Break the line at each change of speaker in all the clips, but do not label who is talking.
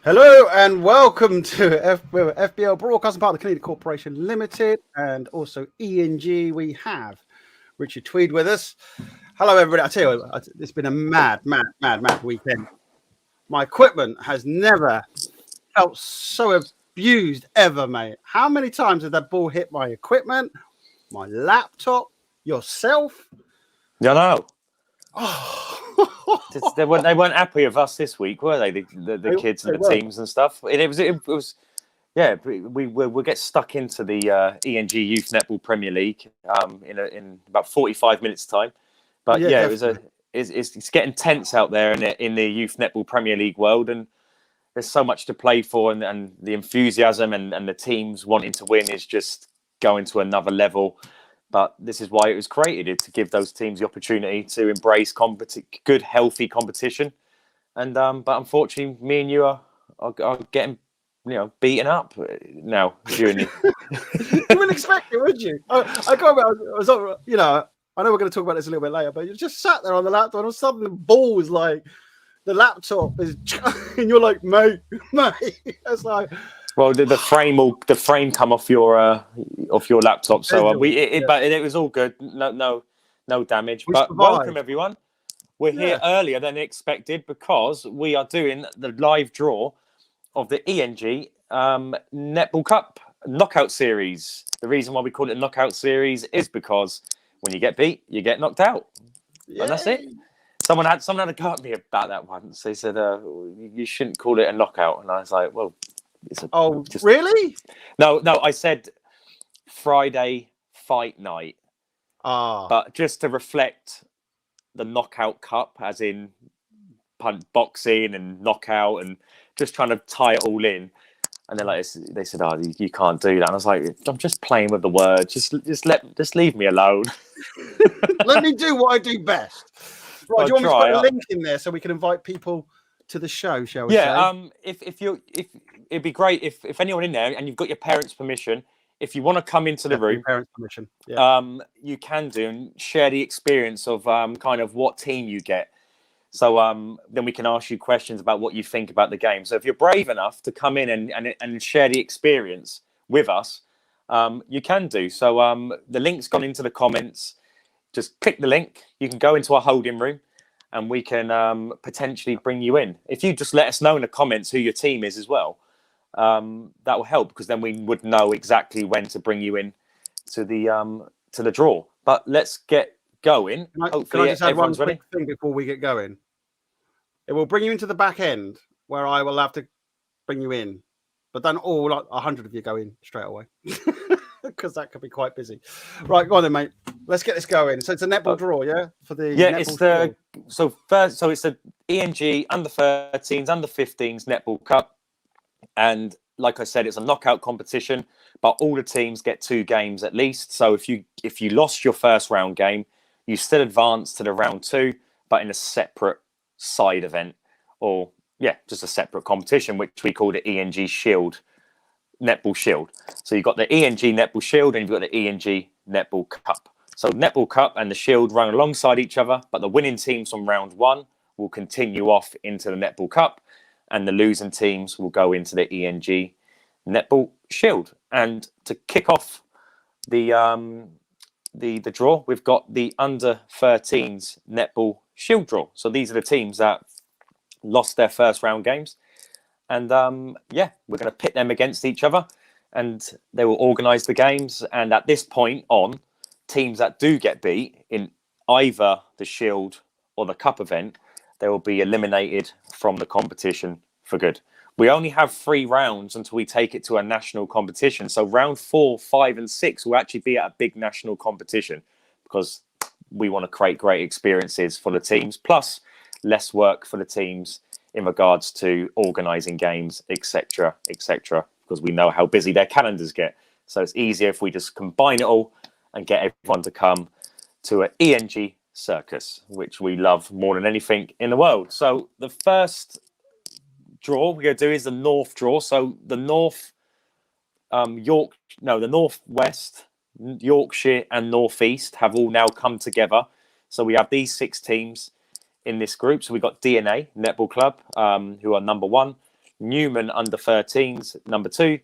Hello and welcome to FBL Broadcasting, part of the Canadian Corporation Limited, and also ENG. We have Richard Tweed with us. Hello, everybody. I tell you, it's been a mad weekend. My equipment has never felt so abused ever, mate. How many times did that ball hit my equipment, my laptop, yourself?
I know.
Oh.
They weren't happy with us this week, were they? The kids and the teams and stuff. It was. Yeah, we'll get stuck into the ENG Youth Netball Premier League in about 45 minutes time. But yeah, it's getting tense out there in the Youth Netball Premier League world, and there's so much to play for, and the enthusiasm and the teams wanting to win is just going to another level. But this is why it was created, to give those teams the opportunity to embrace good, healthy competition. And but unfortunately, me and you are getting beaten up now during the.
You wouldn't expect it, would you? I was I know we're going to talk about this a little bit later, but you just sat there on the laptop, and all of a sudden the ball was like, the laptop is, and you're like, mate. It's like,
well, the frame come off your laptop, so but it was all good. No damage. But welcome everyone. We're here earlier than expected because we are doing the live draw of the ENG Netball Cup knockout series. The reason why we call it a knockout series is because when you get beat, you get knocked out, and that's it. Someone had a go at me about that once. They said you shouldn't call it a knockout, and I was like, well,
really?
No. I said Friday fight night, but just to reflect the knockout cup, as in boxing and knockout, and just trying to tie it all in. And then they said, "Oh, you can't do that." And I was like, "I'm just playing with the words. Just leave me alone.
Let me do what I do best." Right, do you want me to put a link in there so we can invite people to the show? Shall we?
Yeah. If it'd be great if anyone in there and you've got your parents' permission, if you want to come into the room,
parents' permission,
you can do and share the experience of kind of what team you get. So then we can ask you questions about what you think about the game. So if you're brave enough to come in and share the experience with us, you can do. So the link's gone into the comments. Just click the link. You can go into our holding room and we can potentially bring you in. If you just let us know in the comments who your team is as well, that will help, because then we would know exactly when to bring you in to the draw. But let's get going.
Hopefully, can I just add one quick thing before we get going? It will bring you into the back end where I will have to bring you in, but then all 100 of you go in straight away, because that could be quite busy. Right, go on then, mate. Let's get this going. So it's a netball draw, yeah? For the
it's the it's the ENG under 13s, under 15s netball cup, and like I said, it's a knockout competition, but all the teams get 2 games at least. So if you lost your first round game, you still advance to the round 2, but in a separate side event, or just a separate competition, which we call the ENG Shield, Netball Shield. So you've got the ENG Netball Shield and you've got the ENG Netball Cup. So Netball Cup and the Shield run alongside each other, but the winning teams from round 1 will continue off into the Netball Cup, and the losing teams will go into the ENG Netball Shield. And to kick off the draw, we've got the under 13s Netball Shield draw. So these are the teams that lost their first round games, and we're going to pit them against each other, and they will organise the games. And at this point on, teams that do get beat in either the Shield or the Cup event, they will be eliminated from the competition for good. We only have 3 rounds until we take it to a national competition. So round 4, 5, and 6 will actually be at a big national competition, because we want to create great experiences for the teams, plus less work for the teams in regards to organising games, etc., because we know how busy their calendars get. So it's easier if we just combine it all and get everyone to come to an ENG circus, which we love more than anything in the world. So the first draw we're going to do is the North draw. So the North, the Northwest, Yorkshire and Northeast have all now come together. So we have these 6 teams in this group. So we've got DNA Netball Club, who are number 1, Newman under 13s, number 2.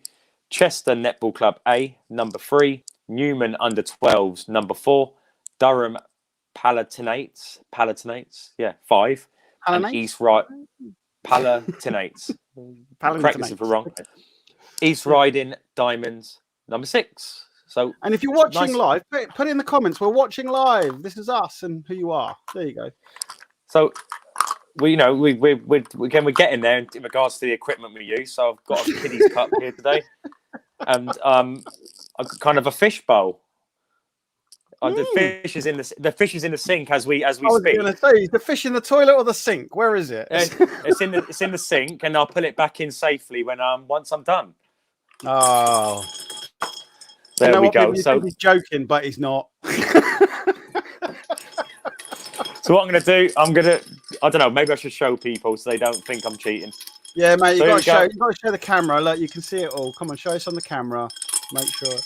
Chester Netball Club A, number 3. Newman under 12s, number 4. Durham Palatinates, 5. And
Palinates?
East Right Palatinates. Correct us if we're wrong.
Okay.
East Riding Diamonds, number 6. So,
and if you're watching
nice.
live, put it in the comments. We're watching live. This is us and who you are. There you go.
So, we're getting there in regards to the equipment we use. So I've got a kiddies cup here today, and kind of a fish bowl. The fish is in the sink as we speak.
I was going to say, is the fish in the toilet or the sink? Where is it?
It's in the sink, and I'll put it back in safely when once I'm done.
Oh,
there we go. So
he's joking, but he's not.
So what I'm going to do, I don't know, maybe I should show people so they don't think I'm cheating.
Yeah, mate,
so
you've got to show the camera. Look, you can see it all. Come on, show us on the camera. Make sure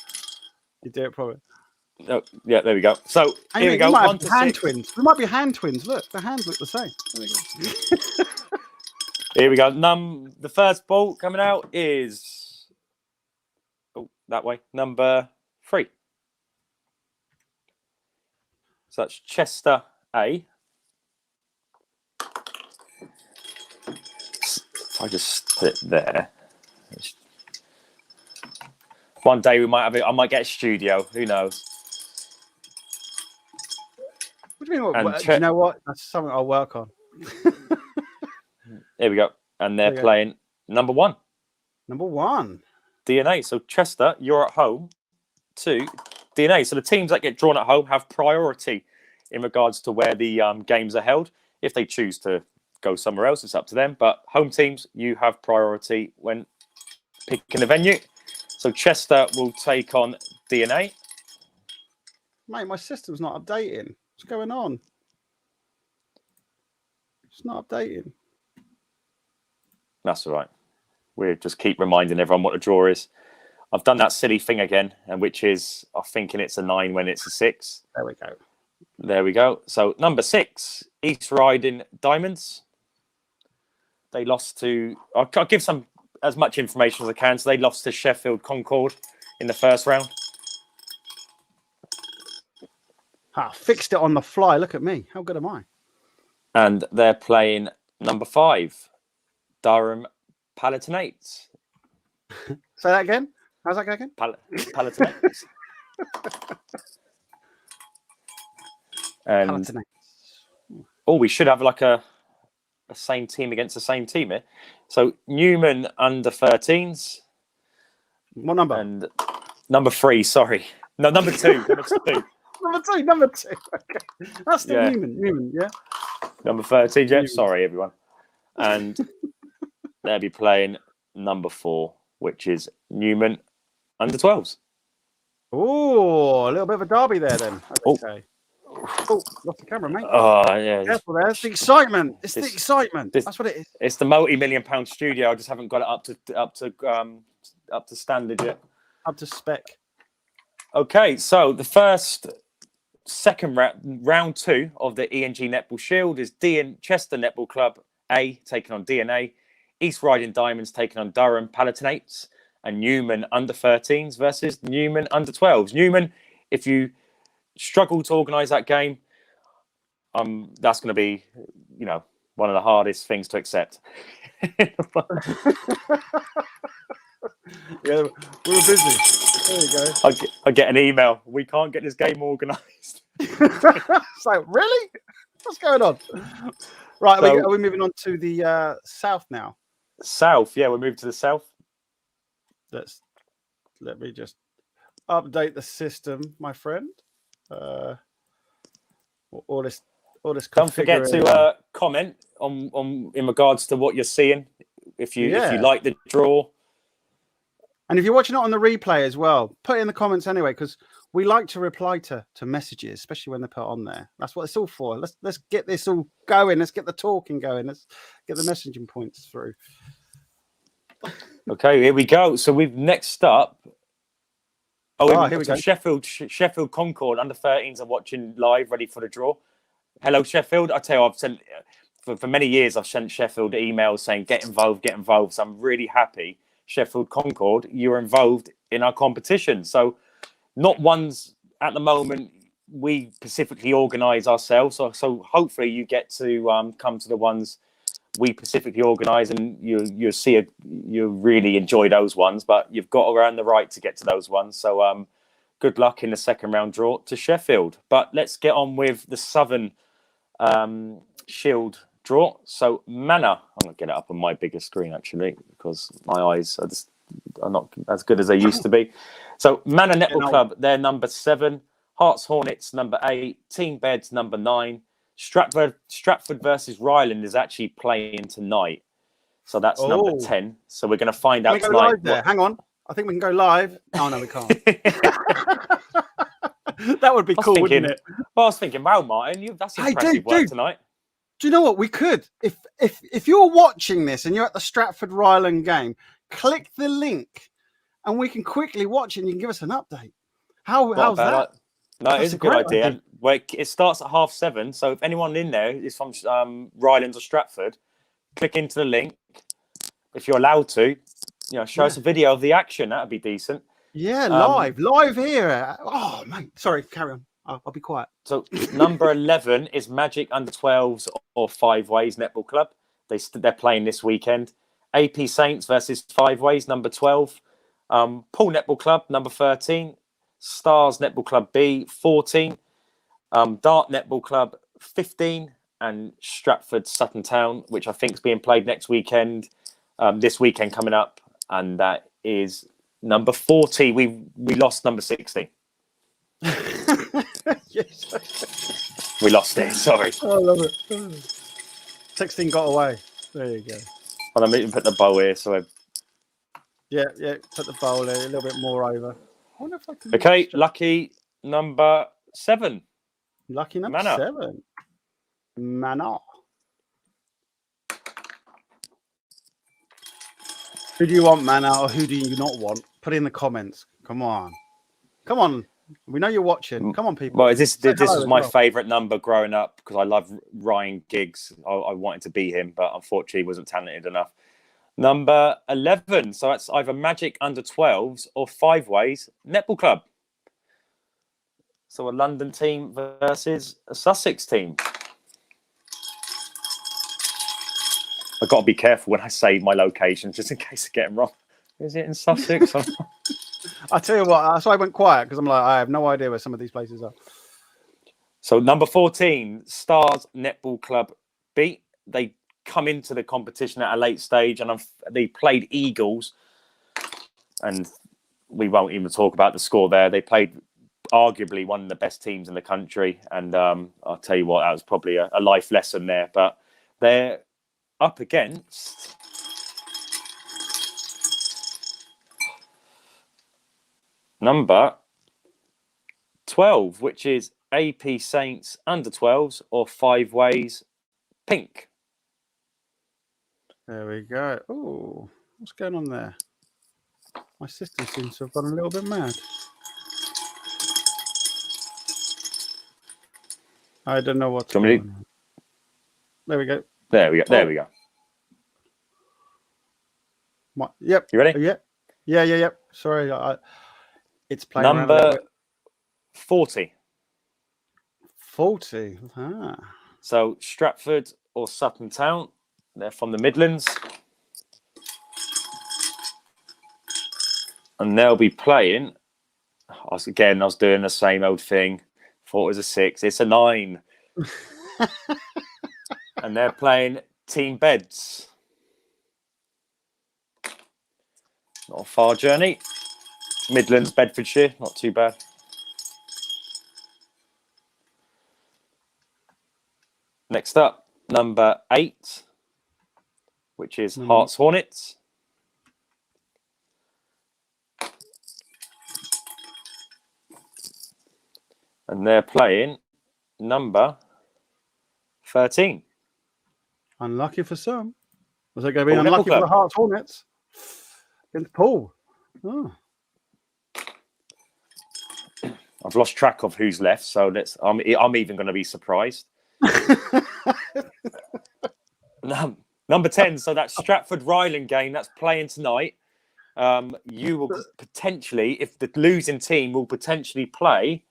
you do it properly.
Oh, yeah, there we go. So here we go.
We might be hand twins. We might be hand twins. Look, the hands look the same. There we go.
Here we go. The first ball coming out is that way. Number 3. So that's Chester A. If I just put it there. One day we might have it. I might get a studio. Who knows?
What do you mean? You know what? That's something I'll work on.
Here we go. And they're playing number 1.
Number 1.
DNA. So Chester, you're at home to DNA. So the teams that get drawn at home have priority in regards to where the games are held. If they choose to go somewhere else, it's up to them. But home teams, you have priority when picking the venue. So Chester will take on DNA.
Mate, my system's not updating. What's going on? It's not updating.
That's all right. We'll just keep reminding everyone what the draw is. I've done that silly thing again, and which is I'm thinking it's a 9 when it's a 6.
There we go.
There we go. So number 6, East Riding Diamonds. They lost to. I'll give some as much information as I can. So they lost to Sheffield Concord in the first round.
Fixed it on the fly. Look at me. How good am I?
And they're playing number 5, Durham Palatinates.
Say that again. How's that go again?
Palatinates. And we should have like a same team against the same team here. So Newman under 13s.
What number?
And number 3. Sorry, no, number 2.
Number 2. Okay. That's still Newman. Yeah.
Number 13. Yeah. Sorry, everyone. And they'll be playing number 4, which is Newman under 12s.
Oh, a little bit of a derby there then. Okay. Oh, lost the camera, mate.
Oh, yeah.
Careful there. It's the excitement. It's the excitement. That's what it is.
It's the multi-million-pound studio. I just haven't got it up to standard yet.
Up to spec.
Okay, so the second round 2 of the ENG Netball Shield is Chester Netball Club A taking on DNA, East Riding Diamonds taking on Durham Palatinates, and Newman under 13s versus Newman under 12s. Newman, if you struggle to organise that game, that's going to be, one of the hardest things to accept.
Yeah, we were busy. There you go.
I get an email. We can't get this game organised.
So, really? What's going on? Right, are we moving on to the south now?
South, yeah, we'll move to the south.
Let me just update the system, my friend. All this.
Don't forget to comment on in regards to what you're seeing. If you like the draw.
And if you're watching it on the replay as well, put it in the comments anyway, because we like to reply to messages, especially when they're put on there. That's what it's all for. Let's get this all going. Let's get the talking going. Let's get the messaging points through.
Okay, here we go. So we've next up.
Here we go.
Sheffield Concord under 13s are watching live, ready for the draw. Hello, Sheffield. I tell you, I've sent for many years, I've sent Sheffield emails saying, get involved, get involved. So I'm really happy, Sheffield Concord, you're involved in our competition. So not ones at the moment we specifically organise ourselves. So hopefully you get to come to the ones we specifically organise, and you really enjoy those ones. But you've got to earn the right to get to those ones. So good luck in the second round draw to Sheffield. But let's get on with the Southern Shield draw. So Manor, I'm going to get it up on my bigger screen actually, because my eyes are not as good as they used to be. So Manor Netball Club, they're number 7. Hearts Hornets, number 8. Team Beds, number 9. Stratford versus Ryland is actually playing tonight. So that's number 10. So we're going to find out tonight.
Hang on. I think we can go live. Oh, no, we can't. That would be cool, wouldn't it?
Well, I was thinking, wow, Martin, that's impressive work tonight.
Do you know what? We could. If you're watching this and you're at the Stratford Ryland game, click the link and we can quickly watch it and you can give us an update. How's that?
No, it is a good idea. It starts at 7:30. So if anyone in there is from Rylands or Stratford, click into the link. If you're allowed to, show us a video of the action. That'd be decent.
Yeah, live here. Oh, mate. Sorry, carry on. I'll be quiet.
So number 11 is Magic Under 12s or Five Ways Netball Club. They're playing this weekend. AP Saints versus Five Ways, number 12. Pool Netball Club, number 13. Stars Netball Club B, 14. Dart Netball Club, 15. And Stratford Sutton Town, which I think is being played next weekend. This weekend coming up. And that is number 40. We lost number 60. Yes. We lost it. Sorry.
I love it. 16 got away. There you go.
Well, I'm even put the bow here, so
yeah. Put the bow there a little bit more over. I wonder if I can.
Okay, lucky number 7.
Lucky number 7. Manor. Who do you want, Manor, or who do you not want? Put it in the comments. Come on. We know you're watching. Come on, people.
Well, this was my favourite number growing up because I love Ryan Giggs. I wanted to be him, but unfortunately he wasn't talented enough. Number 11. So that's either Magic Under 12s or Five Ways Netball Club. So a London team versus a Sussex team. I've got to be careful when I say my location, just in case I get them wrong. Is it in Sussex?
I tell you what, so I went quiet because I'm like, I have no idea where some of these places are.
So number 14, Stars Netball Club B. They come into the competition at a late stage, and they played Eagles, and we won't even talk about the score there. They played arguably one of the best teams in the country, and I'll tell you what, that was probably a life lesson there. But they're up against number 12, which is AP Saints Under 12s or Five Ways Pink.
There we go. Oh, what's going on there? My system seems to have gone a little bit mad. I don't know what's going on. There we go.
There we go.
What? Yep.
You ready?
Yeah. Sorry, it's playing.
Number 40.
40.
So Stratford or Sutton Town. They're from the Midlands. And they'll be playing. I was doing the same old thing. Thought it was a 6. It's a 9. And they're playing Team Beds. Not a far journey. Midlands, Bedfordshire. Not too bad. Next up, number 8, which is Hearts Hornets. And they're playing number 13.
Unlucky for some. Was it going to be unlucky for the Hearts Hornets? Against Paul. Oh.
I've lost track of who's left, so I'm even going to be surprised. Number 10. So that Stratford Ryland game that's playing tonight. You will potentially, if the losing team will potentially play.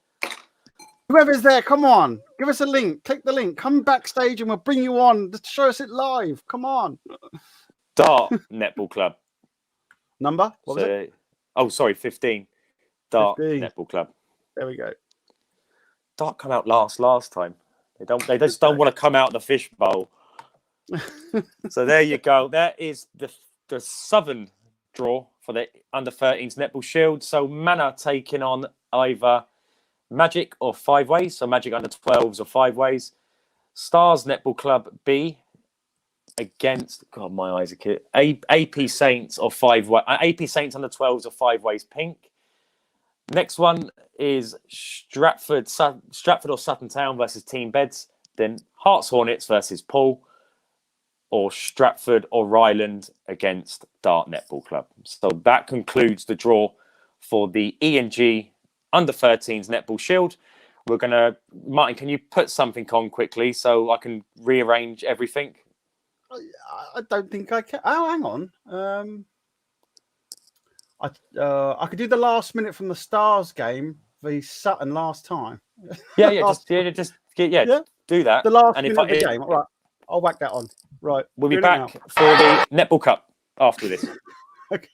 Whoever's there, come on, give us a link. Click the link. Come backstage, and we'll bring you on. Just show us it live. Come on.
Dart Netball Club.
Number? What was it?
Oh, sorry, 15. Dart
15.
Netball Club.
There we go.
Dart come out last time. They just don't want to come out the fishbowl. So there you go. That is the southern draw for the under-13s Netball Shield. So Manor taking on either Magic or Five Ways. So Magic under-12s or Five Ways. Stars Netball Club B against, God, my eyes are kid. AP Saints or AP Saints under-12s or Five Ways Pink. Next one is Stratford or Sutton Town versus Team Beds. Then Hearts Hornets versus Paul, or Stratford or Ryland against Dart Netball Club. So that concludes the draw for the ENG under-13s Netball Shield. We're going to... Martin, can you put something on quickly so I can rearrange everything?
I don't think I can. Oh, hang on. I could do the last minute from the Stars game, the Sutton last time.
Yeah, do that.
The last
and
minute of the game. All right, I'll whack that on. Right,
we'll be back for the Netball Cup after this.
Okay.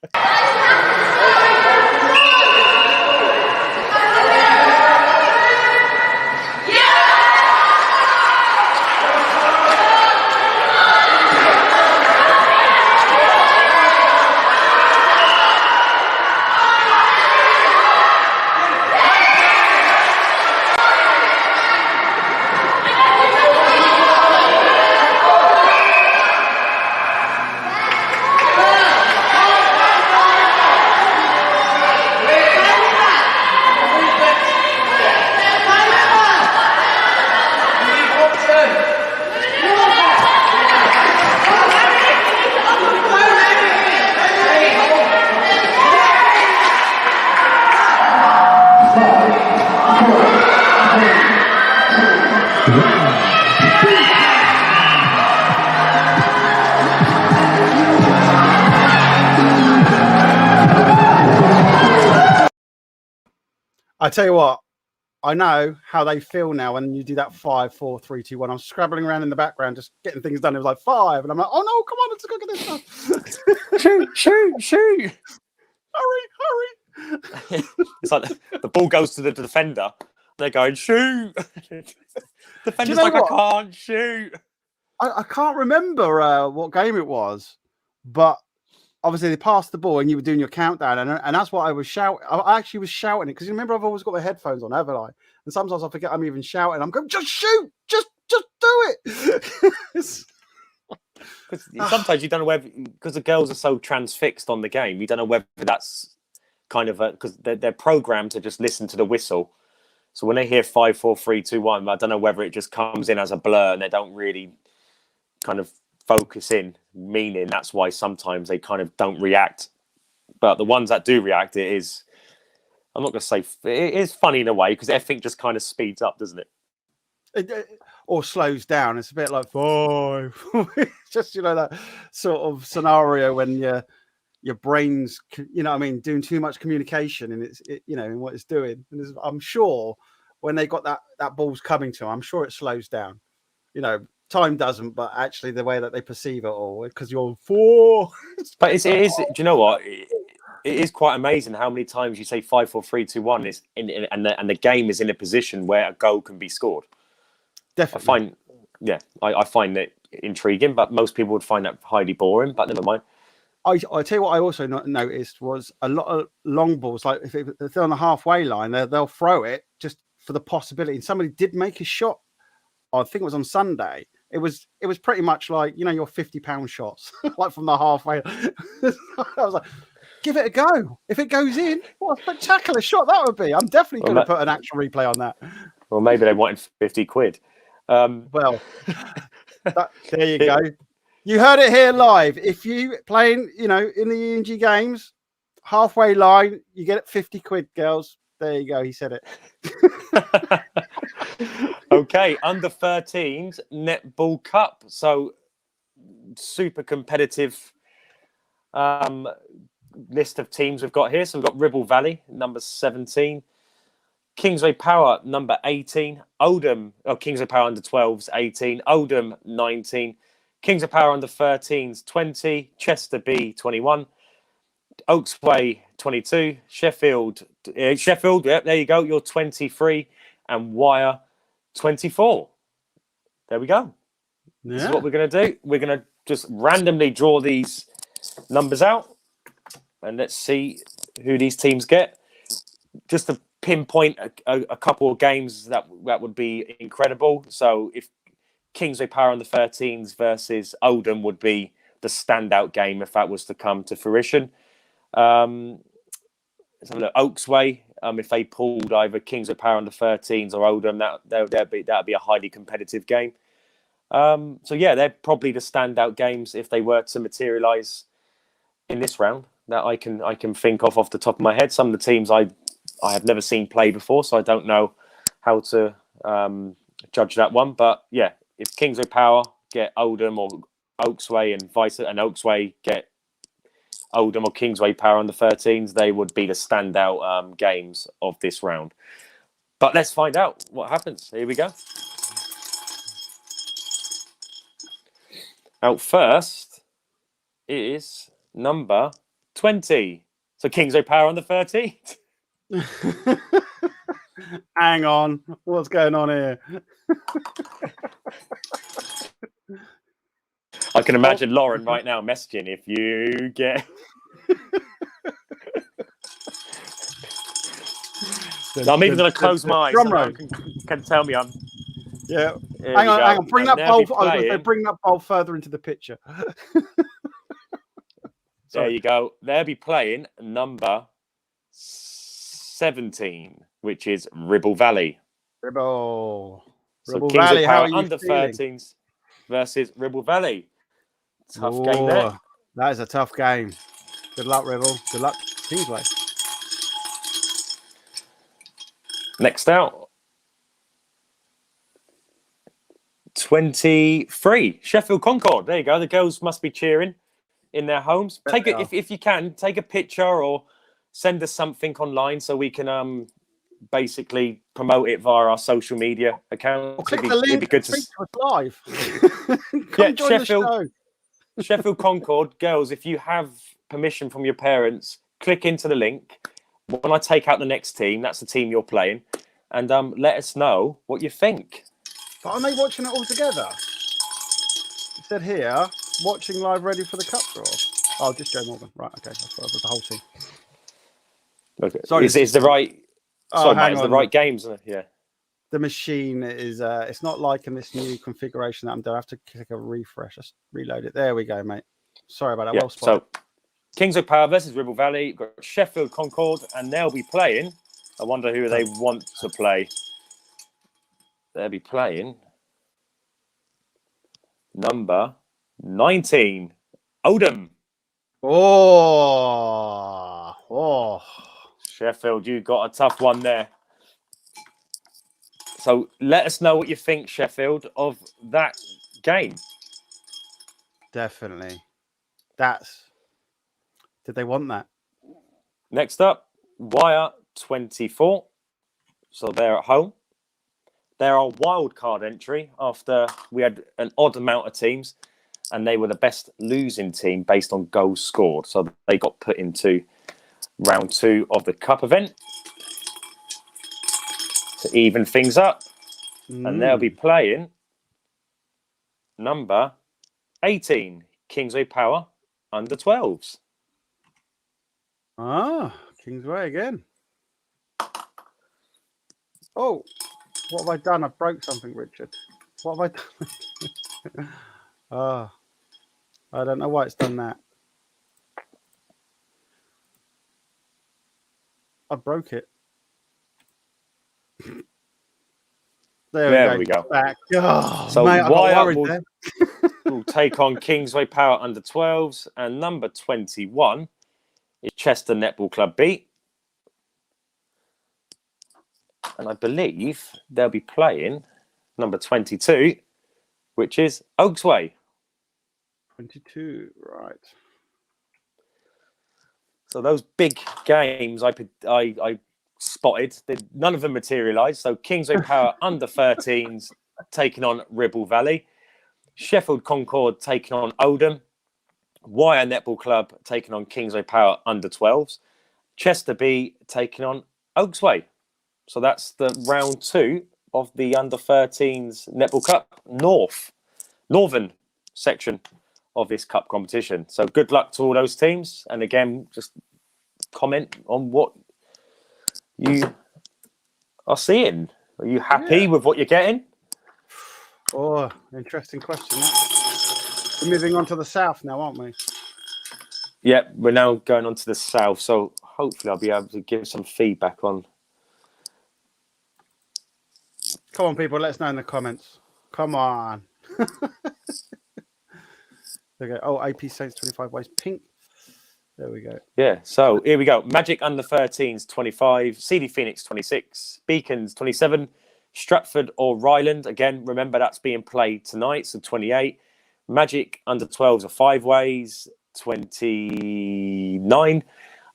I tell you what, I know how they feel now when you do that 5, 4, 3, 2, 1. I'm scrabbling around in the background, just getting things done. It was like 5, and I'm like, oh no, come on, let's go get this stuff.
shoot.
Hurry.
It's like the ball goes to the defender. They're going, shoot. Defender's like, what? I can't shoot.
I can't remember what game it was, but obviously they passed the ball and you were doing your countdown, and that's what I was shouting. I actually was shouting it because you remember I've always got my headphones on, haven't I? And sometimes I forget I'm even shouting. I'm going, just shoot, just do it.
Because sometimes you don't know whether, because the girls are so transfixed on the game, you don't know whether that's kind of because they're programmed to just listen to the whistle. So when they hear 5, 4, 3, 2, 1, I don't know whether it just comes in as a blur and they don't really kind of focus in, meaning that's why sometimes they kind of don't react. But the ones that do react, it is, I'm not going to say, it is funny in a way because everything just kind of speeds up, doesn't it?
Or slows down. It's a bit like 5. It's just, that sort of scenario when your brain's, doing too much communication and in what it's doing. And I'm sure when they got that ball's coming to them, I'm sure it slows down. Time doesn't, but actually the way that they perceive it all, because you're 4.
But it is. Do you know what? It is quite amazing how many times you say 5, 4, 3, 2, 1 is and the game is in a position where a goal can be scored.
Definitely.
I find that intriguing, but most people would find that highly boring. But never mind.
I tell you what, I also noticed was a lot of long balls. Like if they're on the halfway line, they'll throw it just for the possibility. And somebody did make a shot. I think it was on Sunday. It was pretty much like your 50-pound shots, like from the halfway. I was like, give it a go. If it goes in, what a spectacular shot that would be. I'm definitely going to put an actual replay on that.
Well, maybe they wanted 50 quid.
Well, there you go. You heard it here live. If you playing, in the ENG games, halfway line, you get 50 quid, girls. There you go. He said it.
Okay, under 13s Netball Cup. So super competitive list of teams we've got here. So we've got Ribble Valley, number 17. Kingsway Power, number 18. Oldham, Kingsway Power under 12s, 18. Oldham, 19. Kingsway Power under 13s, 20. Chester B, 21. Oaksway, 22. Sheffield, yep, there you go. You're 23. And Wyre, 24. There we go. Yeah. This is what we're going to do. We're going to just randomly draw these numbers out. And let's see who these teams get. Just to pinpoint a couple of games that would be incredible. So if Kingsway Power on the 13s versus Oldham would be the standout game if that was to come to fruition. Let's have a look. Oaksway, if they pulled either Kingsway Power on the 13s or Oldham, that'd be a highly competitive game. So yeah, they're probably the standout games if they were to materialise in this round that I can think of off the top of my head. Some of the teams I have never seen play before, so I don't know how to judge that one. But yeah, if Kingsway Power get Oldham or Oaksway and Oaksway get Oldham or Kingsway Power on the 13s, they would be the standout games of this round. But let's find out what happens. Here we go. Out first is number 20. So Kingsway Power on the 13th.
Hang on. What's going on here?
I can imagine Lauren right now messaging if you get... I'm even going to close my eyes so no one can tell me I'm...
Yeah. Hang on. Bring that bowl. I was going to say, bring that bowl further into the picture.
There you go. They'll be playing number 17, which is Ribble Valley.
Ribble
Kingsway
Valley,
Power
how are you
under
feeling?
13s versus Ribble Valley. Tough game there.
That is a tough game. Good luck, Ribble. Good luck, Kingsway.
Next out, 23, Sheffield Concord. There you go. The girls must be cheering in their homes. If you can, take a picture or send us something online so we can basically promote it via our social media accounts.
Click the link. It'd be good to see us live.
Come join the show. Sheffield Concord girls, if you have permission from your parents, click into the link. When I take out the next team, that's the team you're playing, and let us know what you think.
But are they watching it all together? It said here, watching live, ready for the cup draw. Oh, just Joe Morgan. Right, okay. I thought it was the whole team.
Okay. Sorry, is the right... Sorry, mate, it's the right games, isn't it? Yeah.
The machine is... it's not like in this new configuration that I'm doing. I have to click a refresh. Just reload it. There we go, mate. Sorry about that.
Yeah,
well spotted.
So, Kingsway Power versus Ribble Valley. You've got Sheffield Concord, and they'll be playing... I wonder who they want to play. They'll be playing number 19, Oldham.
Oh.
Sheffield, you got a tough one there. So let us know what you think, Sheffield, of that game.
Definitely. Did they want that?
Next up, Wyre 24. So they're at home. They're our wild card entry after we had an odd amount of teams and they were the best losing team based on goals scored. So they got put into round 2 of the cup event to even things up. And they'll be playing number 18, Kingsway Power under 12s.
Kingsway again. Oh, what have I done? I broke something, Richard. What have I done? I don't know why it's done that. I broke it. There we go. Back. Oh, so mate, Wyre
will take on Kingsway Power under 12s, and number 21 is Chester Netball Club B. And I believe they'll be playing number 22, which is Oaksway.
22, right.
So those big games I spotted, none of them materialised. So Kingsway Power under 13s taking on Ribble Valley. Sheffield Concord taking on Oldham. Wire Netball Club taking on Kingsway Power under 12s. Chester B taking on Oaksway. So that's the round 2 of the under 13s Netball Cup northern section of this cup competition. So good luck to all those teams. And again, just comment on what you are seeing. Are you happy with what you're getting?
Oh, interesting question. We're moving on to the south now, aren't we?
Yep, we're now going on to the south. So hopefully I'll be able to give some feedback on.
Come on, people, let us know in the comments. Come on. There we go. Oh, AP Saints 25 ways pink. There we go.
Yeah, so here we go. Magic under 13s 25, CD Phoenix 26, Beacons 27, Stratford or Ryland. Again, remember that's being played tonight, so 28. Magic under 12s are 5 ways, 29.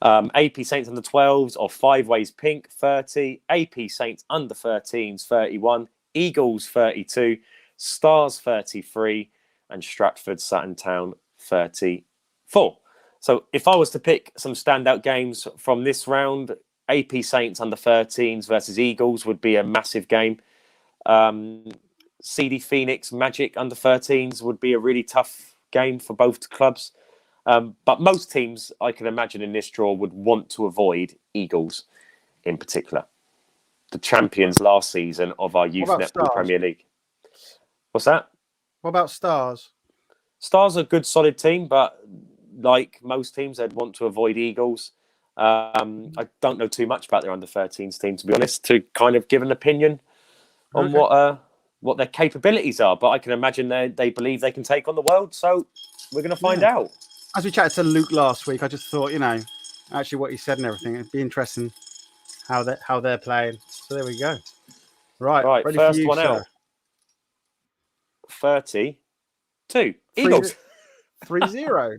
AP Saints under 12s or 5 ways pink, 30. AP Saints under 13s, 31. Eagles 32, Stars 33, and Stratford Saturn Town 34. So if I was to pick some standout games from this round, AP Saints under 13s versus Eagles would be a massive game. CD Phoenix Magic under 13s would be a really tough game for both clubs. But most teams, I can imagine in this draw, would want to avoid Eagles in particular. The champions last season of our Youth Netball Premier League. What's that?
What about Stars?
Stars are a good, solid team, but like most teams, they'd want to avoid Eagles. I don't know too much about their under-13s team, to be honest, to kind of give an opinion on what their capabilities are. But I can imagine they believe they can take on the world, so we're going to find out.
As we chatted to Luke last week, I just thought, actually what he said and everything, it'd be interesting how they're playing. So there we go. Right, ready
first
for you,
one
sir.
out. 32. Eagles.
3-0.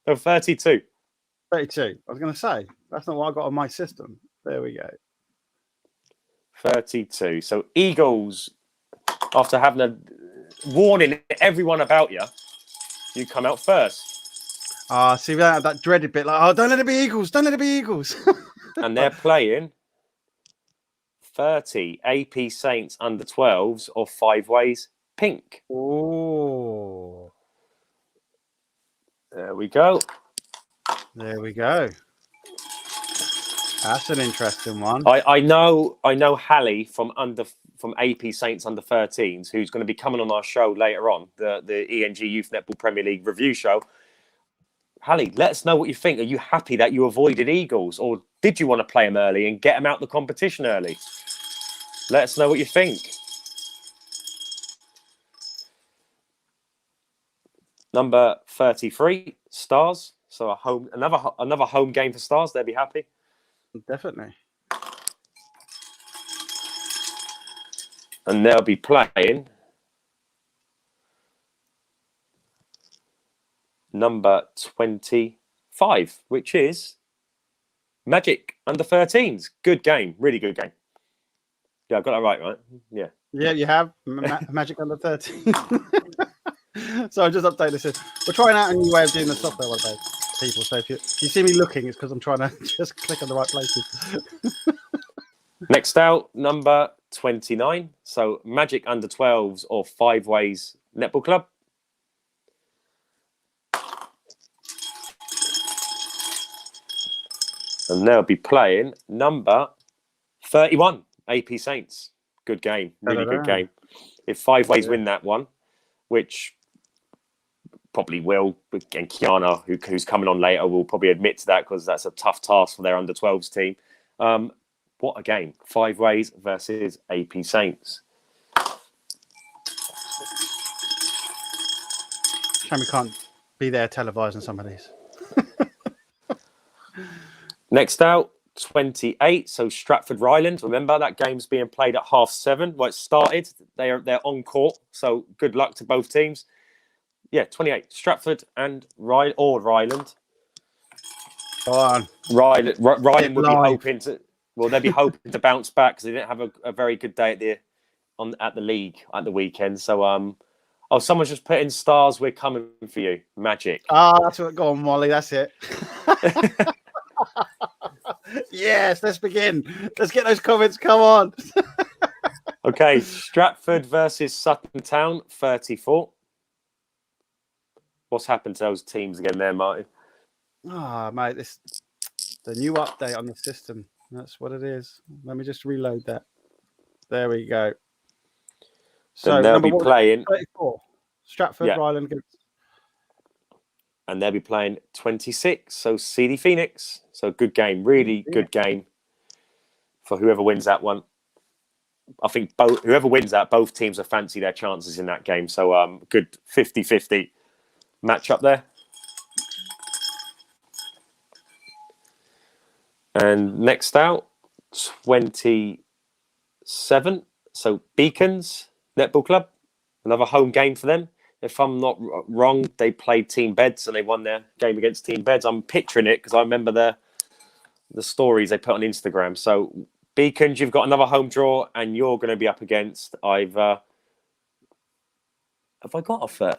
No, 32.
32. I was going to say, that's not what I got on my system. There we go.
32. So Eagles, after having a warning everyone about you, you come out first.
See that dreaded bit, like, don't let it be Eagles. Don't let it be Eagles.
And they're playing 30 AP Saints under 12s or 5 ways pink.
Oh.
There we go.
There we go. That's an interesting one.
I know Hallie from AP Saints under 13s, who's going to be coming on our show later on, the ENG Youth Netball Premier League review show. Hallie, let us know what you think. Are you happy that you avoided Eagles, or did you want to play them early and get them out the competition early? Let us know what you think. Number 33, Stars. So another home game for Stars. They'll be happy.
Definitely.
And they'll be playing number 25, which is Magic under 13s. Good game. Really good game. Yeah, I got that right? Yeah.
Yeah, you have. Magic under 13. So I just updated this. We're trying out a new way of doing the software one day, people. So if you see me looking, it's because I'm trying to just click on the right places.
Next out, number 29. So Magic under 12s or 5 ways Netball Club. And they'll be playing number 31, AP Saints. Good game. Really good game. If 5 ways win that one, which probably will, and Kiana, who's coming on later, will probably admit to that because that's a tough task for their under 12s team. What a game. 5 ways versus AP Saints.
Shame we can't be there televising some of these.
Next out, 28. So Stratford Ryland. Remember that game's being played at 7:30. Well, it started. They're on court. So good luck to both teams. 28. Stratford and Ryland.
Go on.
Ryland would be
Live.
hoping to. Well, they'd be hoping to bounce back because they didn't have a very good day at the league at the weekend. So, someone's just put in stars. We're coming for you, Magic.
That's what. Go on, Molly. That's it. Yes, let's begin. Let's get those comments. Come on.
Okay, Stratford versus Sutton Town, 34. What's happened to those teams again there, Martin?
Mate, this the new update on the system. That's what it is. Let me just reload that. There we go.
So they'll be playing
34. Stratford, Ryland.
And they'll be playing 26. So CD Phoenix. So good game, really good game for whoever wins that one. I think whoever wins that, both teams will fancy their chances in that game. So good 50-50 match up there. And next out, 27. So Beacons Netball Club, another home game for them. If I'm not wrong, they played Team Beds and they won their game against Team Beds. I'm picturing it because I remember the stories they put on Instagram. So Beacons, you've got another home draw and you're going to be up against have I got a third?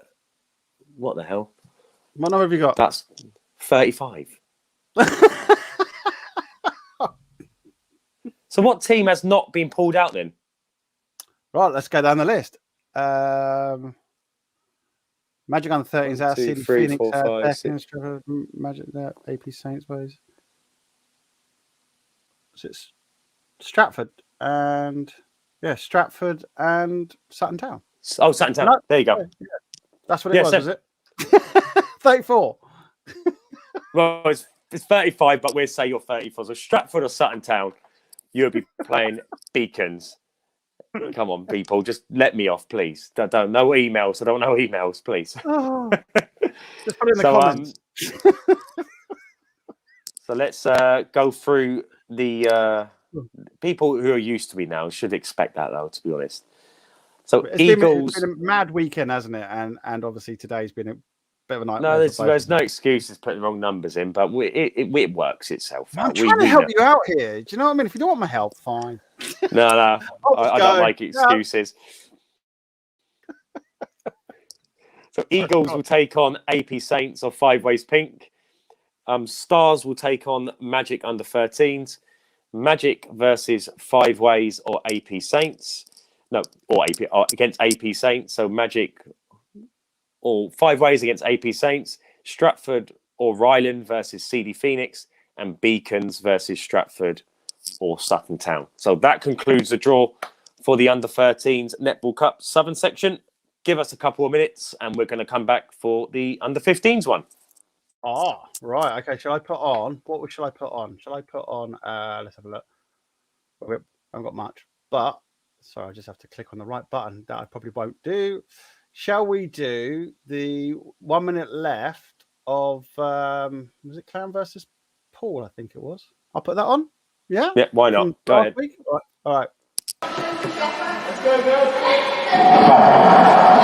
What the hell?
What number have you got?
That's 35. So what team has not been pulled out then?
Right, let's go down the list. Magic on the 13s out, CD Phoenix out, Magic there, AP Saints ways. So it's Stratford and Stratford and Sutton Town.
Oh, Sutton Town. No, there you go.
Yeah. That's what it was it? 34.
Well, it's 35, but we'll say you're 34. So Stratford or Sutton Town, you'll be playing Beacons. Come on, people, just let me off, please. Don't no emails. I don't know emails, please.
Oh, just put it in the comments.
So let's go through the people who are used to me now. Should expect that, though, to be honest. So Eagles.
It's been a mad weekend, hasn't it? And obviously today's been a bit of a nightmare.
No, there's no excuses putting the wrong numbers in, but it works itself out.
I'm trying to help you out here. Do you know what I mean? If you don't want my help, fine.
No, I don't like excuses. So Eagles will take on AP Saints or Five Ways Pink. Stars will take on Magic under 13s. Magic versus Five Ways or AP Saints. No, or against AP Saints. So Magic or Five Ways against AP Saints. Stratford or Ryland versus CD Phoenix. And Beacons versus Stratford or Sutton Town. So that concludes the draw for the under 13s Netball Cup Southern section. Give us a couple of minutes and we're going to come back for the under 15s one.
Oh, right. Okay. Shall I put on? What shall I put on? Shall I put on? Let's have a look. I haven't got much, but sorry, I just have to click on the right button. That I probably won't do. Shall we do the 1 minute left of, was it Clan versus Paul? I think it was. I'll put that on. Yeah?
Yeah, why not? Go ahead.
All right.
Let's go, girls.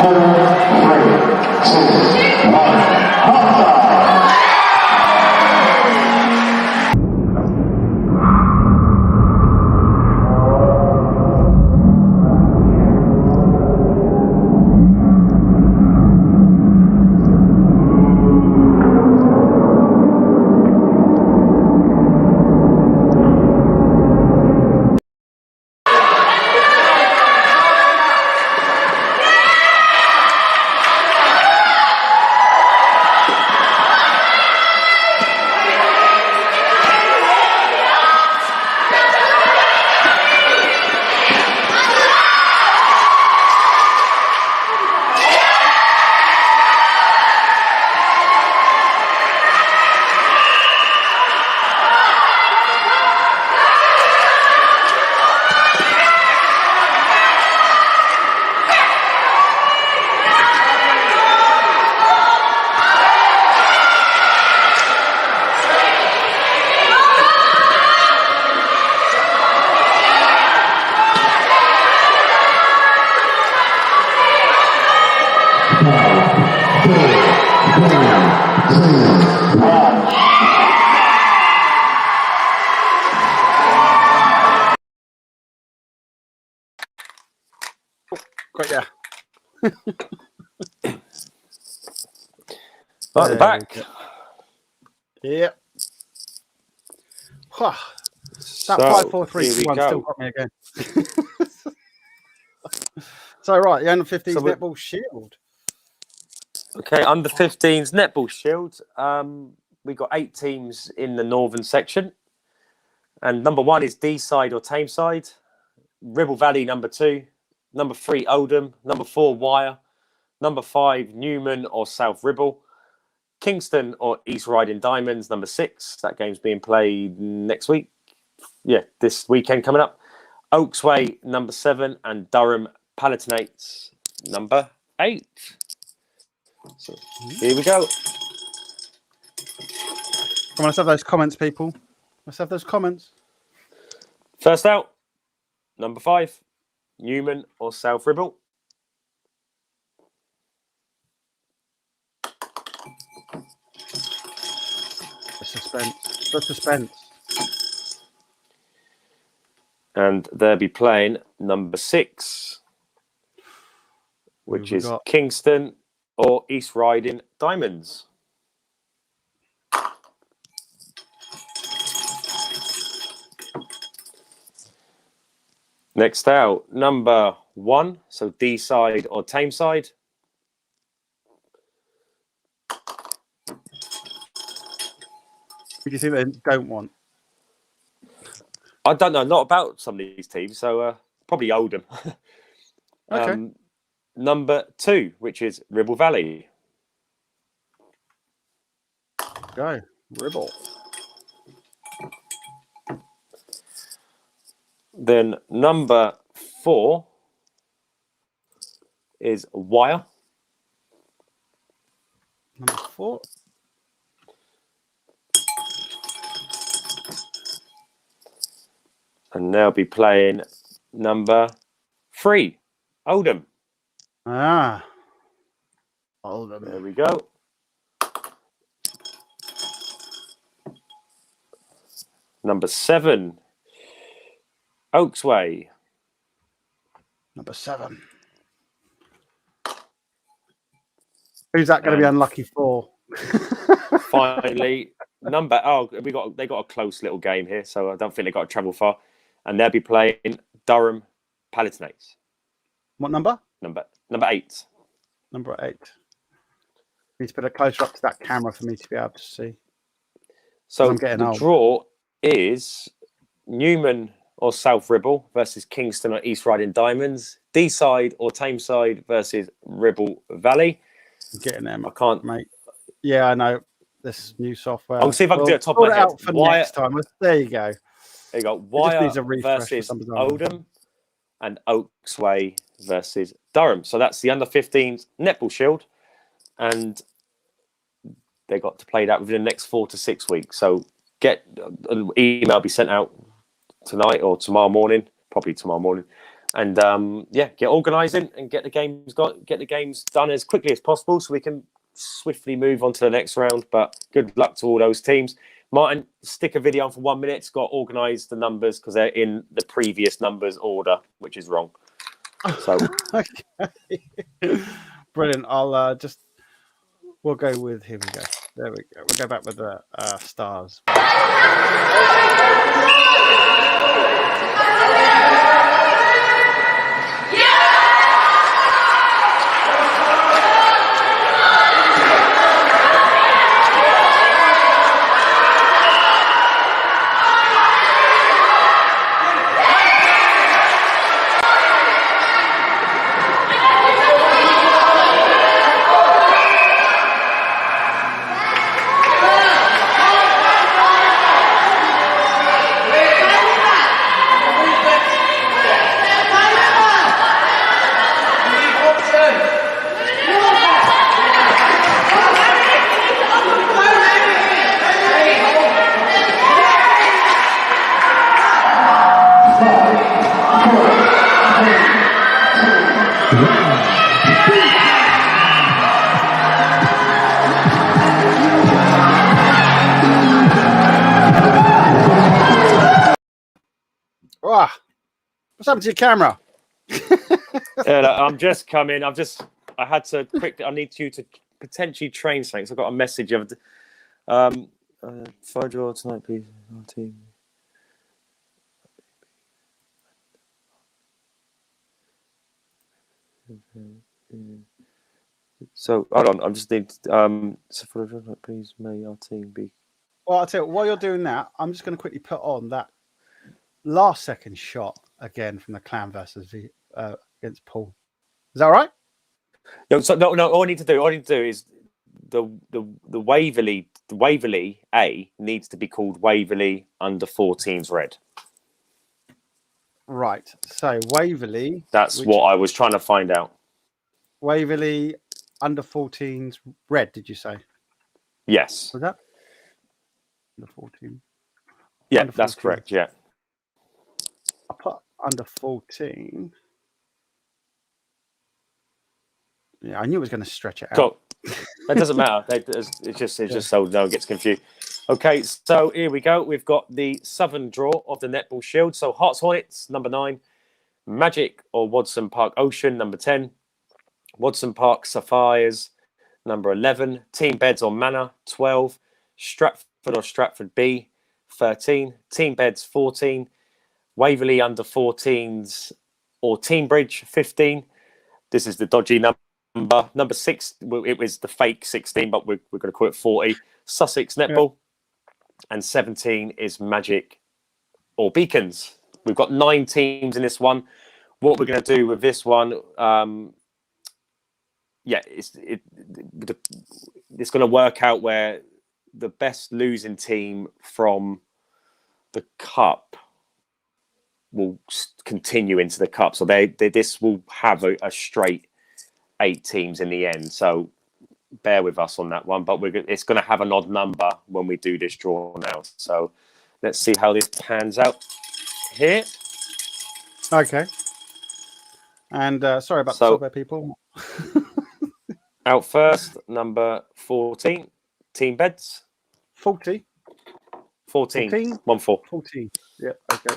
4, 3, 2, 1.
Got ya.
Right, the back.
Yep. That
So,
5-4-3
here we
one still
go.
got me again. So right, the under 15s
So we-
netball shield.
Okay, under 15s netball shield. We got 8 teams in the northern section, and number 1 is D side or Tame side. Ribble Valley number 2, number 3 Oldham, number 4 Wyre, number 5 Newman or South Ribble, Kingston or East Riding Diamonds number 6. That game's being played next week. Yeah, this weekend coming up. Oaksway number 7 and Durham Palatinates number 8. So here we go.
Come on, let's have those comments, people. Let's have those comments.
First out, number 5, Newman or South Ribble.
The suspense. The suspense.
And they'll be playing number 6, which is Kingston or East Riding Diamonds. Next out, number 1, so D side or Tame side.
Who do you think they don't want?
I don't know, not about some of these teams, so probably Oldham.
Okay.
Number 2, which is Ribble Valley.
Go. Ribble.
Then number 4 is Wyre.
Number 4.
And they'll be playing number 3, Oldham.
Ah. Oldham.
There we go. Number 7, Oaksway.
Number 7. Who's that going to be unlucky for?
Finally, they got a close little game here, so I don't think they got to travel far. And they'll be playing Durham Palatinates.
What number?
Number 8.
Number 8. Need to put it closer up to that camera for me to be able to see.
So
I'm getting
the
old.
draw is Newman or South Ribble versus Kingston or East Riding Diamonds. D side or Tame side versus Ribble Valley.
I'm getting them.
I can't,
mate. Yeah, I know this new software.
I'll see if I can do it top of
sort
my
it
head.
out for next time. There you go.
There you go.
It just
Wyre
needs a refresh for
versus
some bizarre
Oldham and Oaksway versus Durham. So that's the under 15s netball shield, and they got to play that within the next 4 to 6 weeks. So get an email be sent out tonight or tomorrow morning, probably tomorrow morning, and get organising and get the games done as quickly as possible so we can swiftly move on to the next round. But good luck to all those teams. Martin, stick a video on for 1 minute. It's got to organise the numbers because they're in the previous numbers order, which is wrong. So
Okay. Brilliant. I'll we'll go with, here we go. There we go. We'll go back with the stars. What's happened to your camera?
I'm just coming. I had to quickly. I need you to potentially train something. So I got a message of fire draw tonight, please. Our team. So hold on. I'm just need. So for tonight, please, may our team be.
Well, I'll tell you, while you're doing that, I'm just going to quickly put on that last second shot again from the Clan versus against Paul. Is that all right?
No, so no. All I need to do is the Waverley A needs to be called Waverley under 14s red.
Right. So Waverley.
That's what I was trying to find out.
Waverley under 14s red. Did you say?
Yes.
Was that under 14?
Yeah,
under
that's
14.
correct. Yeah.
I put under 14. Yeah, I knew it was going to stretch it out.
So that doesn't matter. It's just so no one gets confused. Okay, so here we go. We've got the Southern draw of the Netball Shield. So Hearts Hornets, number 9. Magic or Wadson Park Ocean, number 10. Wadson Park Sapphires, number 11. Team Beds or Manor, 12. Stratford or Stratford B, 13. Team Beds, 14. Waverley under 14s or Team Bridge, 15. This is the dodgy number. Number 6, it was the fake 16, but we're going to call it 40. Sussex Netball. And 17 is Magic or Beacons. We've got 9 teams in this one. What we're going to do with this one, it's going to work out where the best losing team from the cup will continue into the cup. So this will have a straight 8 teams in the end. So bear with us on that one, but it's going to have an odd number when we do this draw now. So let's see how this pans out here.
Okay. And sorry about the software people.
Out first, number 14, Team Beds.
40.
14.
14?
1-4.
14. Yeah, okay.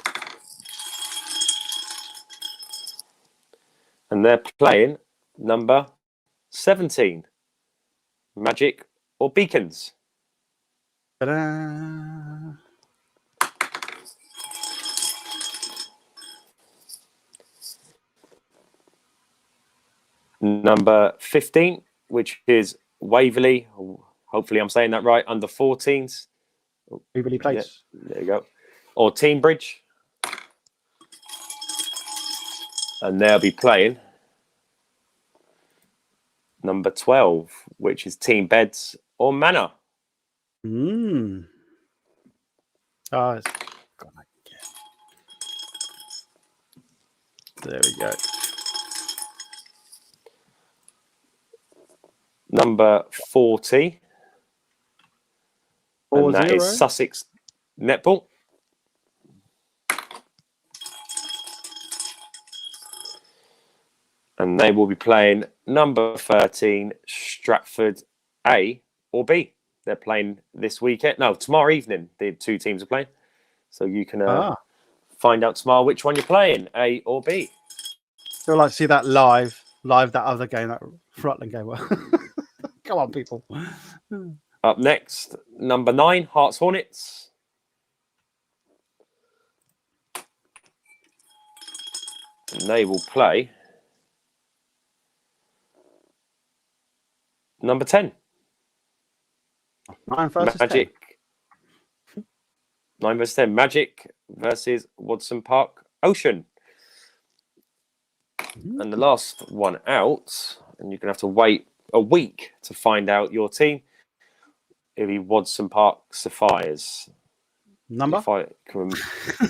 And they're playing number 17, Magic or Beacons.
Ta-da.
Number 15, which is Waverley. Hopefully I'm saying that right. Under 14s.
Waverley Place.
Yeah, there you go. Or Team Bridge. And they'll be playing number 12, which is Team Beds or Manor.
Oh, it's gone again. There we go.
Number 40. And that
40.
is Sussex Netball. And they will be playing number 13, Stratford A or B. They're playing this weekend. No, tomorrow evening, the 2 teams are playing. So you can find out tomorrow which one you're playing, A or B.
I'd like to see that live that other game, that Rutland game. Come on, people.
Up next, number 9, Hearts Hornets. And they will play number 10.
9 versus
Magic.
10.
9 versus 10. Magic versus Wadson Park Ocean. And the last one out, and you're going to have to wait a week to find out your team. It'll be Wadson Park Sapphires.
Number?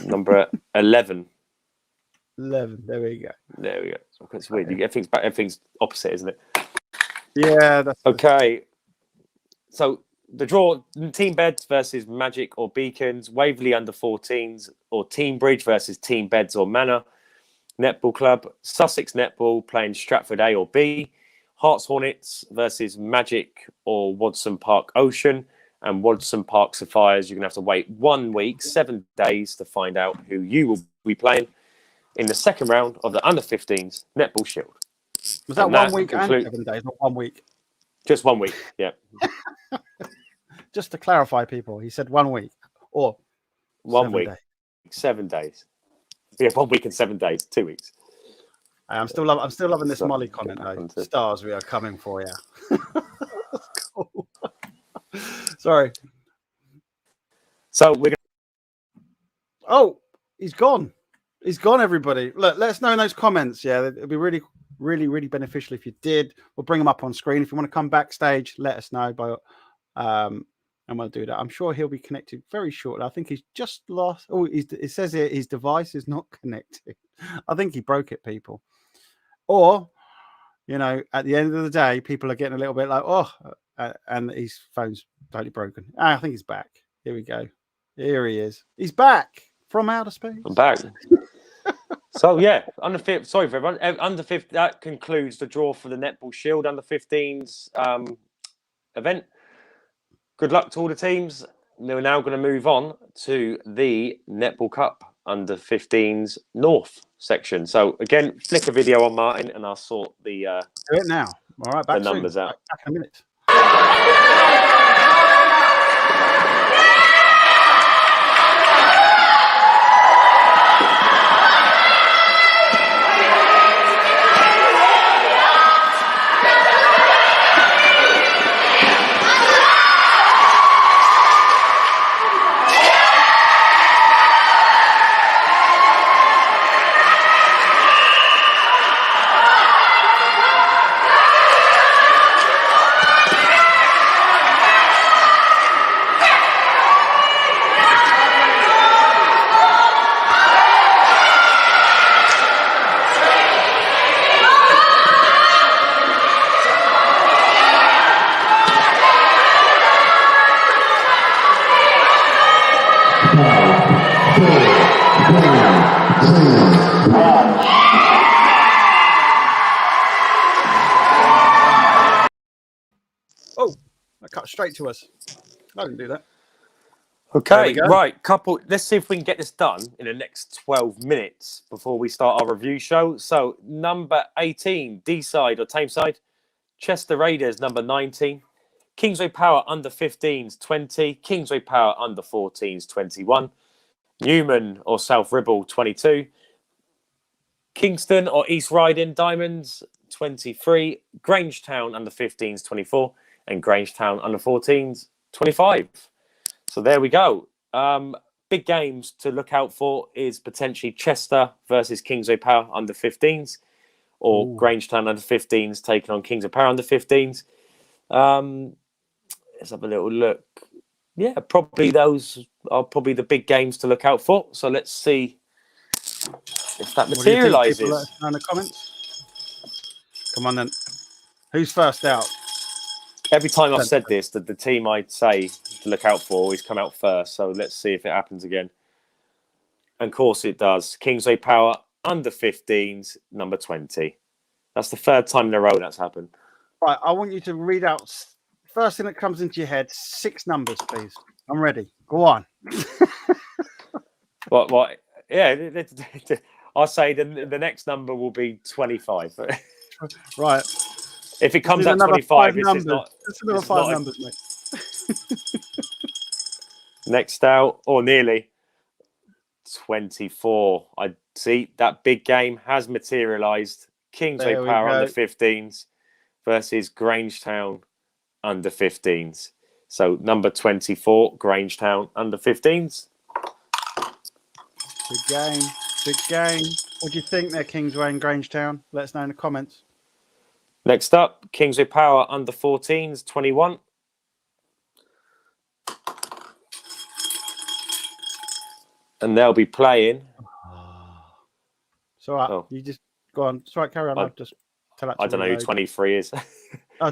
Number 11.
11. There we go.
There we go. It's weird. Everything's opposite, isn't it?
Yeah. That's
okay. So the draw: Team Beds versus Magic or Beacons. Waverley under 14s or Team Bridge versus Team Beds or Manor. Netball Club, Sussex Netball playing Stratford A or B. Hearts Hornets versus Magic or Wadson Park Ocean. And Wadson Park Sapphires, you're going to have to wait 1 week, 7 days to find out who you will be playing. in the second round of the Under-15s Netball Shield.
Was that
And
1
that
week and
conclude-
7 days, not 1 week?
Just 1 week, yeah.
Just to clarify, people, he said 1 week or
1
7
week,
days.
7 days. Yeah, 1 week and 7 days, 2 weeks.
I'm still loving this
So-
Molly comment though. Stars, we are coming for you. Cool. Sorry.
So we're going
Oh, he's gone. He's gone, everybody. Look, let us know in those comments. Yeah, it'd be really, really, really beneficial if you did. We'll bring them up on screen. If you want to come backstage, let us know. And we'll do that. I'm sure he'll be connected very shortly. I think he's just lost. Oh, it says here his device is not connected. I think he broke it, people. Or, you know, at the end of the day, people are getting a little bit like, oh, and his phone's totally broken. I think he's back. Here we go. Here he is. He's back from outer space.
I'm back. So yeah, sorry for everyone. Under 50, that concludes the draw for the Netball Shield Under-15s event. Good luck to all the teams. We're now going to move on to the Netball Cup Under-15s North section. So again, flick a video on Martin, and I'll sort the
Do it now. All right, back
the numbers
soon.
out.
Back in a minute. Oh, that cut straight to us. I didn't do that.
Okay,
go.
right, let's see if we can get this done in the next 12 minutes before we start our review show. So, number 18, D-side or Tameside, Chester Raiders, number 19, Kingsway Power Under-15s, 20, Kingsway Power Under-14s, 21, Newman or South Ribble, 22, Kingston or East Riding Diamonds, 23, Grangetown Under-15s, 24, and Grangetown Under-14s, 25. So there we go. Big games to look out for is potentially Chester versus Kingsway Power Under-15s, or Grangetown Under-15s taking on Kingsway Power Under-15s. Let's have a little look. Yeah, probably those are probably the big games to look out for. So let's see if that materialises.
Let us know in the comments. Come on then. Who's first out?
Every time I've said this, the team I'd say to look out for always come out first. So let's see if it happens again. And of course it does. Kingsway Power Under-15s, number 20. That's the third time in a row that's happened.
Right, I want you to read out first thing that comes into your head. 6 numbers, please. I'm ready. Go on.
What? Yeah, I'll say the next number will be 25.
Right.
If it comes
There's
at
another
25,
5
this
numbers.
is not.
There's another
this is
5
not
numbers, mate.
Next out, or nearly 24. I see that big game has materialised. Kingsway
There we
Power
go.
Under-15s versus Grangetown Under-15s. So number 24, Grangetown Under-15s.
Good game. Good game. What do you think there, Kingsway and Grangetown? Let us know in the comments.
Next up, Kingsway Power Under-14s, 21. And they'll be playing.
It's all right.
Oh.
You just go on. It's all right. Carry on. I'll just tell that to
I don't know who
reload.
23 is.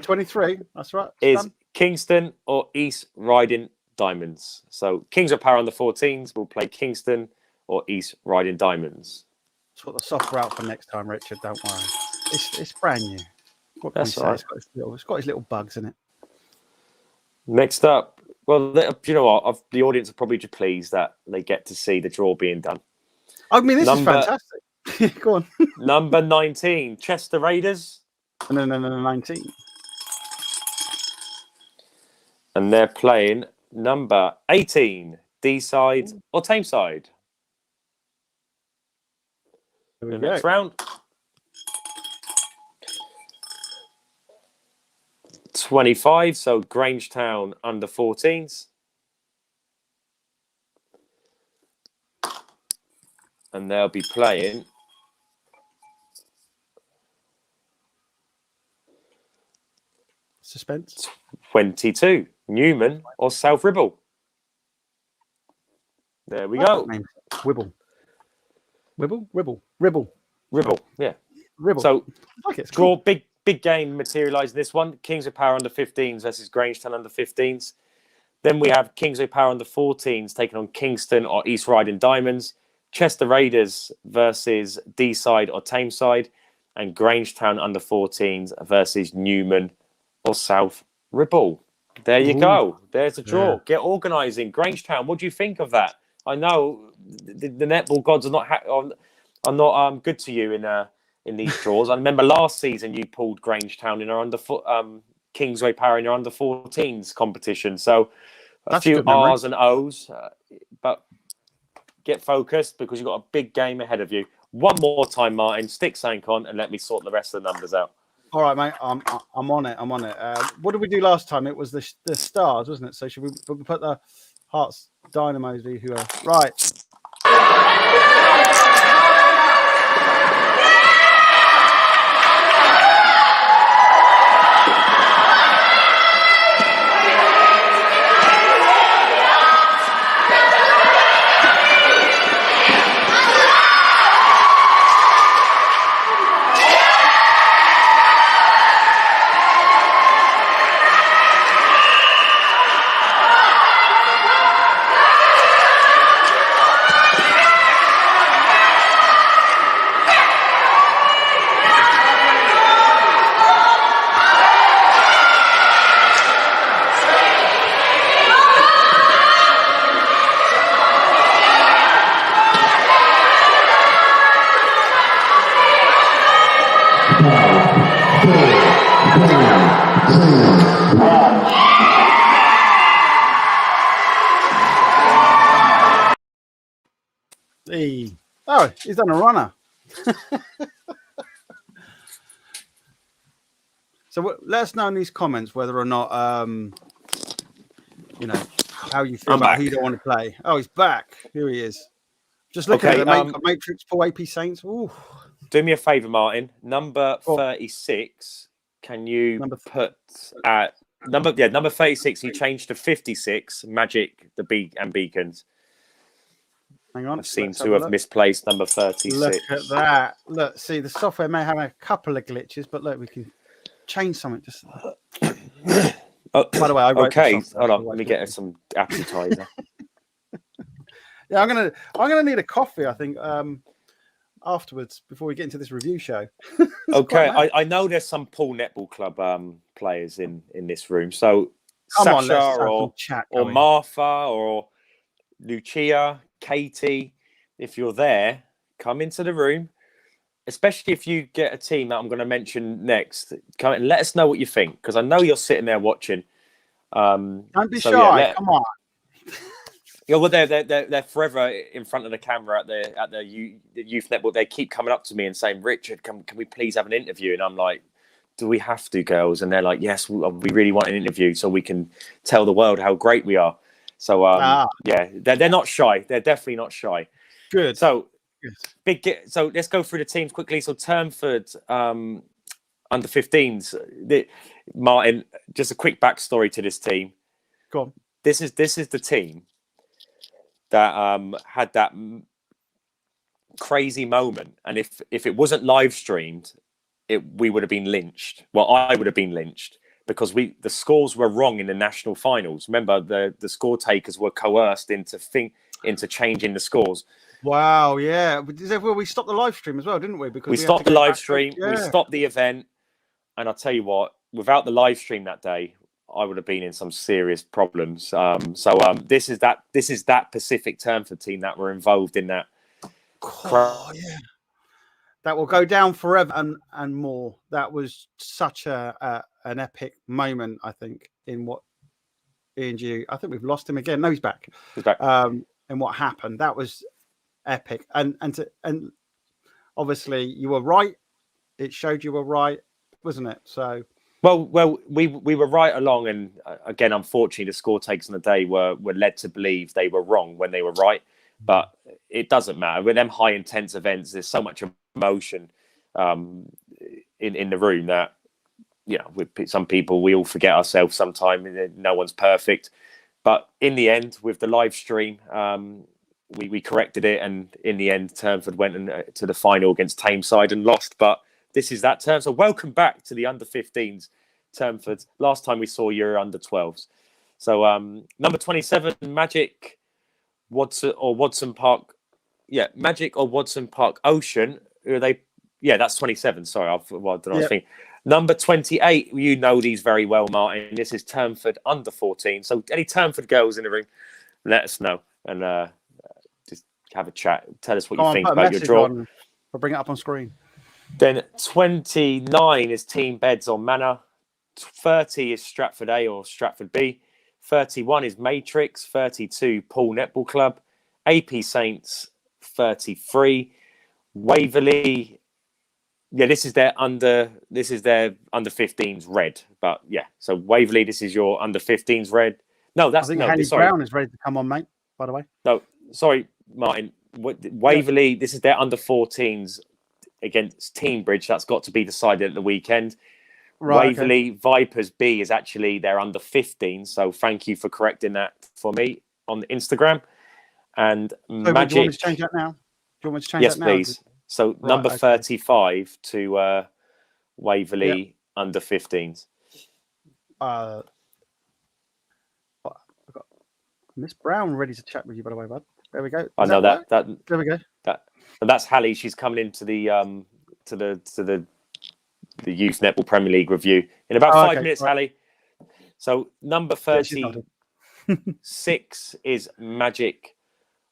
23. That's right.
Is
Done.
Kingston or East Riding Diamonds. So Kingsway Power Under-14s will play Kingston or East Riding Diamonds.
Sort the software out for next time, Richard. Don't worry. It's brand new. What can
That's
we say?
all right.
It's got his little bugs in it.
Next up, well, you know what? The audience are probably just pleased that they get to see the draw being done.
I mean, this is
Number-
fantastic. Go on.
Number 19, Chester Raiders.
No, 19.
And they're playing number 18, D-side or Tameside.
Here we
The
go.
next round. 25, so Grangetown under 14s. And they'll be playing
Suspense.
22, Newman or South Ribble. There we go.
Wibble. Ribble.
Ribble, yeah.
Ribble.
So,
I like it. It's
draw,
cool.
big game materialised in this one. Kingsway Power under 15s versus Grangetown under 15s. Then we have Kingsway Power under 14s taking on Kingston or East Riding Diamonds. Chester Raiders versus D-side or Tameside. And Grangetown under 14s versus Newman or South Ribble. There you go. There's a draw.
Yeah.
Get organising. Grangetown, what do you think of that? I know the netball gods are not good to you in these draws. I remember last season you pulled Grangetown in our Kingsway Power in your under 14s competition. So a few R's and O's, but get focused because you've got a big game ahead of you. One more time, Martin. Stick something on and let me sort the rest of the numbers out.
All right, mate. I'm on it. What did we do last time? It was the stars, wasn't it? So should we put the Hearts, Dynamos, whoever? Right. Oh, he's done a runner. So let us know in these comments whether or not, how you feel about who you don't want to play. Oh, he's back. Here he is. Just looking at the Matrix for AP Saints. Ooh.
Do me a favour, Martin. Number 36. Can you put at number 36? He changed to 56. Magic and Beacons.
Hang on.
I seem to have misplaced number 36.
Look at that. Look, see, the software may have a couple of glitches, but look, we can change something. Just. By the way, I wrote
okay. Hold on. Let me get some appetizer.
Yeah, I'm gonna need a coffee, I think, afterwards before we get into this review show.
Okay, I know there's some Pool Netball Club players in this room. So
Come
Sasha
on,
or Martha or Lucia, Katie, if you're there, come into the room. Especially if you get a team that I'm going to mention next, come and let us know what you think, because I know you're sitting there watching.
Don't be shy. Come on.
Yeah, well, they're forever in front of the camera at the youth netball. They keep coming up to me and saying, "Richard, can we please have an interview?" And I'm like, "Do we have to, girls?" And they're like, "Yes, we really want an interview so we can tell the world how great we are." So yeah, they're not shy. They're definitely not shy.
Good.
So so let's go through the teams quickly. So Turnford under 15s. Martin, just a quick backstory to this team.
Go on.
This is the team that had that crazy moment, and if it wasn't live streamed, we would have been lynched. Well, I would have been lynched because the scores were wrong in the national finals. Remember, the score takers were coerced into changing the scores.
Wow, yeah. We stopped the live stream as well, didn't we? Because
we stopped the live stream. Yeah. We stopped the event, and I'll tell you what, without the live stream that day, I would have been in some serious problems. This is that Pacific Turnford team that were involved in that.
Oh, yeah. that will go down forever and more. That was such an epic moment, I think, in what ENG. I think we've lost him again. No, he's back.
He's back.
And what happened? That was epic. And obviously you were right. It showed you were right, wasn't it? So.
Well, we were right along, and again, unfortunately, the score takers on the day were led to believe they were wrong when they were right. But it doesn't matter. With them high intense events, there's so much emotion in the room that, you know, with some people, we all forget ourselves sometimes. No one's perfect. But in the end, with the live stream, we corrected it. And in the end, Turnford went to the final against Tameside and lost. But this is that term. So welcome back to the under-15s, Turnford. Last time we saw you were under-12s. So number 27, Magic Watson Park. Yeah, Magic or Watson Park Ocean. Who are they? Yeah, that's 27. Sorry, I was thinking. Number 28, you know these very well, Martin. This is Turnford under-14. So any Turnford girls in the room, let us know and just have a chat. Tell us what you think about your draw.
I'll bring it up on screen.
Then 29 is Team Beds on Manor. 30 is Stratford A or Stratford B. 31 is Matrix. 32, Paul Netball Club. AP Saints, 33. Waverley. Yeah, this is their under 15s red. But yeah, so Waverley, this is your under 15s red. No, that's
I think Brown is ready to come on, mate. By the way.
No, sorry, Martin. Waverley, this is their under 14s against Teambridge. That's got to be decided at the weekend. Right, Waverley Vipers B is actually their under 15. So thank you for correcting that for me on Instagram. And Magic.
Do you want me to change that now? Do you want me to change that now?
Yes, please. So number 35 to Waverley under 15s.
I've got Miss Brown ready to chat with you, by the way, bud. There we go.
I know that.
There we go.
And that's Hallie. She's coming into the Youth Netball Premier League review in about 5 minutes, right. Hallie. So number 36 is Magic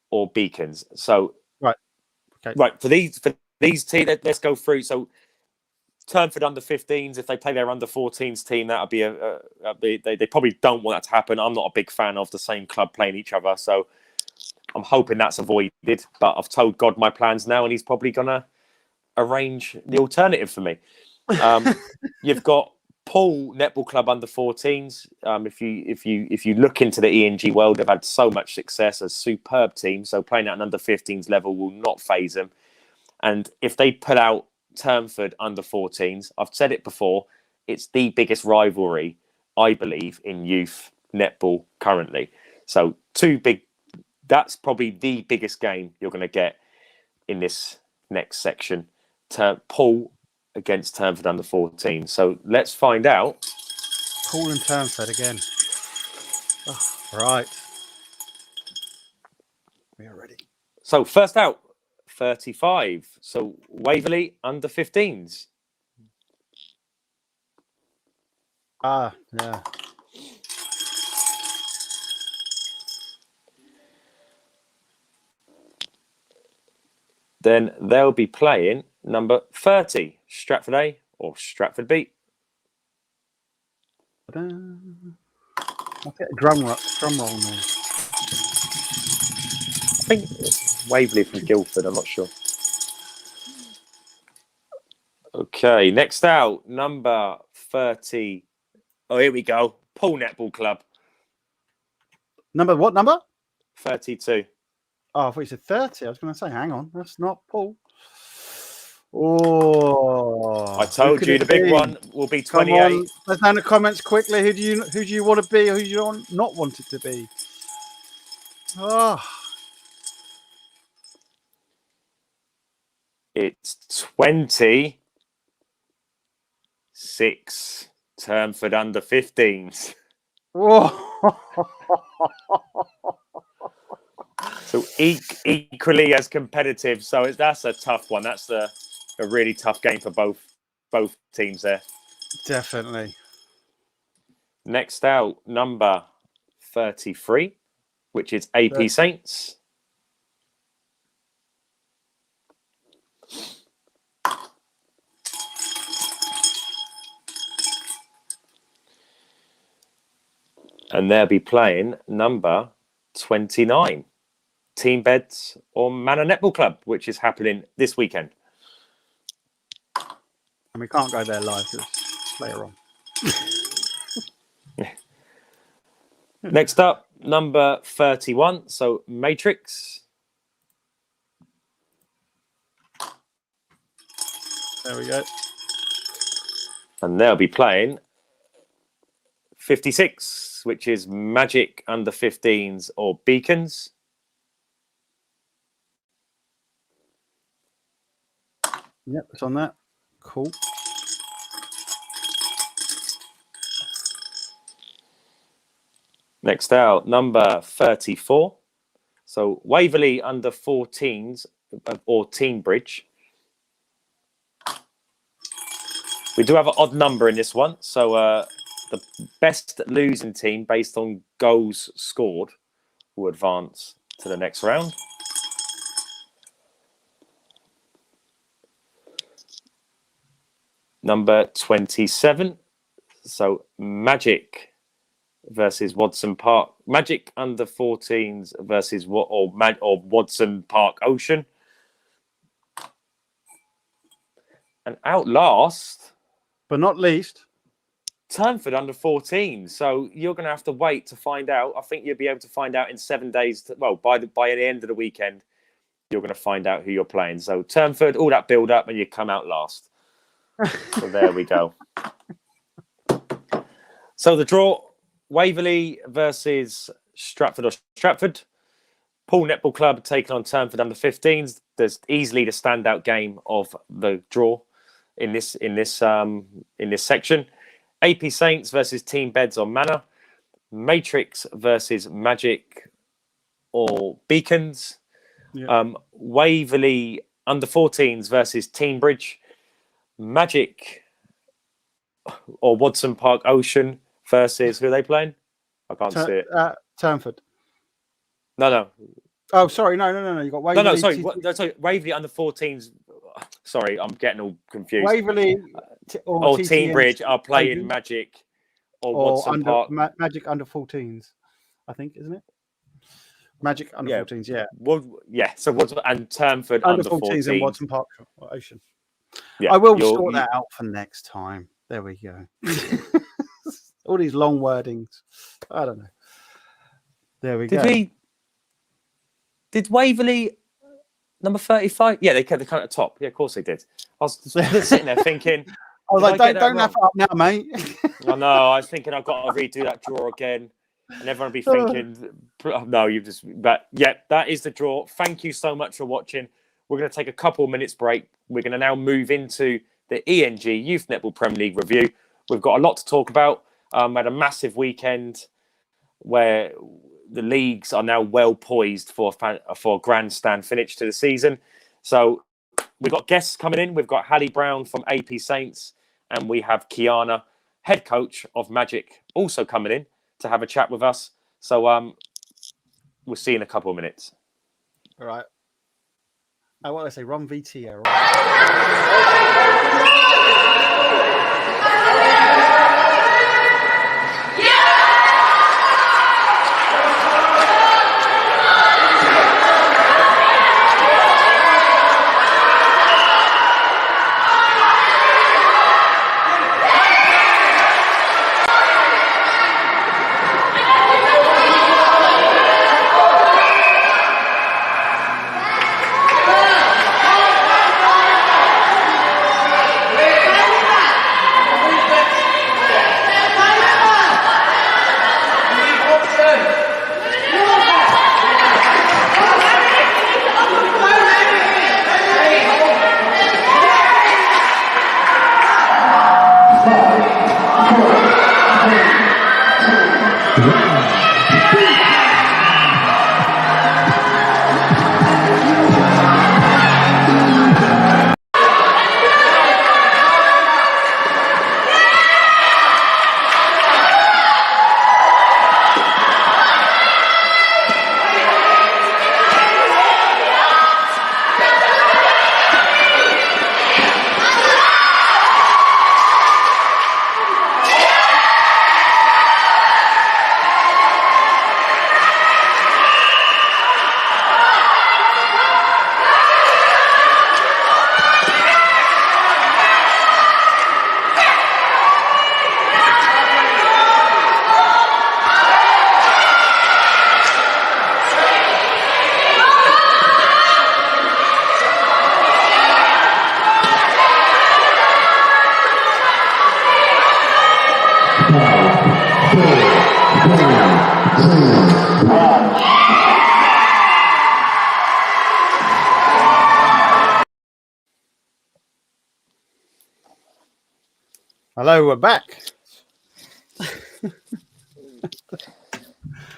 or Beacons. So right for these teams, let's go through. So Turnford under 15s, if they play their under 14s team, that'll be they probably don't want that to happen. I'm not a big fan of the same club playing each other, so I'm hoping that's avoided. But I've told God my plans now, and he's probably gonna arrange the alternative for me. You've got Paul Netball Club under 14s. If you look into the ENG world, they've had so much success, a superb team. So playing at an under 15s level will not faze them. And if they put out Turnford under 14s, I've said it before, it's the biggest rivalry, I believe, in youth netball currently. So that's probably the biggest game you're going to get in this next section. Paul against Turnford under 14. So let's find out.
Paul and Turnford again. Oh, right. We are ready.
So first out, 35. So Waverley under 15s.
Yeah.
Then they'll be playing number 30, Stratford A or Stratford B.
I'll get a drum roll now.
I think it's Waverley from Guildford, I'm not sure. Okay, next out, number 30. Oh, here we go. Paul Netball Club.
What number?
32.
Oh, I thought you said 30. I was going to say, hang on, that's not Paul. Oh,
I told you the big one will be 28.
Let's down the comments quickly. Who do you want to be? Who do you not want it to be? Oh,
it's 26. Turnford under 15s.
Whoa.
So equally as competitive. So that's a tough one. That's a really tough game for both teams there.
Definitely.
Next out, number 33, which is AP Saints. And they'll be playing number 29, Team Beds or Manor Netball Club, which is happening this weekend.
And we can't go there live because it's later on.
Next up, number 31. So Matrix.
There we go.
And they'll be playing 56, which is Magic under 15s or Beacons.
Yep, it's on that. Cool.
Next out, number 34. So Waverley under 14s or Team Bridge. We do have an odd number in this one. So the best losing team based on goals scored will advance to the next round. Number 27. So Magic versus Watson Park. Magic under 14s versus Watson Park Ocean. And out last,
but not least,
Turnford under 14. So you're going to have to wait to find out. I think you'll be able to find out in 7 days. By the end of the weekend, you're going to find out who you're playing. So Turnford, all that build up, and you come out last. So there we go. So the draw, Waverley versus Stratford or Stratford. Poole Netball Club taking on Turnford under 15s. There's easily the standout game of the draw in this section. AP Saints versus Team Beds on Manor. Matrix versus Magic or Beacons.
yeah.
Waverley under 14s versus Team Bridge. Magic or Watson Park Ocean versus who are they playing? I can't see it.
Turnford.
No.
Oh, sorry. No. You got Waverley.
Sorry. Waverley under 14s. Sorry, I'm getting all confused.
Waverley
or Team Bridge are playing Magic or Watson Park.
Magic under 14s, I think, isn't it? Magic under 14s, yeah.
Well, yeah. So and Turnford under 14s
and Watson Park Ocean.
Yeah,
I will sort that out for next time. There we go. All these long wordings. I don't know. There we go.
Did Waverley number 35? Yeah, they come at the top. Yeah, of course they did. I was sitting there thinking.
I was like, don't laugh up now, mate.
I know. I was thinking I've got to redo that draw again. And everyone will be thinking, no, you've just. But yeah, that is the draw. Thank you so much for watching. We're going to take a couple of minutes break. We're going to now move into the ENG Youth Netball Premier League review. We've got a lot to talk about. We had a massive weekend where the leagues are now well poised for a grandstand finish to the season. So we've got guests coming in. We've got Hallie Brown from AP Saints, and we have Kiana, head coach of Magic, also coming in to have a chat with us. So we'll see you in a couple of minutes.
All right. What did I say? Ron VT. Hello, we're back.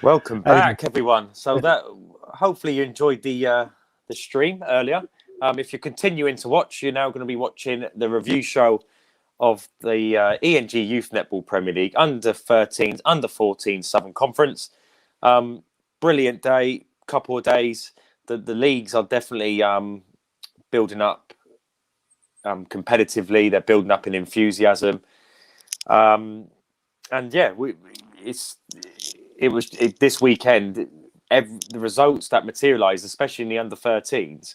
Welcome back, everyone. So that hopefully you enjoyed the stream earlier. If you're continuing to watch, you're now going to be watching the review show of the ENG Youth Netball Premier League under 13s, under 14 Southern Conference. Brilliant day, couple of days. The leagues are definitely building up competitively. They're building up in enthusiasm. And yeah, this weekend, the results that materialised, especially in the under 13s,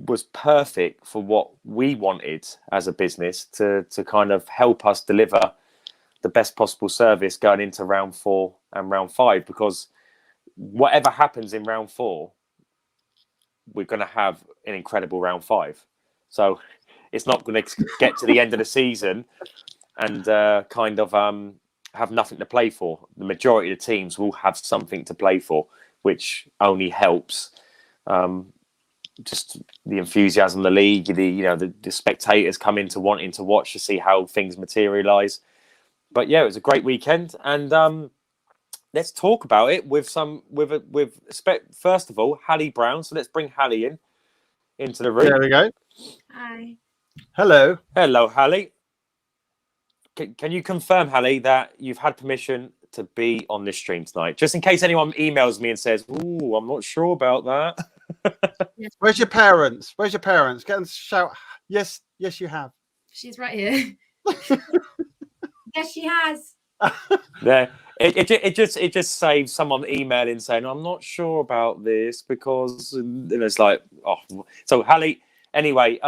was perfect for what we wanted as a business to kind of help us deliver the best possible service going into round 4 and round 5, because whatever happens in round 4, we're going to have an incredible round 5. So it's not going to get to the end of the season and kind of have nothing to play for. The majority of the teams will have something to play for, which only helps just the enthusiasm of the league. The spectators come into wanting to watch to see how things materialise. But yeah, it was a great weekend, and let's talk about it with first of all Hallie Brown. So let's bring Hallie into the room.
There we go.
Hi.
Hello.
Hello, Hallie. Can you confirm, Hallie, that you've had permission to be on this stream tonight? Just in case anyone emails me and says, "Ooh, I'm not sure about that."
Where's your parents? Get them to shout. Yes, you have.
She's right here. Yes, she has.
There. It just saves someone emailing saying, "I'm not sure about this," because it's like, oh. So Hallie, anyway,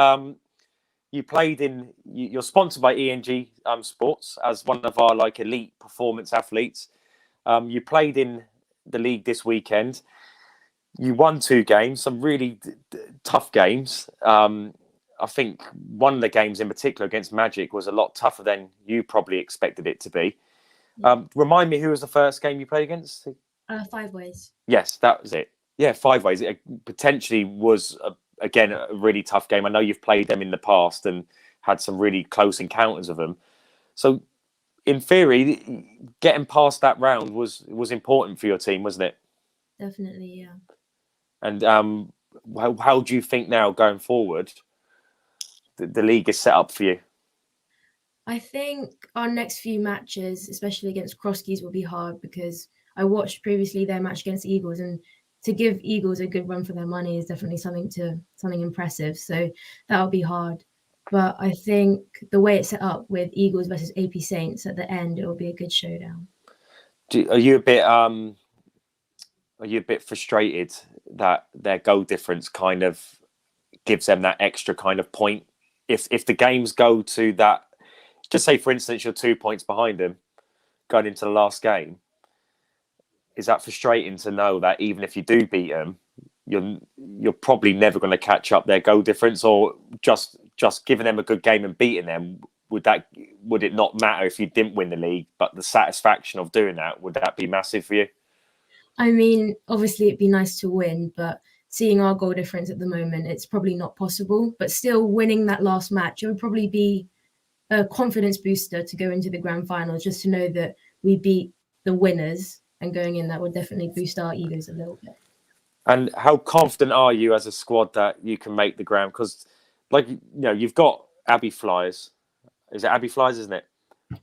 you played you're sponsored by ENG Sports as one of our elite performance athletes. You played in the league this weekend. You won 2 games, some really tough games. I think one of the games in particular against Magic was a lot tougher than you probably expected it to be. Remind me, who was the first game you played against?
5 ways.
Yes, that was it. Yeah, 5 ways. It potentially was, again, a really tough game. I know you've played them in the past and had some really close encounters of them. So, in theory, getting past that round was important for your team, wasn't it?
Definitely, yeah.
And how do you think now, going forward, the league is set up for you?
I think our next few matches, especially against Crosskeys, will be hard because I watched previously their match against Eagles, and to give Eagles a good run for their money is definitely something impressive. So that'll be hard. But I think the way it's set up with Eagles versus AP Saints at the end, it will be a good showdown.
Are you a bit frustrated that their goal difference kind of gives them that extra kind of point? If the games go to that, just say for instance you're 2 points behind them going into the last game, is that frustrating to know that even if you do beat them, you're probably never going to catch up their goal difference? Or just giving them a good game and beating them, would it not matter if you didn't win the league, but the satisfaction of doing that, would that be massive for you?
I mean, obviously it'd be nice to win, but seeing our goal difference at the moment, it's probably not possible. But still, winning that last match, it would probably be a confidence booster to go into the grand final, just to know that we beat the winners, and going in, that would definitely boost our egos a little bit.
And how confident are you as a squad that you can make the ground? Because, you've got Abbey Flyers. Is it Abbey Flyers, isn't it?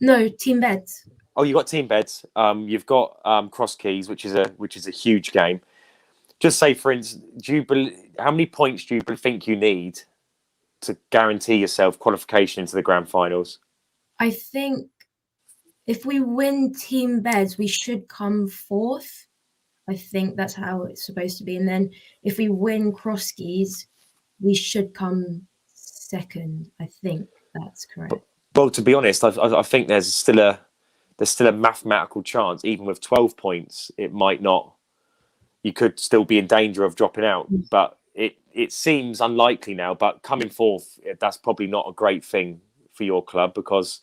No, Team Beds.
Oh, you got Team Beds. You've got Cross Keys, which is a huge game. Just say, for instance, how many points do you think you need to guarantee yourself qualification into the grand finals?
I think if we win Team Beds, we should come 4th. I think that's how it's supposed to be. And then if we win Cross Keys, we should come 2nd. I think that's correct.
Well, to be honest, I think there's still a mathematical chance, even with 12 points, it might not. You could still be in danger of dropping out, but it seems unlikely now. But coming 4th, that's probably not a great thing for your club, because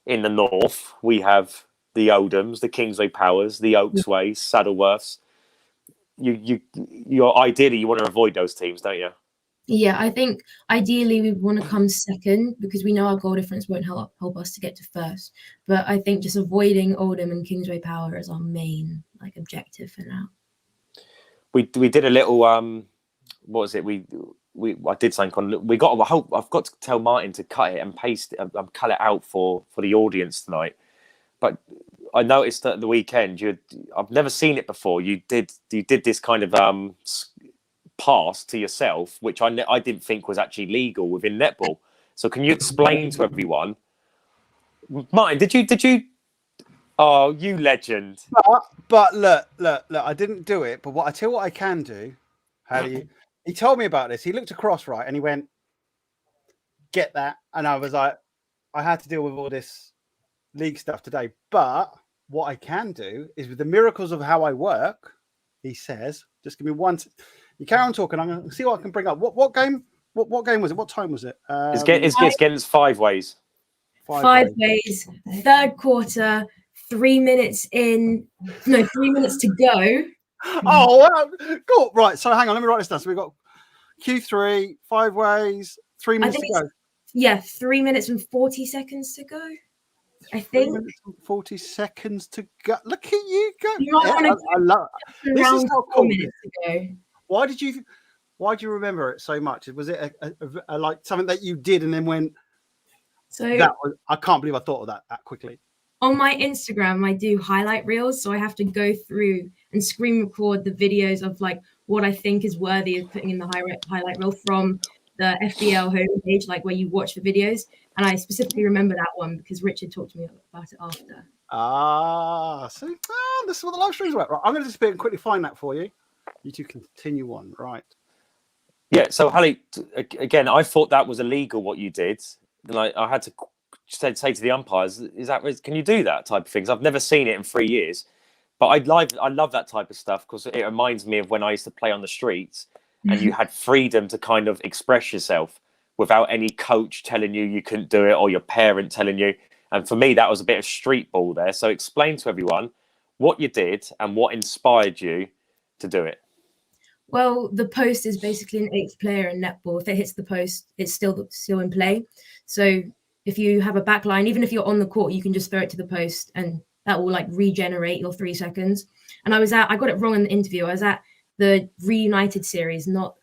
in the north, we have the Oldhams, the Kingsway Powers, the Oaksways, Saddleworths. You're ideally you want to avoid those teams, don't you?
Yeah, I think ideally we want to come second because we know our goal difference won't help us to get to first. But I think just avoiding Oldham and Kingsway Power is our main objective for now.
We did a little what was it? I did something on. I've got to tell Martin to cut it and paste it, cut it out for the audience tonight. But I noticed that at the weekend I've never seen it before. You did this kind of pass to yourself, which I didn't think was actually legal within netball. So can you explain to everyone, Martin? Did you? Oh, you legend!
But look, I didn't do it. But I tell you what I can do. He told me about this. He looked across right and he went, "Get that," and I was like, I had to deal with all this league stuff today. But what I can do is with the miracles of how I work, he says, just give me one. You carry on talking. I'm going to see what I can bring up. What game? What game was it? What time was it?
It's against Five Ways.
Five ways. Third quarter. 3 minutes in. No, 3 minutes to go.
Oh, cool. Right. So hang on. Let me write this down. So we've got Q3, 5 ways, 3 minutes to go.
Yeah, 3 minutes and 40 seconds to go. I think
3 minutes and 40 seconds to go. Look at you go.
I
love it. This is how cool.
4 minutes to go.
Why do you remember it so much? Was it a like something that you did and then went? I can't believe I thought of that quickly.
On my Instagram, I do highlight reels, so I have to go through and screen record the videos of what I think is worthy of putting in the highlight reel from the FBL homepage, where you watch the videos. And I specifically remember that one because Richard talked to me about it after.
See, this is what the live streams were. Right, I'm going to disappear and quickly find that for you. You two continue on, right?
Yeah. So, Hallie, again, I thought that was illegal what you did. And I had to say to the umpires, can you do that type of things? I've never seen it in 3 years, but I love that type of stuff because it reminds me of when I used to play on the streets and you had freedom to kind of express yourself without any coach telling you couldn't do it or your parent telling you. And for me, that was a bit of street ball there. So explain to everyone what you did and what inspired you to do it.
Well, the post is basically an 8th player in netball. If it hits the post, it's still in play. So if you have a back line, even if you're on the court, you can just throw it to the post and that will regenerate your 3 seconds. And I got it wrong in the interview. I was at the Reunited series, not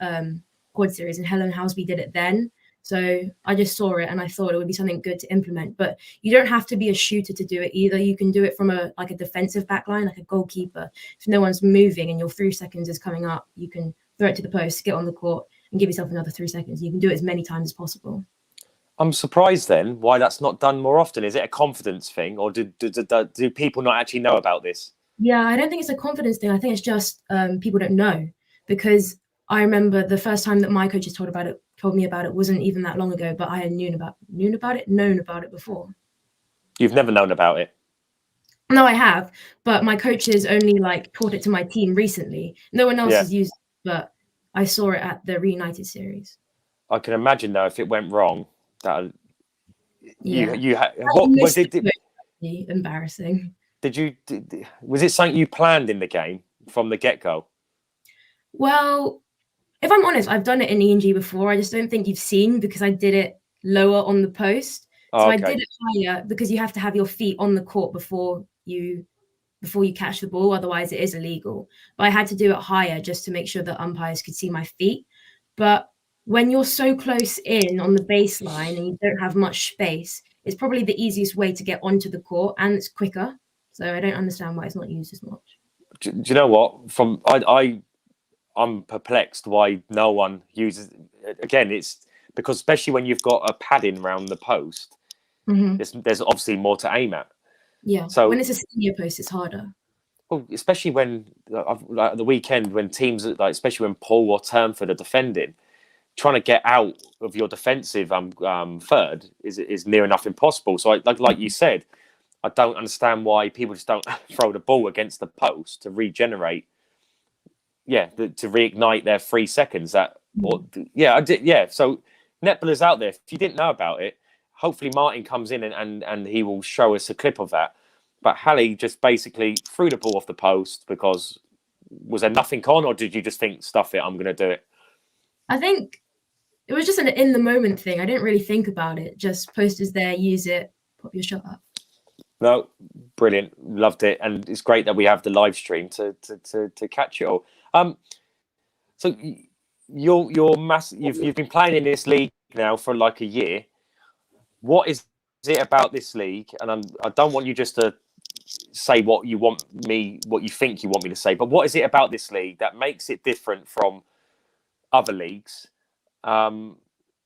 Quad series, and Helen Houseby did it then. So I just saw it and I thought it would be something good to implement. But you don't have to be a shooter to do it either. You can do it from a defensive back line, like a goalkeeper. If no one's moving and your 3 seconds is coming up, you can throw it to the post, get on the court, and give yourself another 3 seconds. You can do it as many times as possible.
I'm surprised then why that's not done more often. Is it a confidence thing, or do people not actually know about this?
Yeah, I don't think it's a confidence thing. I think it's just people don't know, because I remember the first time that my coaches told me about it wasn't even that long ago, but I had known about it before.
You've never known about it?
No, I have, but my coaches only taught it to my team recently. No one else has used it, but I saw it at the Reunited series.
I can imagine though if it went wrong. What was it?
Embarrassing.
Was it something you planned in the game from the get-go?
Well, if I'm honest, I've done it in ENG before. I just don't think you've seen, because I did it lower on the post. So I did it higher because you have to have your feet on the court before you catch the ball. Otherwise, it is illegal. But I had to do it higher just to make sure that umpires could see my feet. But when you're so close in on the baseline and you don't have much space, it's probably the easiest way to get onto the court, and it's quicker. So I don't understand why it's not used as much.
Do you know what? I'm perplexed why no one uses. Again, it's because especially when you've got a padding around the post, there's obviously more to aim at.
Yeah. So when it's a senior post, it's harder.
Well, especially when the weekend when teams especially when Paul or Turnford are defending. Trying to get out of your defensive third is near enough impossible. So, like you said, I don't understand why people just don't throw the ball against the post to regenerate. Yeah, to reignite their 3 seconds. I did. Yeah, so netballers out there, if you didn't know about it, hopefully Martin comes in and he will show us a clip of that. But Hallie just basically threw the ball off the post because was there nothing on, or did you just think, stuff it, I'm going to do it?
I think it was just an in the moment thing. I didn't really think about it. Just posters there, use it, pop your shot up.
No, brilliant, loved it, and it's great that we have the live stream to catch it all. So you've been playing in this league now for like a year. What is it about this league? And I don't want you just to say what you think you want me to say, but what is it about this league that makes it different from other leagues?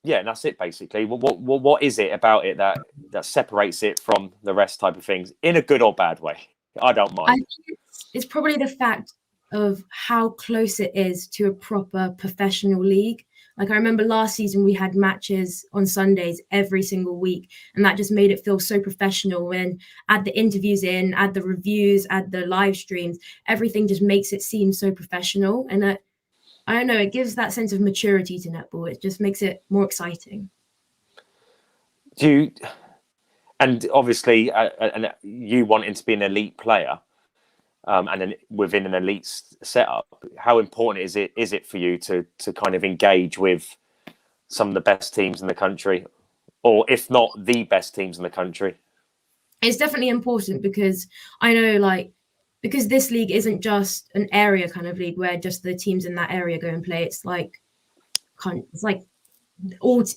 Yeah, and that's it basically. What is it about it that separates it from the rest type of things in a good or bad way? I don't mind.
I think it's probably the fact of how close it is to a proper professional league. Like I remember last season we had matches on Sundays every single week, and that just made it feel so professional. And add the interviews in, add the reviews, add the live streams, everything just makes it seem so professional. And I don't know, it gives that sense of maturity to netball. It just makes it more exciting.
And obviously, and you wanting to be an elite player, and then within an elite setup, how important is it for you to kind of engage with some of the best teams in the country, or if not the best teams in the country?
It's definitely important because I know, because this league isn't just an area kind of league where just the teams in that area go and play. It's like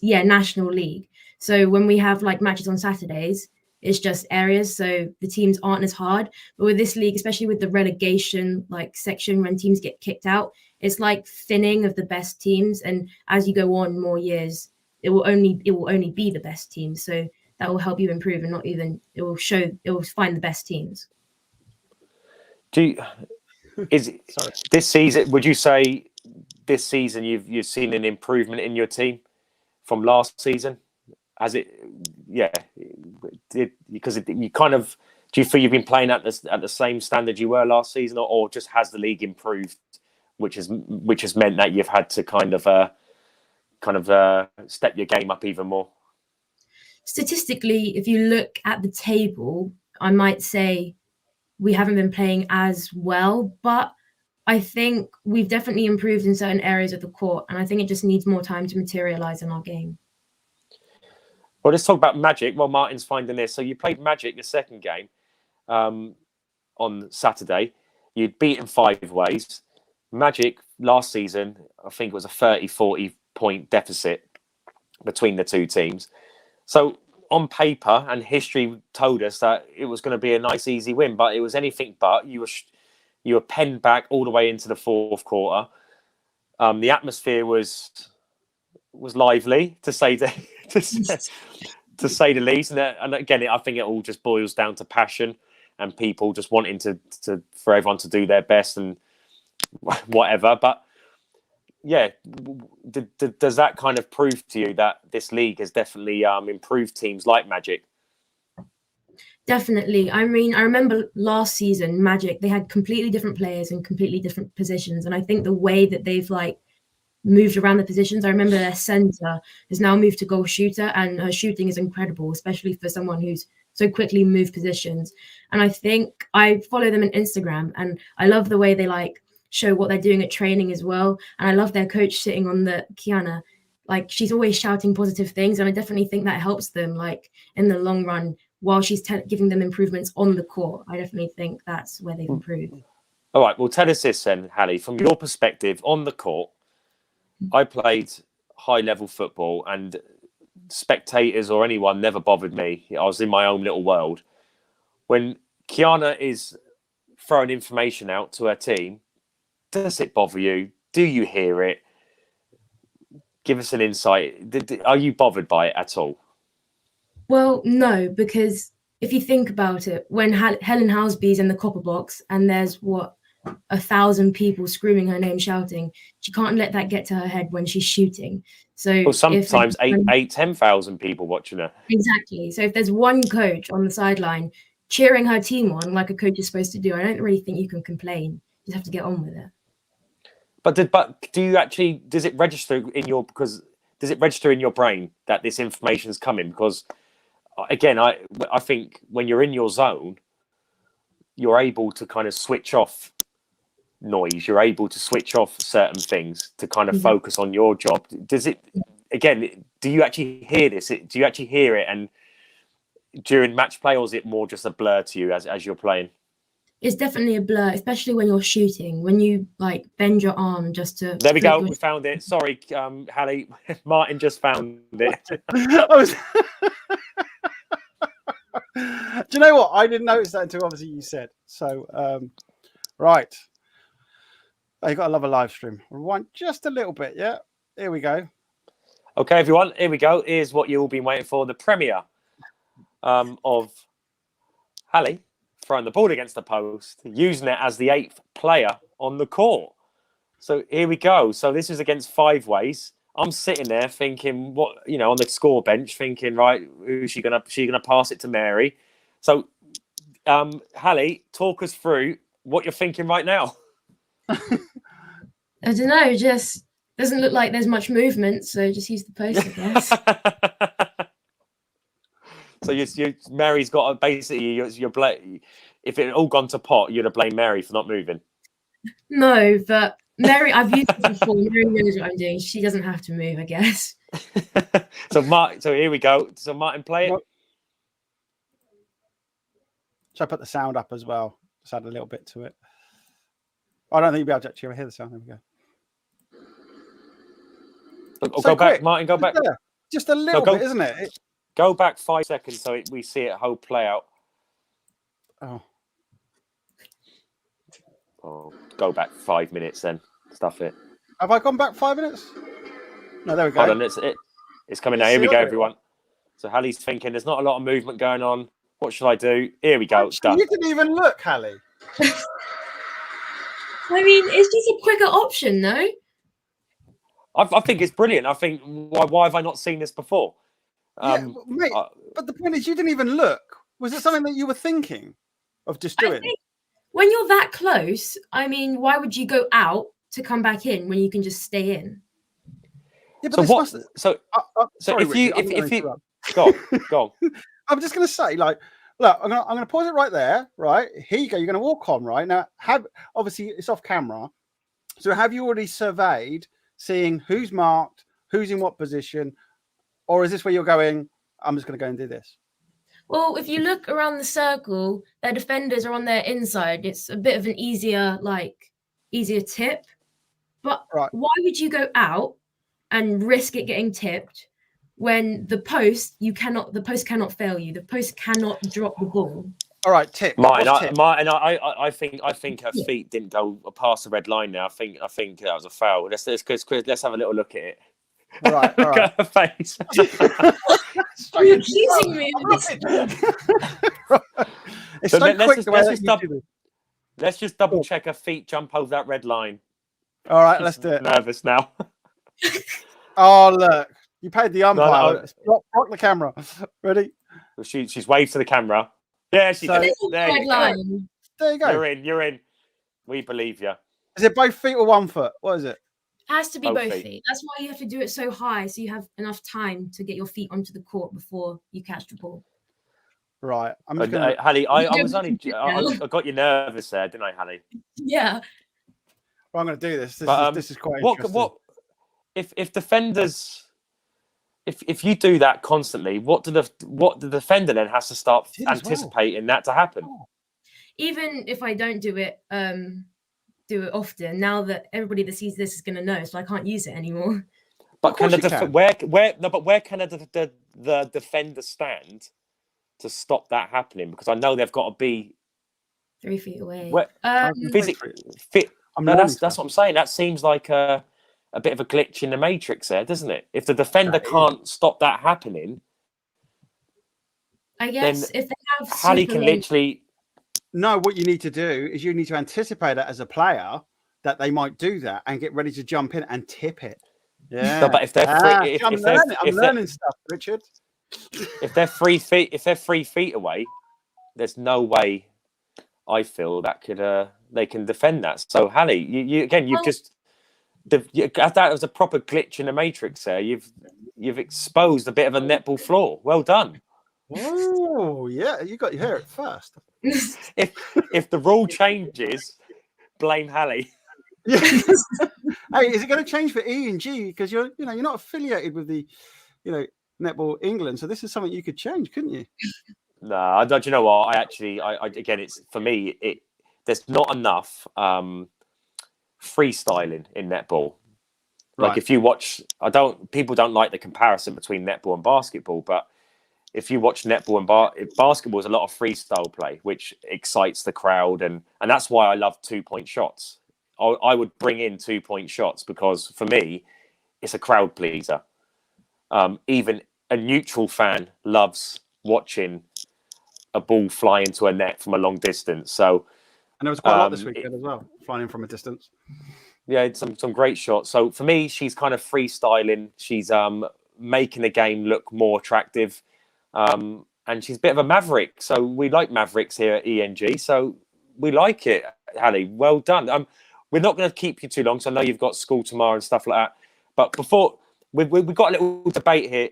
national league. So when we have like matches on Saturdays, it's just areas, so the teams aren't as hard. But with this league, especially with the relegation like section, when teams get kicked out, it's like thinning of the best teams. And as you go on more years, it will only be the best teams. So that will help you improve, and it will find the best teams.
This season, would you say this season you've seen an improvement in your team from last season? Has it? Yeah, because you kind of, do you feel you've been playing at the same standard you were last season, or just has the league improved, which has meant that you've had to kind of step your game up even more?
Statistically, if you look at the table, I might say we haven't been playing as well, but I think we've definitely improved in certain areas of the court, and I think it just needs more time to materialize in our game.
Well, let's talk about Magic while Martin's finding this. So you played Magic the second game on Saturday. You'd beaten 5 ways. Magic last season, I think it was a 30-40 point deficit between the two teams. So on paper, and history told us that it was going to be a nice, easy win, but it was anything but. You were penned back all the way into the fourth quarter. The atmosphere was lively, to say to say the least. And again, I think it all just boils down to passion and people just wanting for everyone to do their best and whatever. But yeah, does that kind of prove to you that this league has definitely improved teams like Magic?
Definitely. I mean, I remember last season, Magic, they had completely different players in completely different positions. And I think the way that they've moved around the positions, I remember their center has now moved to goal shooter, and her shooting is incredible, especially for someone who's so quickly moved positions. And I think I follow them on Instagram, and I love the way they show what they're doing at training as well. And I love their coach sitting on the Kiana. She's always shouting positive things, and I definitely think that helps them in the long run while she's giving them improvements on the court. I definitely think that's where they've improved.
All right, well, tell us this then, Hallie, from your perspective on the court. I played high-level football, and spectators or anyone never bothered me. I was in my own little world. When Kiana is throwing information out to her team, does it bother you? Do you hear it? Give us an insight. Are you bothered by it at all?
Well, no, because if you think about it, when Helen Housby's in the copper box and there's 1,000 people screaming her name, shouting, she can't let that get to her head when she's shooting. So
sometimes 10,000 people watching her.
Exactly. So if there's one coach on the sideline cheering her team on like a coach is supposed to do, I don't really think you can complain. You just have to get on with it.
But do you actually, does it register in your brain that this information is coming? Because again, I think when you're in your zone, you're able to kind of switch off noise. You're able to switch off certain things to kind of focus on your job. Does it? Again, do you actually hear this? Do you actually hear it? And during match play, or is it more just a blur to you as you're playing?
It's definitely a blur, especially when you're shooting. When you like bend your arm just to.
There we go. We found it. Sorry, Hallie. Martin just found it.
Do you know what? I didn't notice that until obviously you said. So, right. Oh, you got to love a live stream. Rewind just a little bit. Yeah. Here we go.
Okay, everyone. Here we go. Here's what you've all been waiting for: the premiere of Hallie throwing the ball against the post, using it as the 8th player on the court. So here we go. So this is against Five Ways. I'm sitting there thinking, what, on the score bench, thinking, right, who's she gonna pass it to Mary? So, Hallie, talk us through what you're thinking right now.
I don't know. Just doesn't look like there's much movement, so just use the post, I guess.
So Mary's got basically if it had all gone to pot, you'd have blamed Mary for not moving.
No, but Mary, I've used it before. Mary knows what I'm doing. She doesn't have to move, I guess.
So here we go. So Martin, play it.
Should I put the sound up as well? Just add a little bit to it. I don't think you'll be able to actually hear the sound. There we go.
Go back, Martin. Go back.
Just a little bit, isn't it?
Go back 5 seconds so we see it whole play out. Oh, go back 5 minutes then. Stuff it.
Have I gone back 5 minutes? No, there we go.
Hold on, it's coming now. Here we go, everyone. So Hallie's thinking there's not a lot of movement going on. What should I do? Here we go. It's done.
You didn't even look, Hallie.
I mean, it's just a quicker option, no?
I think it's brilliant. I think, why have I not seen this before?
Mate, but the point is, you didn't even look. Was it something that you were thinking of just doing?
When you're that close, I mean, why would you go out to come back in when you can just stay in?
Yeah, but
so
sorry,
if you go on.
I'm just going to say, like, look, I'm going to pause it right there. Right, here you go. You're going to walk on right now. Obviously it's off camera. So have you already surveyed, seeing who's marked, who's in what position, or is this where you're going? I'm just going to go and do this.
Well, if you look around the circle, their defenders are on their inside. It's a bit of an easier tip. But why would you go out and risk it getting tipped when the post cannot fail you? The post cannot drop the ball.
All right, tip.
I think her feet didn't go past the red line now. I think that was a foul. Let's have a little look at it.
All right.
Look at her face.
Are you accusing me of this?
It's so quick.
Let's just double check her feet jump over that red line.
All right, let's do it.
Nervous now.
Oh, look. You paid the umpire. No. Block the camera. Ready?
She's waved to the camera. Yeah, she did. There you go. You're in. We believe you.
Is it both feet or 1 foot? What is it?
It has to be both feet. That's why you have to do it so high, so you have enough time to get your feet onto the court before you catch the ball.
Right. I'm just
Hallie, I got you nervous there, didn't I, Hallie?
Yeah.
Well, I'm going to do this. This is quite interesting.
If defenders, if you do that constantly, what the defender then has to start anticipating that to happen?
Even if I don't do it often, now that everybody that sees this is going to know, so I can't use it anymore.
But where can the defender stand to stop that happening? Because I know they've got to be
3 feet away.
Physically fit. That's what I'm saying. That seems like a bit of a glitch in the matrix there, doesn't it? If the defender can't stop that happening,
I guess if they have
Hallie can literally.
No, what you need to do is you need to anticipate it as a player that they might do that and get ready to jump in and tip it. Yeah,
no, but if they're
I'm learning stuff, Richard.
If they're 3 feet away, there's no way I feel that they can defend that. So Hallie, that was a proper glitch in the matrix there. You've exposed a bit of a netball flaw. Well done.
Oh, yeah, you got your hair at first.
If the rule changes, blame Hallie.
Yeah. Hey, is it going to change for ENG? Because you're not affiliated with the, Netball England. So this is something you could change, couldn't you?
No, I don't. You know what? I again, it's for me. There's not enough freestyling in netball. Like if you watch, people don't like the comparison between netball and basketball, but if you watch netball and basketball is a lot of freestyle play, which excites the crowd, and that's why I love 2-point shots. I would bring in 2-point shots because for me, it's a crowd pleaser. Even a neutral fan loves watching a ball fly into a net from a long distance. So,
and there was quite a lot this weekend as well, flying in from a distance.
Yeah, some great shots. So for me, she's kind of freestyling. She's making the game look more attractive, and she's a bit of a maverick. So we like mavericks here at ENG. So we like it, Hallie. Well done. We're not going to keep you too long, so I know you've got school tomorrow and stuff like that. But before we've got a little debate here.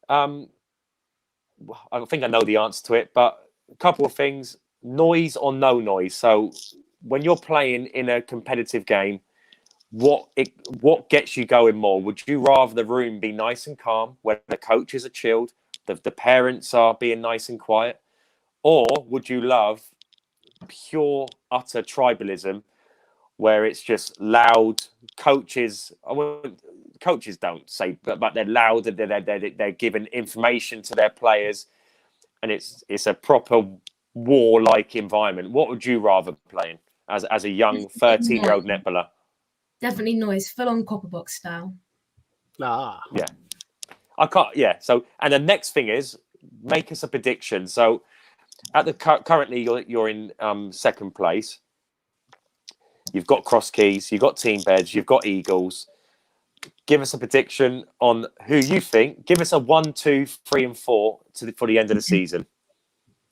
I think I know the answer to it, but a couple of things: noise or no noise. So when you're playing in a competitive game, what gets you going more? Would you rather the room be nice and calm, where the coaches are chilled, the parents are being nice and quiet, or would you love pure utter tribalism, where it's just loud? Coaches don't say, but they're loud. They're giving information to their players, and it's a proper war-like environment. What would you rather play in as a young 13-year-old netballer?
Definitely noise, full-on copper box style.
Ah,
yeah. I can't. Yeah. So, and the next thing is make us a prediction. So, at the currently you're in second place. You've got Cross Keys, you've got Team Beds, you've got Eagles. Give us a prediction on who you think. Give us a 1, 2, 3, and 4 for the end of the season.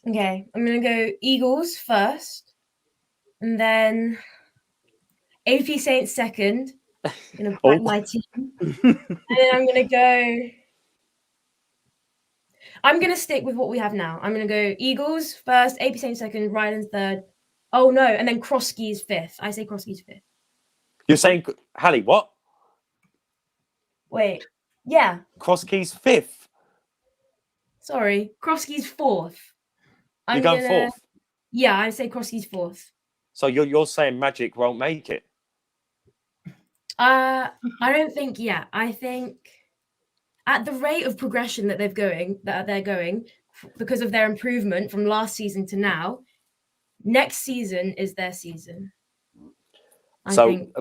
Okay, I'm gonna go Eagles first, and then AP Saints second. I'm gonna back my team, and then I'm gonna stick with what we have now. I'm gonna go Eagles first, AP Saints second, Rylands third. Oh no, and then Cross Keys fifth. I say Cross Keys fifth.
You're saying, Hallie, what?
Wait, yeah.
Cross Keys fifth.
Sorry, Cross Keys fourth.
You're going fourth.
Yeah, I say Cross Keys fourth.
So you're saying Magic won't make it?
I don't think. Yeah, I think at the rate of progression that they're going because of their improvement from last season to now, next season is their season.
You've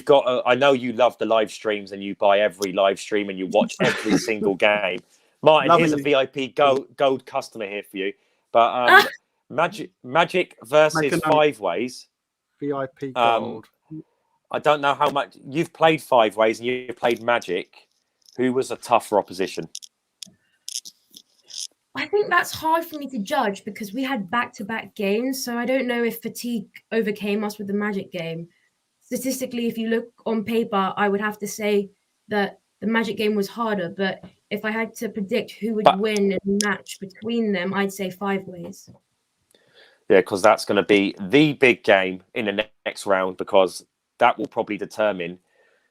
got. I know you love the live streams and you buy every live stream and you watch every single game. Martin, here's a VIP gold customer here for you. But Magic versus Five Ways.
VIP gold.
I don't know how much you've played Five Ways and you've played Magic. Who was a tougher opposition?
I think that's hard for me to judge because we had back-to-back games. So I don't know if fatigue overcame us with the Magic game. Statistically, if you look on paper, I would have to say that the Magic game was harder. But if I had to predict who would win in a match between them, I'd say Five Ways.
Yeah, because that's going to be the big game in the next round because that will probably determine.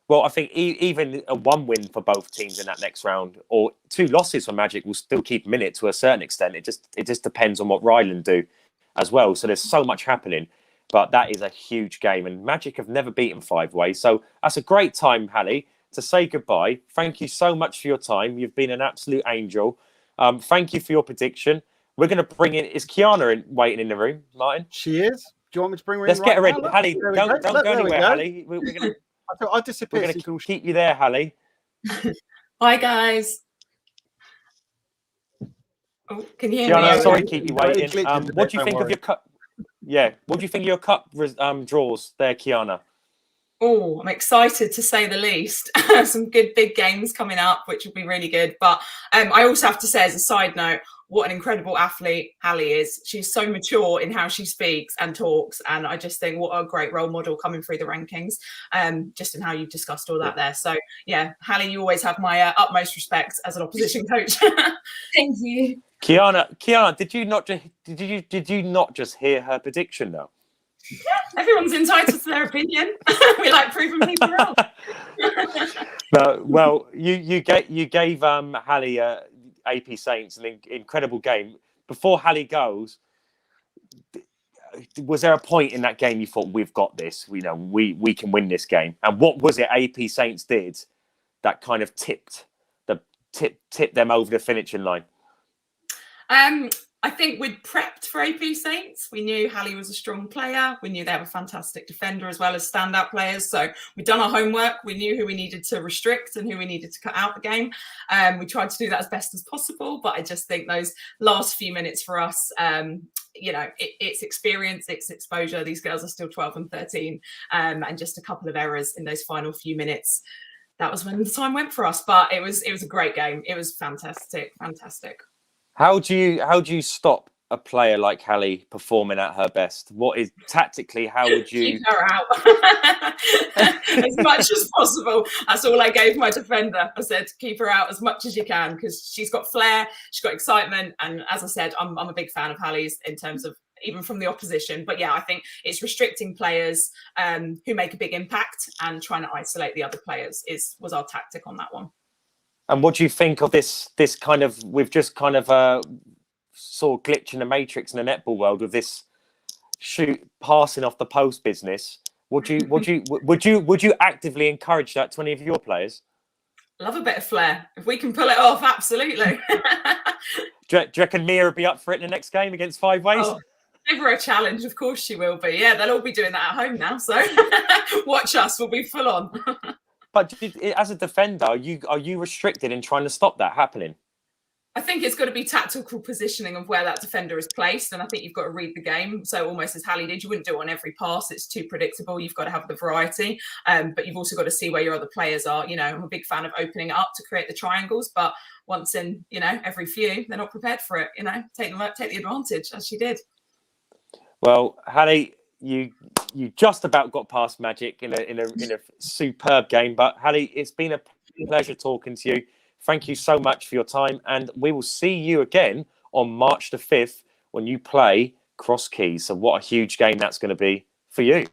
Well, I think even a 1 win for both teams in that next round or 2 losses for Magic will still keep them in it to a certain extent. It just depends on what Ryland do as well. So there's so much happening, but that is a huge game and Magic have never beaten Five Ways. So that's a great time, Hallie, to say goodbye. Thank you so much for your time. You've been an absolute angel. Thank you for your prediction. We're going to bring in, is Kiana waiting in the room, Martin?
She is. Do you want me to bring her in?
Let's get her in. Hallie, don't go anywhere, Hallie. We're going to...
I disappear.
We're going to keep you there, Hallie.
Hi, guys. Oh, can you hear me?
Sorry to keep you waiting. What do you think of your cup? Yeah, what do you think of your cup draws there, Kiana?
Oh, I'm excited to say the least. Some good big games coming up, which will be really good. But I also have to say, as a side note, what an incredible athlete Hallie is. She's so mature in how she speaks and talks, and I just think what a great role model coming through the rankings, just in how you've discussed all that there. So yeah, Hallie, you always have my utmost respect as an opposition coach.
Thank you.
Kiana, did you not just hear her prediction though?
Everyone's entitled to their opinion. We like proving people wrong.
No, well, you gave Hallie AP Saints an incredible game. Before Hallie goes, was there a point in that game you thought we've got this? We can win this game? And what was it AP Saints did that kind of tipped them over the finishing line?
I think we'd prepped for AP Saints. We knew Hallie was a strong player. We knew they have a fantastic defender as well as standout players. So we'd done our homework. We knew who we needed to restrict and who we needed to cut out the game. We tried to do that as best as possible. But I just think those last few minutes for us, it's experience, it's exposure. These girls are still 12 and 13. And just a couple of errors in those final few minutes. That was when the time went for us. But it was a great game. It was fantastic.
How do you stop a player like Hallie performing at her best? What is tactically? How would you
keep her out as much as possible? That's all I gave my defender. I said, keep her out as much as you can because she's got flair, she's got excitement, and as I said, I'm a big fan of Hallie's in terms of even from the opposition. But yeah, I think it's restricting players who make a big impact and trying to isolate the other players was our tactic on that one.
And what do you think of this kind of, we've just kind of saw a glitch in the matrix in the netball world with this passing off the post business? Would you actively encourage that to any of your players?
Love a bit of flair. If we can pull it off, absolutely.
Do you reckon Mia will be up for it in the next game against Five Ways?
Oh, give her a challenge, of course she will be. Yeah, they'll all be doing that at home now. So watch us, we'll be full on.
But as a defender, are you restricted in trying to stop that happening?
I think it's got to be tactical positioning of where that defender is placed. And I think you've got to read the game. So almost as Hallie did, you wouldn't do it on every pass. It's too predictable. You've got to have the variety. But you've also got to see where your other players are. I'm a big fan of opening it up to create the triangles. But once in, every few, they're not prepared for it. Take the advantage as she did.
Well, Hallie, you just about got past Magic in a superb game. But Hallie, it's been a pleasure talking to you. Thank you so much for your time, and we will see you again on March the 5th when you play Cross Keys. So what a huge game that's going to be for you.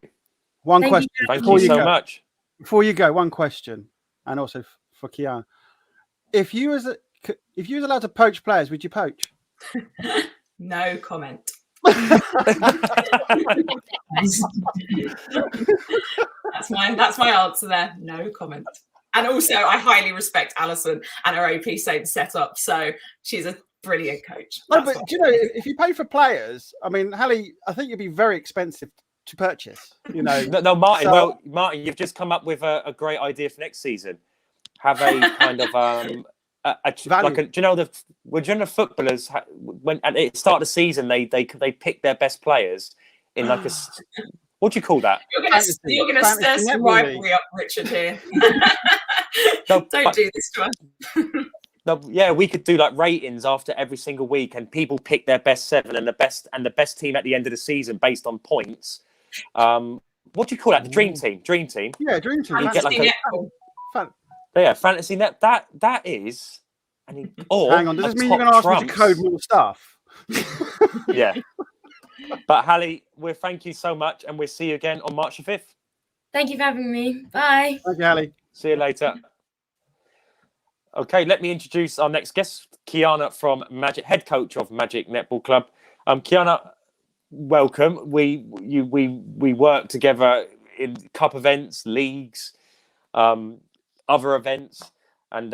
One question.
Thank you so much.
Before you go, one question, and also for Kiana. If you was allowed to poach players, would you poach?
No comment. That's my answer there. No comment. And also, I highly respect Alison and her AP Saints setup. So she's a brilliant coach.
No, but do you know, if you pay for players, I mean, Hallie, I think it'd be very expensive to purchase.
No, Martin. So, well, Martin, you've just come up with a great idea for next season. Have a kind of do you know the footballers when at the start of the season they pick their best players in like a. What do you call that?
You're going to stir some rivalry up, Richard, here. Don't do this to us.
No, yeah, we could do like ratings after every single week, and people pick their best 7 and the best team at the end of the season based on points. What do you call that? The dream team.
Yeah, dream team.
You get like fantasy net. That is. Hang on,
does this mean you're going to ask me to code more stuff?
Yeah. But Hallie, thank you so much, and we'll see you again on March the 5th.
Thank you for having me. Bye.
Thank you, Hallie.
See you later. Okay, let me introduce our next guest, Kiana from Magic, head coach of Magic Netball Club. Kiana, welcome. We work together in cup events, leagues, other events. And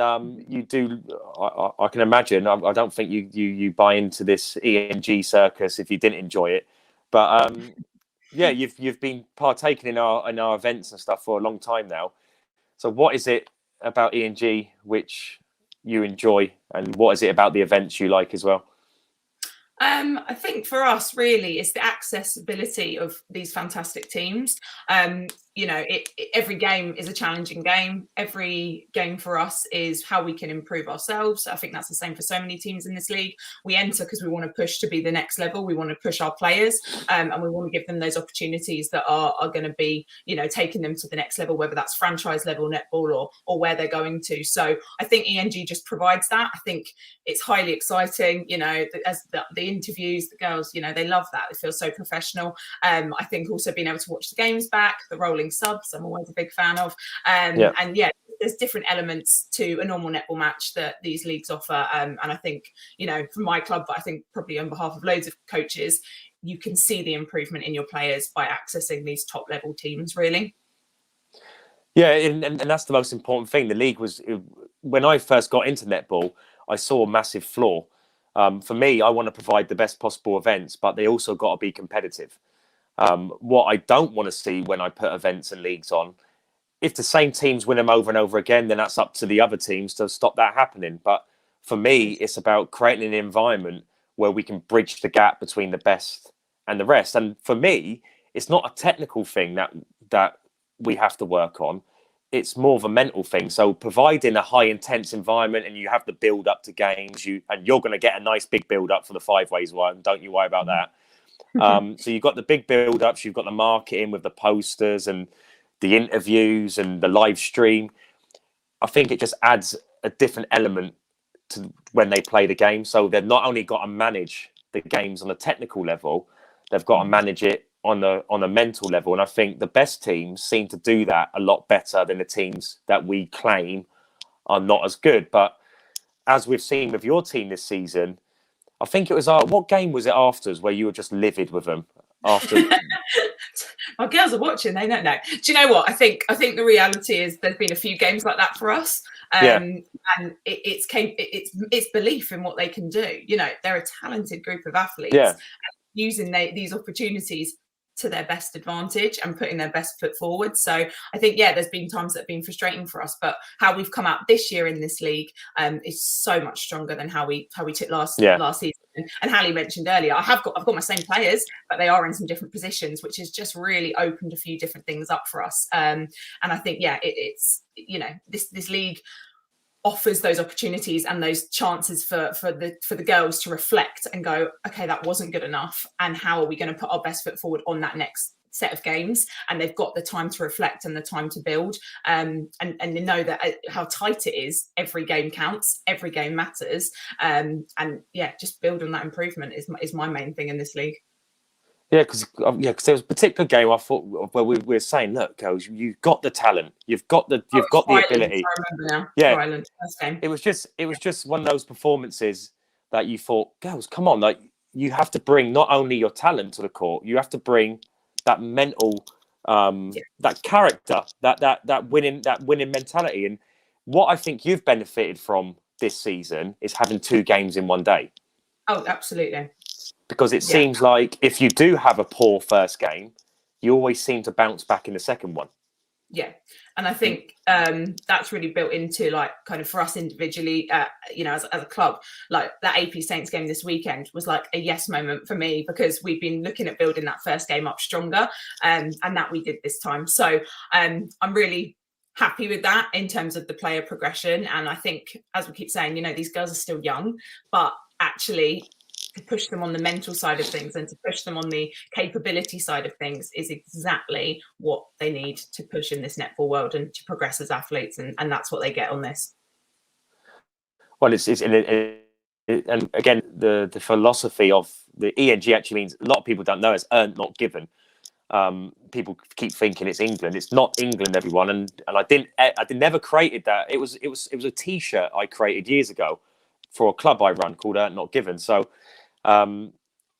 you do. I can imagine. I don't think you buy into this ENG circus if you didn't enjoy it. But yeah, you've been partaking in our events and stuff for a long time now. So what is it about ENG which you enjoy, and what is it about the events you like as well?
I think for us, really, it's the accessibility of these fantastic teams. every game is a challenging game. Every game for us is how we can improve ourselves. I think that's the same for so many teams in this league. We enter because we want to push to be the next level. We want to push our players, and we want to give them those opportunities that are going to be, taking them to the next level, whether that's franchise level netball or where they're going to. So I think ENG just provides that. I think it's highly exciting. As the interviews, the girls, they love that. It feels so professional. I think also being able to watch the games back, the rolling subs, I'm always a big fan of. And there's different elements to a normal netball match that these leagues offer. And I think, from my club, but I think probably on behalf of loads of coaches, you can see the improvement in your players by accessing these top level teams, really.
Yeah, and that's the most important thing. The league was, when I first got into netball, I saw a massive flaw. For me, I want to provide the best possible events, but they also got to be competitive. What I don't want to see when I put events and leagues on, if the same teams win them over and over again, then that's up to the other teams to stop that happening. But for me, it's about creating an environment where we can bridge the gap between the best and the rest. And for me, it's not a technical thing that we have to work on. It's more of a mental thing. So providing a high intense environment, and you have the build up to games, you're going to get a nice big build up for the 5 ways one. Don't you worry about that. So you've got the big build-ups, you've got the marketing with the posters and the interviews and the live stream. I think it just adds a different element to when they play the game. So they've not only got to manage the games on a technical level, they've got to manage it on a mental level. And I think the best teams seem to do that a lot better than the teams that we claim are not as good. But as we've seen with your team this season, I think it was what game was it afters where you were just livid with them after?
My girls are watching; they don't know. Do you know what? I think the reality is there's been a few games like that for us, and it's belief in what they can do. They're a talented group of athletes, using these opportunities to their best advantage and putting their best foot forward. So I think, there's been times that have been frustrating for us, but how we've come out this year in this league is so much stronger than how we took last season. And Hallie mentioned earlier, I've got my same players, but they are in some different positions, which has just really opened a few different things up for us. And I think, it's this league offers those opportunities and those chances for the girls to reflect and go, okay, that wasn't good enough, and how are we going to put our best foot forward on that next set of games? And they've got the time to reflect and the time to build, and they know that how tight it is. Every game counts, every game matters, and just build on that improvement is my main thing in this league.
Because there was a particular game I thought where we were saying, look, girls, you've got the talent, you've got the ability.
I remember now.
Yeah,
Ireland, first game.
It was just one of those performances that you thought, girls, come on, like you have to bring not only your talent to the court, you have to bring that mental, that character, that winning mentality. And what I think you've benefited from this season is having 2 games in one day.
Oh, absolutely.
Because it seems like if you do have a poor first game, you always seem to bounce back in the second one.
Yeah. And I think that's really built into, like, kind of for us individually, as a club, like that AP Saints game this weekend was like a yes moment for me, because we've been looking at building that first game up stronger, and that we did this time. So I'm really happy with that in terms of the player progression. And I think, as we keep saying, these girls are still young, but actually to push them on the mental side of things and to push them on the capability side of things is exactly what they need to push in this netball world and to progress as athletes. And that's what they get on this.
Well, and again, the philosophy of the ENG actually means, a lot of people don't know, it's earned, not given. People keep thinking it's England. It's not England, everyone. And I never created that. It was a T-shirt I created years ago for a club I run called Earned Not Given. So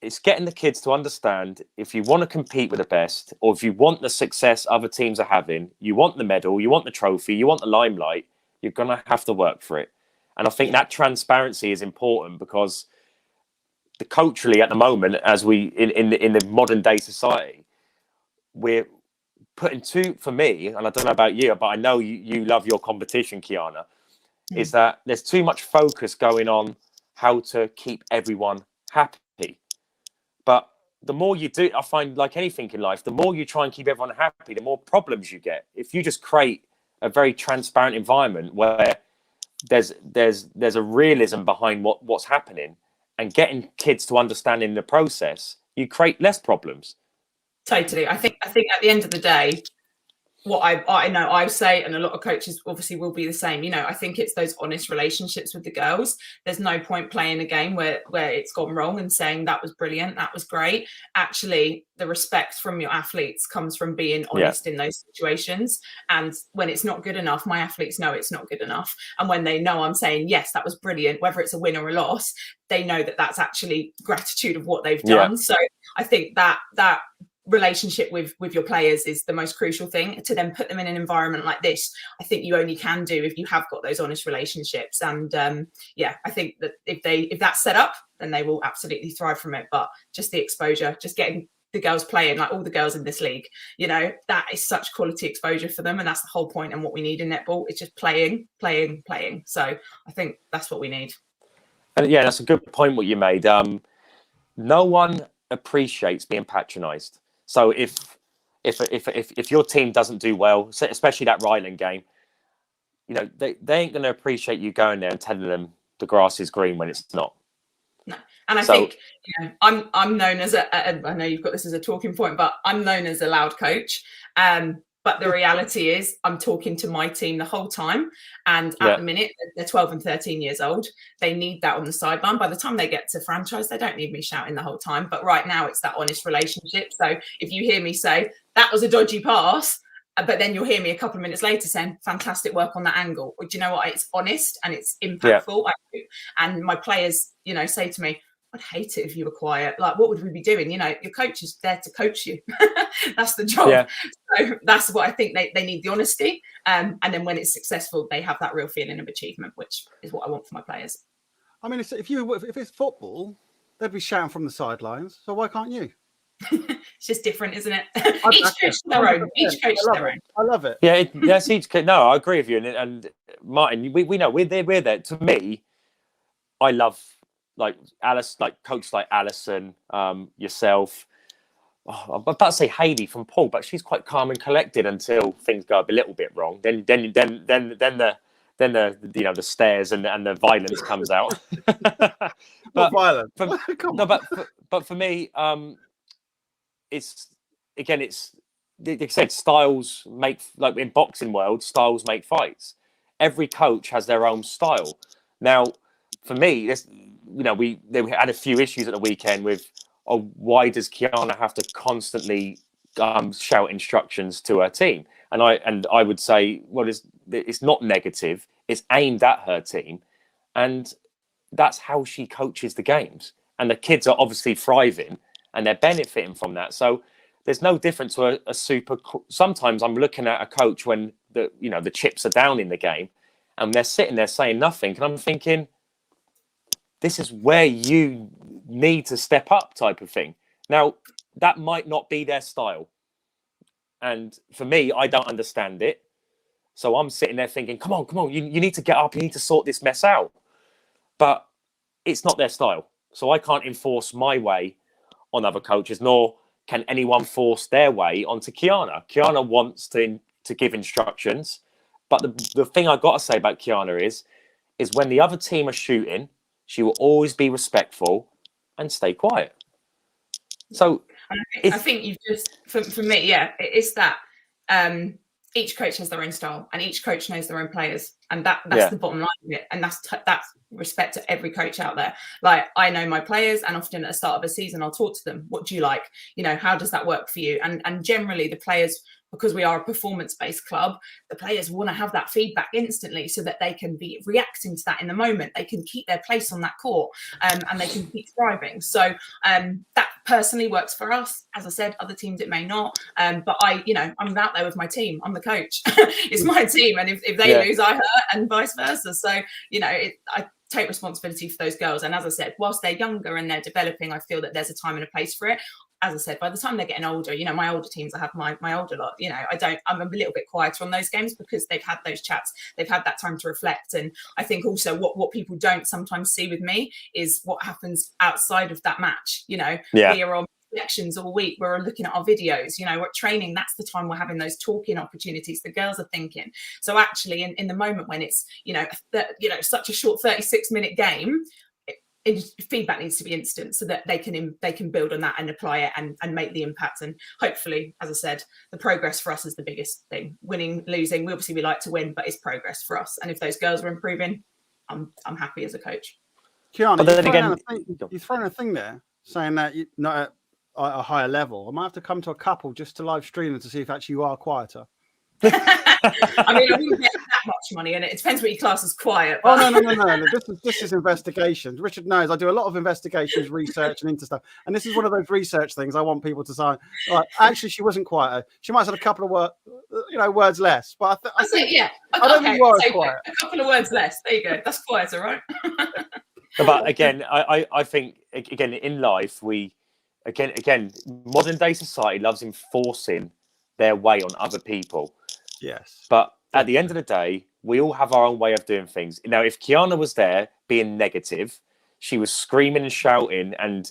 it's getting the kids to understand, if you want to compete with the best, or if you want the success other teams are having, you want the medal, you want the trophy, you want the limelight, you're going to have to work for it. And I think that transparency is important, because culturally at the moment, as we in the modern day society, we're putting for me, and I don't know about you, but I know you love your competition, Kiana, is that there's too much focus going on how to keep everyone happy. But the more you do, I find, like anything in life, the more you try and keep everyone happy, the more problems you get. If you just create a very transparent environment where there's a realism behind what's happening, and getting kids to understand in the process, you create less problems.
Totally. I think at the end of the day, what I know I say, and a lot of coaches obviously will be the same, you know, I think it's those honest relationships with the girls. There's no point playing a game where it's gone wrong and saying that was brilliant, that was great. Actually, the respect from your athletes comes from being honest in those situations. And when it's not good enough, my athletes know it's not good enough. And when they know I'm saying, yes, that was brilliant, whether it's a win or a loss, they know that that's actually gratitude of what they've done. So I think that relationship with your players is the most crucial thing. To then put them in an environment like this, I think you only can do if you have got those honest relationships. And I think that if that's set up, then they will absolutely thrive from it. But just the exposure, just getting the girls playing, like all the girls in this league, you know, that is such quality exposure for them, and that's the whole point. And what we need in netball is just playing. So I think that's what we need.
And yeah, that's a good point what you made. No one appreciates being patronised. So if your team doesn't do well, especially that Ryland game, you know, they ain't going to appreciate you going there and telling them the grass is green when it's not.
No. And I think, you know, I'm known as I know you've got this as a talking point, but I'm known as a loud coach. But the reality is I'm talking to my team the whole time. And at the minute, they're 12 and 13 years old. They need that on the sideline. By the time they get to franchise, they don't need me shouting the whole time. But right now, it's that honest relationship. So if you hear me say, that was a dodgy pass, but then you'll hear me a couple of minutes later saying, fantastic work on that angle. Or do you know what? It's honest and it's impactful. And my players, you know, say to me, I'd hate it if you were quiet. Like, what would we be doing? You know, your coach is there to coach you. That's the job. Yeah. So that's what I think they need, the honesty. And then when it's successful, they have that real feeling of achievement, which is what I want for my players.
I mean, if it's football, they'd be shouting from the sidelines. So why can't you?
It's just different, isn't it? Each coach their own. Each coach their own.
I love it.
Yeah, that's each. No, I agree with you. And Martin, we know we're there. To me, I love like Alice, like coaches like Alison, yourself. I'm about to say Hayley from Paul, but she's quite calm and collected until things go a little bit wrong. Then the you know, the stares and the violence comes out.
Not violent.
But for me, it's they said styles make, like in boxing world, styles make fights. Every coach has their own style. Now, for me, this, you know, they had a few issues at the weekend with, why does Kiana have to constantly shout instructions to her team? And I would say, well, it's not negative. It's aimed at her team, and that's how she coaches the games. And the kids are obviously thriving, and they're benefiting from that. So there's no difference to a super. Sometimes I'm looking at a coach when the chips are down in the game, and they're sitting there saying nothing, and I'm thinking, this is where you need to step up, type of thing. Now, that might not be their style. And for me, I don't understand it. So I'm sitting there thinking, come on, you need to get up. You need to sort this mess out. But it's not their style. So I can't enforce my way on other coaches, nor can anyone force their way onto Kiana. Kiana wants to give instructions. But the thing I got to say about Kiana is when the other team are shooting, she will always be respectful and stay quiet. So
I think you've just, for me, it's that each coach has their own style and each coach knows their own players. And that's the bottom line of it. And that's respect to every coach out there. Like, I know my players, and often at the start of a season, I'll talk to them. What do you like? You know, how does that work for you? And generally the players, because we are a performance-based club, the players want to have that feedback instantly so that they can be reacting to that in the moment. They can keep their place on that court, and they can keep thriving. So that personally works for us. As I said, other teams it may not. But I'm out there with my team. I'm the coach. It's my team. And if they lose, I hurt, and vice versa. So, I take responsibility for those girls. And as I said, whilst they're younger and they're developing, I feel that there's a time and a place for it. As I said, by the time they're getting older, my older teams, I have my older lot, I'm a little bit quieter on those games because they've had those chats, they've had that time to reflect. And I think also what people don't sometimes see with me is what happens outside of that match. We are on reflections all week. We're looking at our videos, you know, we're training. That's the time we're having those talking opportunities. The girls are thinking. So actually in the moment when it's, such a short 36-minute game, feedback needs to be instant so that they can build on that and apply it and make the impact. And hopefully, as I said, the progress for us is the biggest thing. Winning, losing, we like to win, but it's progress for us. And if those girls are improving, I'm happy as a coach.
Kiana,
But then again,
you've thrown a thing there saying that you're not at a higher level. I might have to come to a couple just to live stream them to see if actually you are quieter.
I mean, I wouldn't get that much money, and it depends what your class is quiet.
But... Oh no! This is investigations. Richard knows I do a lot of investigations, research, and into stuff. And this is one of those research things I want people to say. Like, actually, she wasn't quieter. She might have had a couple of words less. But I think I don't think you are quiet.
A couple of words less. There you go. That's quieter, right?
But again, I think again in life modern day society loves enforcing their way on other people.
Yes.
But at the end of the day, we all have our own way of doing things. Now, if Kiana was there being negative, she was screaming and shouting and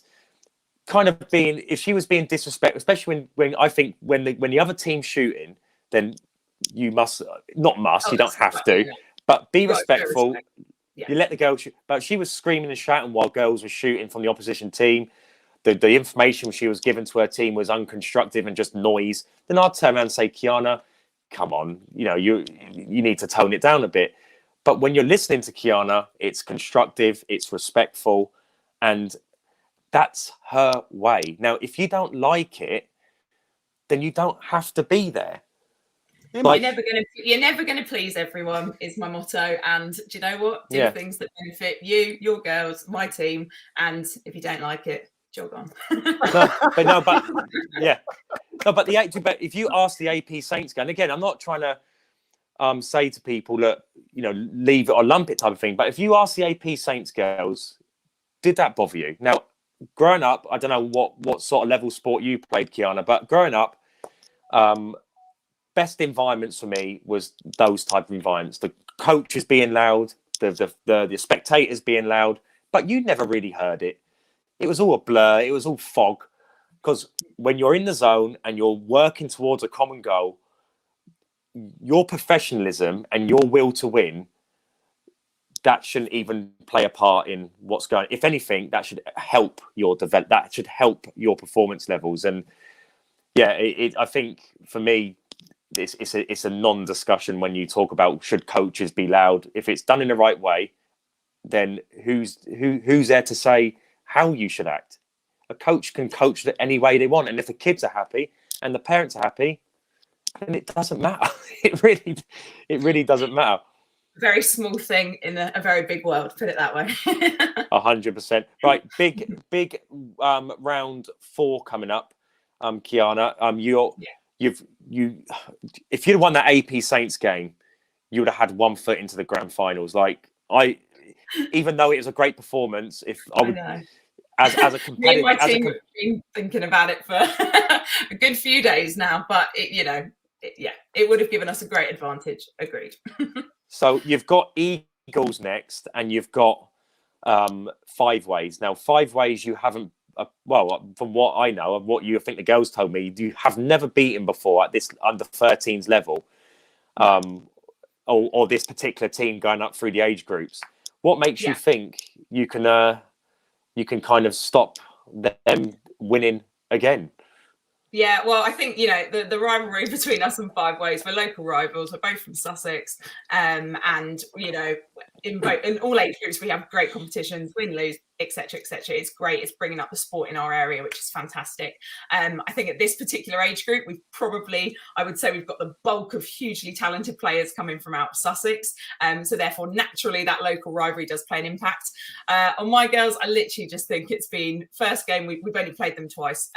kind of if she was being disrespectful, especially when I think when the other team's shooting, then you you don't have to, but be respectful.
Yeah.
You let the girl shoot. But she was screaming and shouting while girls were shooting from the opposition team. The information she was given to her team was unconstructive and just noise. Then I'd turn around and say, Kiana, come on, you need to tone it down a bit. But when you're listening to Kiana, it's constructive, it's respectful, and that's her way. Now, if you don't like it, then you don't have to be there.
You're never gonna please everyone is my motto. And do you know what? Do things that benefit you, your girls, my team. And if you don't like it, jog on.
But if you ask the AP Saints girl, and again, I'm not trying to say to people that leave it or lump it type of thing, but if you ask the AP Saints girls, did that bother you? Now, growing up, I don't know what sort of level sport you played, Kiana, but growing up, best environments for me was those type of environments. The coaches being loud, the spectators being loud, but you never really heard it. It was all a blur. It was all fog. Because when you're in the zone and you're working towards a common goal, your professionalism and your will to win, that shouldn't even play a part in what's going on. If anything, that should help your that should help your performance levels. And I think for me, it's a non-discussion when you talk about should coaches be loud. If it's done in the right way, then who's there to say how you should act? A coach can coach any way they want, and if the kids are happy and the parents are happy, then it doesn't matter. It really doesn't matter.
Very small thing in a very big world. Put it that way.
100%. Right, big round 4 coming up. Kiana, if you'd won that AP Saints game, you would have had one foot into the grand finals. Even though it was a great performance, if I would. As a competitor,
me and my team have been thinking about it for a good few days now, but it would have given us a great advantage. Agreed.
So you've got Eagles next, and you've got 5 ways. Now, 5 ways you haven't. From what I know and what you think the girls told me, you have never beaten before at this under 13s level, or this particular team going up through the age groups. What makes you think you can kind of stop them winning again?
Yeah, well, I think, the rivalry between us and 5 Ways, we're local rivals. We're both from Sussex. And, in all age groups, we have great competitions, win, lose, etc., etc. It's great. It's bringing up the sport in our area, which is fantastic. I think at this particular age group, I would say we've got the bulk of hugely talented players coming from out of Sussex. So therefore, naturally, that local rivalry does play an impact. On my girls, I literally just think it's been first game. We've only played them twice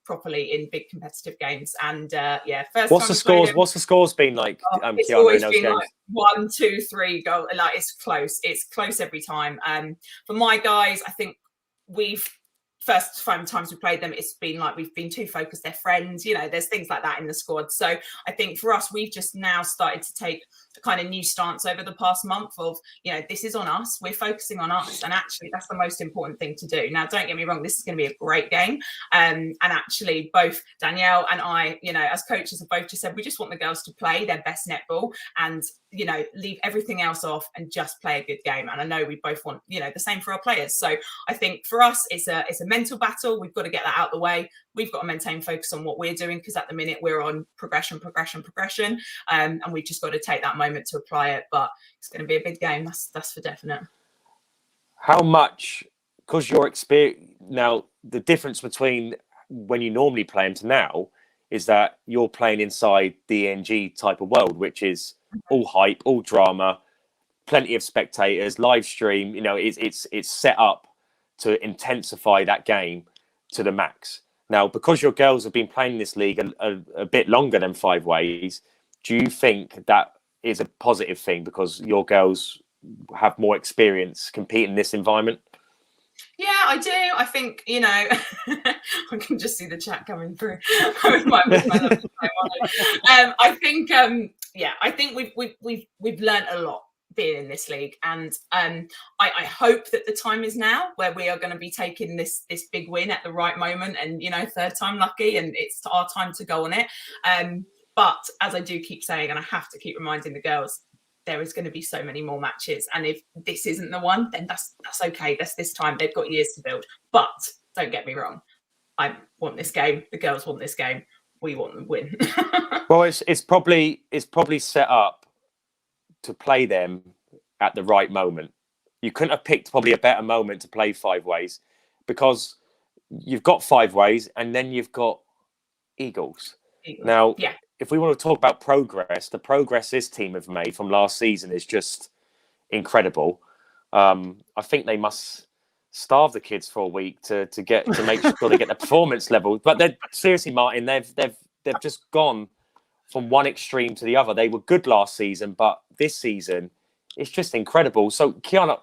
properly in big competitive games. And first.
What's the scores? What's the scores been like?
It's
Kiana,
always
in those
been
games?
like 1, 2, 3 goal. It's close. It's close every time. For my guys, I think we've first 5 times we played them, it's been like we've been too focused, they're friends, you know, there's things like that in the squad. So I think for us, we've just now started to take a kind of new stance over the past month of, you know, this is on us, we're focusing on us, and actually that's the most important thing to do. Now, don't get me wrong, this is going to be a great game, and actually both Danielle and I, you know, as coaches have both just said we just want the girls to play their best netball and, you know, leave everything else off and just play a good game. And I know we both want, you know, the same for our players. So I think for us, it's a mental battle. We've got to get that out of the way. We've got to maintain focus on what we're doing, because at the minute we're on progression, and we've just got to take that moment to apply it. But it's going to be a big game. That's for definite.
How much, because your experience now, the difference between when you normally play them to now is that you're playing inside the ENG type of world, which is all hype, all drama, plenty of spectators, live stream. You know, it's set up to intensify that game to the max. Now, because your girls have been playing this league a bit longer than 5 ways, do you think that is a positive thing because your girls have more experience competing in this environment?
Yeah, I do. I think, you know, I can just see the chat coming through. I think, I think we've learned a lot being in this league, and I hope that the time is now where we are going to be taking this big win at the right moment, and, you know, 3rd time lucky, and it's our time to go on it. But as I do keep saying, and I have to keep reminding the girls, there is going to be so many more matches, and if this isn't the one, then that's okay. That's this time. They've got years to build. But don't get me wrong, I want this game. The girls want this game. We want them to win.
Well, it's probably set up to play them at the right moment. You couldn't have picked probably a better moment to play 5 ways, because you've got 5 ways and then you've got Eagles. Now, yeah. If we want to talk about progress, the progress this team have made from last season is just incredible. I think they must starve the kids for a week to make sure they get the performance level. But they're seriously, Martin, they've just gone from one extreme to the other. They were good last season, but this season it's just incredible. So, Kiana,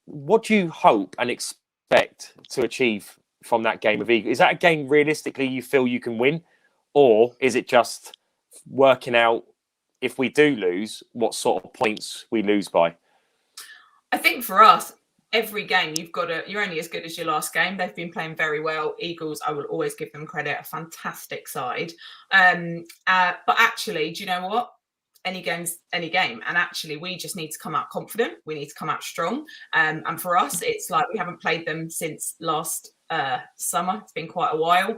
what do you hope and expect to achieve from that game of Eagles? Is that a game realistically you feel you can win? Or is it just working out, if we do lose, what sort of points we lose by?
I think for us, every game you're only as good as your last game. They've been playing very well. Eagles, I will always give them credit, a fantastic side. But actually, do you know what? Any game's any game. And actually, we just need to come out confident. We need to come out strong. And for us, it's like we haven't played them since last summer. It's been quite a while,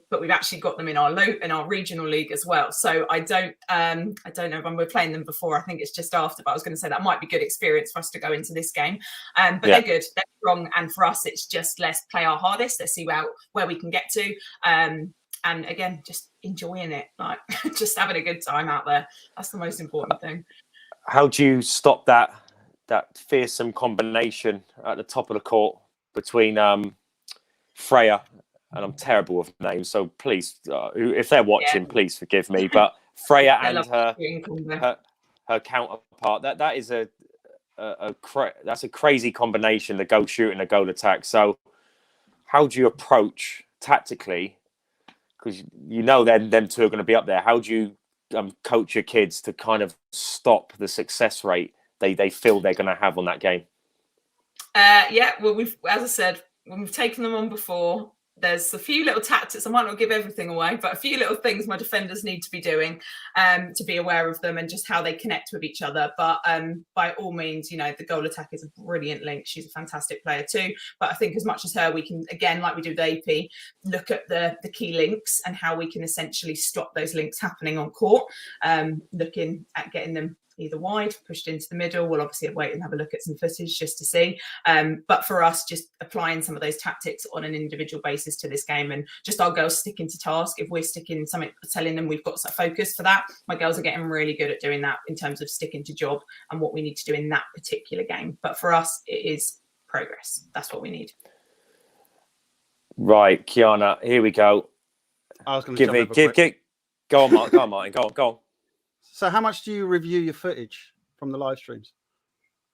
but we've actually got them in our regional league as well. So I don't know when we're playing them before. I think it's just after, but I was going to say that might be good experience for us to go into this game. But They're good, they're strong, and for us it's just let's play our hardest. Let's see where we can get to, and again, just enjoying it, like just having a good time out there. That's the most important thing.
How do you stop that fearsome combination at the top of the court between Freya, and I'm terrible with names, so please, if they're watching, please forgive me. But Freya and her counterpart, that is that's a crazy combination, the goal shoot and the goal attack. So how do you approach tactically? Because you know them two are going to be up there. How do you coach your kids to kind of stop the success rate they feel they're going to have on that game?
Well, as I said, when we've taken them on before, there's a few little tactics. I might not give everything away, but a few little things my defenders need to be doing to be aware of them and just how they connect with each other. But by all means, you know, the goal attack is a brilliant link. She's a fantastic player too. But I think as much as her, we can, again, like we do with AP, look at the key links and how we can essentially stop those links happening on court, looking at getting them either wide, pushed into the middle. We'll obviously wait and have a look at some footage just to see. But for us, just applying some of those tactics on an individual basis to this game, and just our girls sticking to task. If we're sticking something, telling them we've got some focus for that, my girls are getting really good at doing that in terms of sticking to job and what we need to do in that particular game. But for us, it is progress. That's what we need.
Right, Kiana, here we go.
I was going to
go on, Martin, go on.
So how much do you review your footage from the live streams?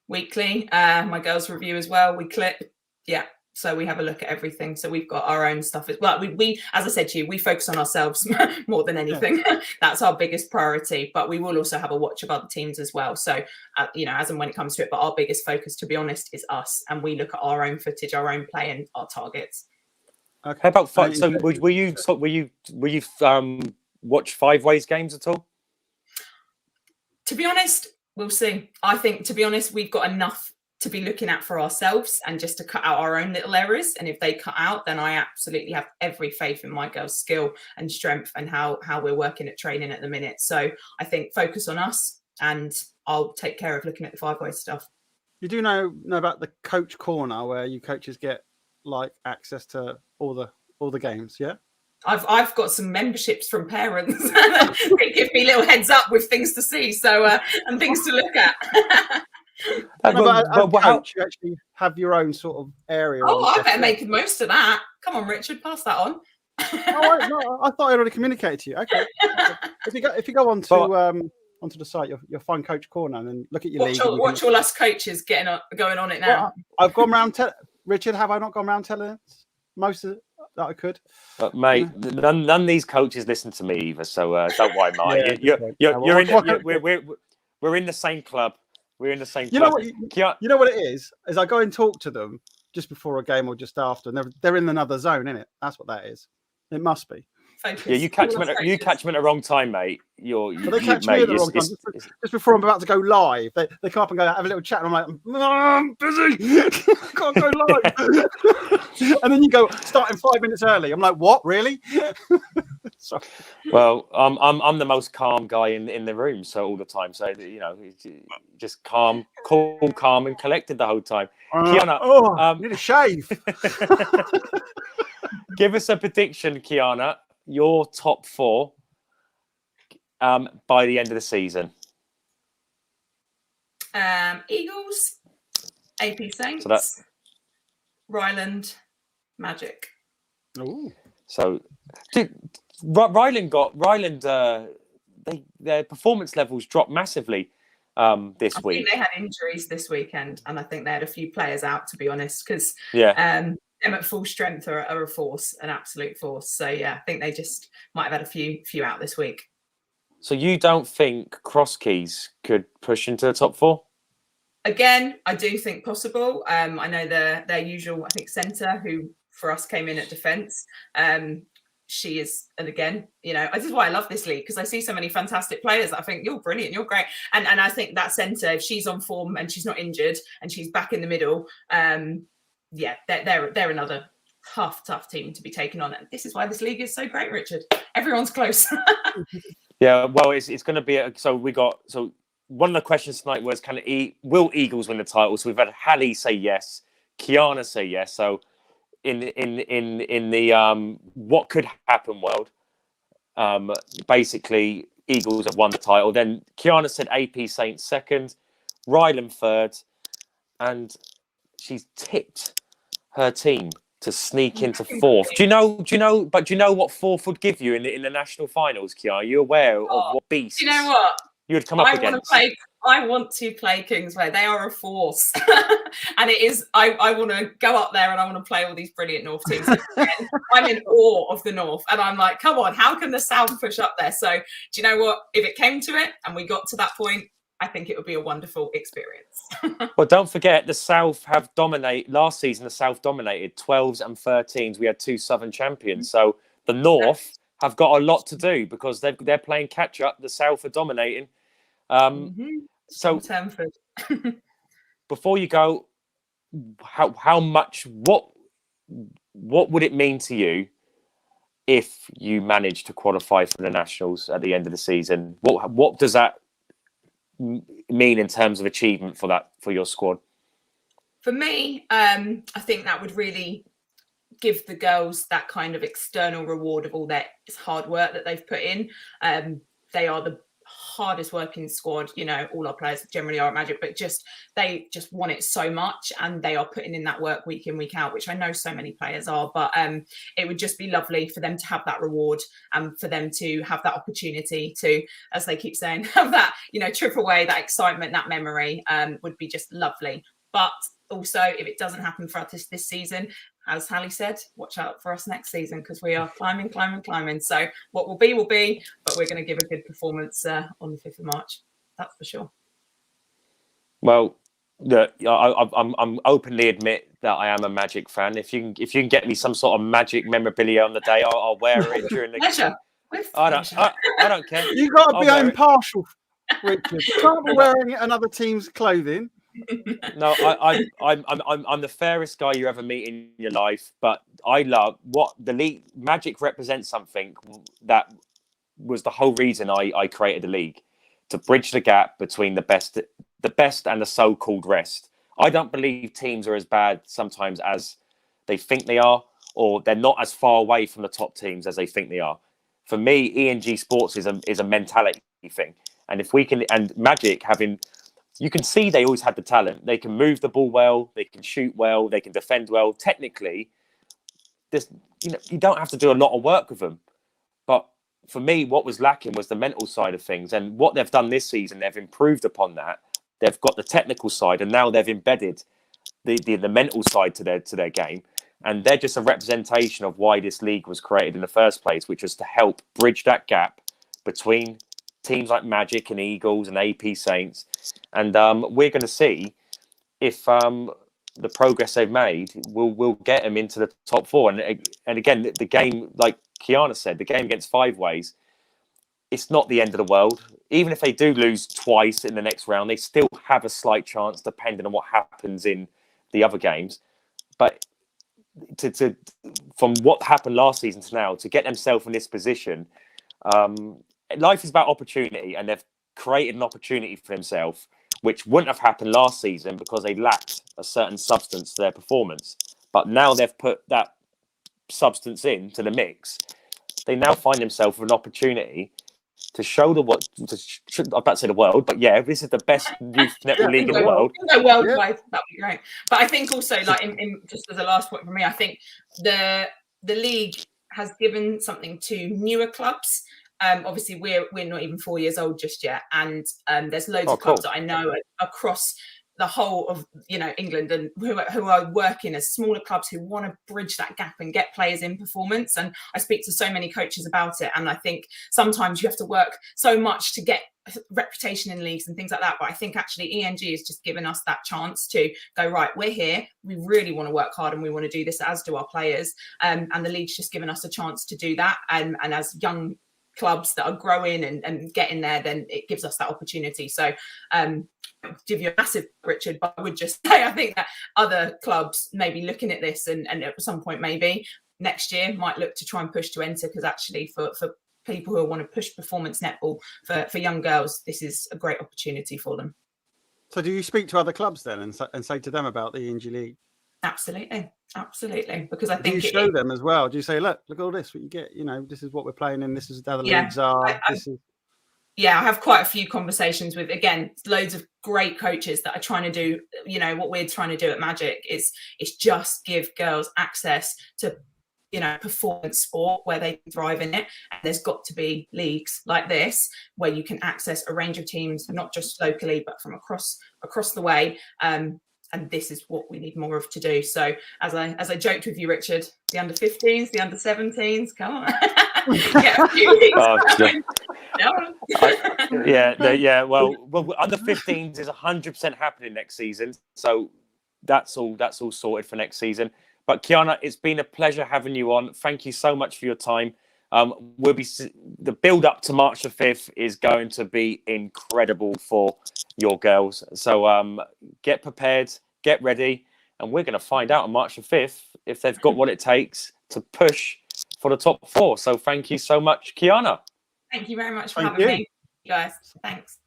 Weekly. My girls review as well. We clip. Yeah. So we have a look at everything. So we've got our own stuff as well. We as I said to you, we focus on ourselves more than anything. That's our biggest priority. But we will also have a watch of other teams as well. So, as and when it comes to it. But our biggest focus, to be honest, is us. And we look at our own footage, our own play, and our targets.
Okay.
How about five? So will you watch Five Ways games at all?
To be honest, we'll see. I think, to be honest, we've got enough to be looking at for ourselves and just to cut out our own little errors. And if they cut out, then I absolutely have every faith in my girls' skill and strength and how we're working at training at the minute. So I think focus on us and I'll take care of looking at the five-way stuff.
You do know about the coach corner where you coaches get like access to all the games, yeah?
I've got some memberships from parents that give me little heads up with things to see, so and things to look at.
Coach, you actually have your own sort of area.
Oh, I better make the most of that. Come on, Richard, pass that on.
I thought I'd already communicated to you. Okay. If you go onto the site, you'll find Coach Corner and then look at your league.
Watch all us coaches going on it now.
Well, I've gone round. Richard, have I not gone round telling most of that I could?
But mate, none of these coaches listen to me either, so don't worry, Mike. We're in the same club. We're in the same club.
You know what it is I go and talk to them just before a game or just after, and they're in another zone, innit? That's what that is. It must be.
Focus.
Yeah, you catch them at the wrong time, mate.
They catch me at the wrong time. Just before I'm about to go live, they come up and go have a little chat, and I'm like, I'm busy. I can't go live. And then you go starting 5 minutes early. I'm like, what? Really? Sorry.
Well, I'm the most calm guy in the room, so all the time. So just calm, cool, calm, and collected the whole time. Kiana,
need a shave.
Give us a prediction, Kiana. Your top four by the end of the season.
Eagles, AP Saints, Ryland, Magic.
Ooh.
So, Ryland. Their performance levels dropped massively this week.
I think they had injuries this weekend, and I think they had a few players out. To be honest, because them at full strength are a force, an absolute force. So yeah, I think they just might have had a few out this week.
So you don't think Cross Keys could push into the top four?
Again, I do think possible. I know their usual, I think, centre who for us came in at defence. She is, and again, this is why I love this league, because I see so many fantastic players that I think you're brilliant, you're great, and I think that centre, if she's on form and she's not injured and she's back in the middle, they're another tough team to be taken on. And this is why this league is so great, Richard. Everyone's close.
Yeah, well, it's going to be one of the questions tonight was will Eagles win the title? So we've had Hallie say yes, Kiana say yes. So in the what could happen world, basically Eagles have won the title. Then Kiana said AP Saints second, Ryland third, and she's tipped her team to sneak into fourth. Do you know what fourth would give you in the national finals, Kiana? Are you aware of what beasts?
Do you know what?
You would come up against?
I want to play Kingsway. They are a force. And it is, I want to go up there and I want to play all these brilliant North teams. I'm in awe of the North. And I'm like, come on, how can the South push up there? So do you know what? If it came to it and we got to that point, I think it would be a wonderful experience.
Well, don't forget the South have dominated. Last season, the South dominated 12s and 13s. We had two Southern champions. So the North have got a lot to do because they're playing catch up. The South are dominating. So before you go, how much, what would it mean to you if you managed to qualify for the Nationals at the end of the season? What does that mean in terms of achievement for your squad?
For me, I think that would really give the girls that kind of external reward of all their hard work that they've put in. They are the hardest working squad, all our players generally are at Magic, but they just want it so much and they are putting in that work week in, week out, which I know so many players are, but it would just be lovely for them to have that reward and for them to have that opportunity to, as they keep saying, have that, trip away, that excitement, that memory would be just lovely. But also, if it doesn't happen for us this season, as Hallie said, watch out for us next season because we are climbing. So what will be, but we're going to give a good performance on the 5th of March. That's for sure.
Well, I'm openly admit that I am a Magic fan. If you can get me some sort of Magic memorabilia on the day, I'll wear it during the
Pleasure.
I don't care.
You got to
I'll
be
wear it.
impartial, Richard. You can't be wearing another team's clothing.
No, I'm the fairest guy you ever meet in your life, but I love what the league Magic represents something that was the whole reason I created the league, to bridge the gap between the best and the so-called rest. I don't believe teams are as bad sometimes as they think they are, or they're not as far away from the top teams as they think they are. For me, ENG Sports is a mentality thing, and if we can, and Magic having. You can see they always had the talent. They can move the ball well. They can shoot well. They can defend well. Technically, you don't have to do a lot of work with them. But for me, what was lacking was the mental side of things. And what they've done this season, they've improved upon that. They've got the technical side, and now they've embedded the mental side to their game. And they're just a representation of why this league was created in the first place, which was to help bridge that gap between teams like Magic and Eagles and AP Saints. And we're going to see if the progress they've made will get them into the top 4. And again, the game, like Kiana said, the game against Five Ways, it's not the end of the world. Even if they do lose twice in the next round, they still have a slight chance depending on what happens in the other games. But from what happened last season to now, to get themselves in this position, life is about opportunity, and they've created an opportunity for themselves, which wouldn't have happened last season because they lacked a certain substance to their performance. But now they've put that substance into the mix. They now find themselves with an opportunity to show I'm about to say the world, but yeah, this is the best youth netball league in the world.
Worldwide, that'd be great. But I think also, like, in just as a last point for me, I think the league has given something to newer clubs. Obviously, we're not even 4 years old just yet, and there's loads of clubs that I know across the whole of England, and who are working as smaller clubs who want to bridge that gap and get players in performance. And I speak to so many coaches about it, and I think sometimes you have to work so much to get reputation in leagues and things like that. But I think actually ENG has just given us that chance to go, right, we're here, we really want to work hard and we want to do this, as do our players, and the league's just given us a chance to do that. And as young clubs that are growing and getting there, then it gives us that opportunity. So give you a massive, Richard, but I would just say I think that other clubs may be looking at this and at some point maybe next year might look to try and push to enter, because actually for people who want to push performance netball for young girls, this is a great opportunity for them. So
do you speak to other clubs then and say to them about the ENG League?
Absolutely. Because I think
you show them as well. Do you say, look at all this, what you get, this is what we're playing in, this is how the leagues are.
I have quite a few conversations with, again, loads of great coaches that are trying to do, what we're trying to do at Magic is just give girls access to, performance sport where they thrive in it. And there's got to be leagues like this where you can access a range of teams, not just locally, but from across the way. And this is what we need more of to do. So as I joked with you, Richard, the under 15s, the under 17s, come on.
Well, under 15s is 100% happening next season. So that's all sorted for next season. But Kiana, it's been a pleasure having you on. Thank you so much for your time. The build up to March the 5th is going to be incredible for your girls. So get prepared, get ready, and we're going to find out on March the 5th if they've got what it takes to push for the top 4. So thank you so much, Kiana.
Thank you very much for having me, guys. Thanks.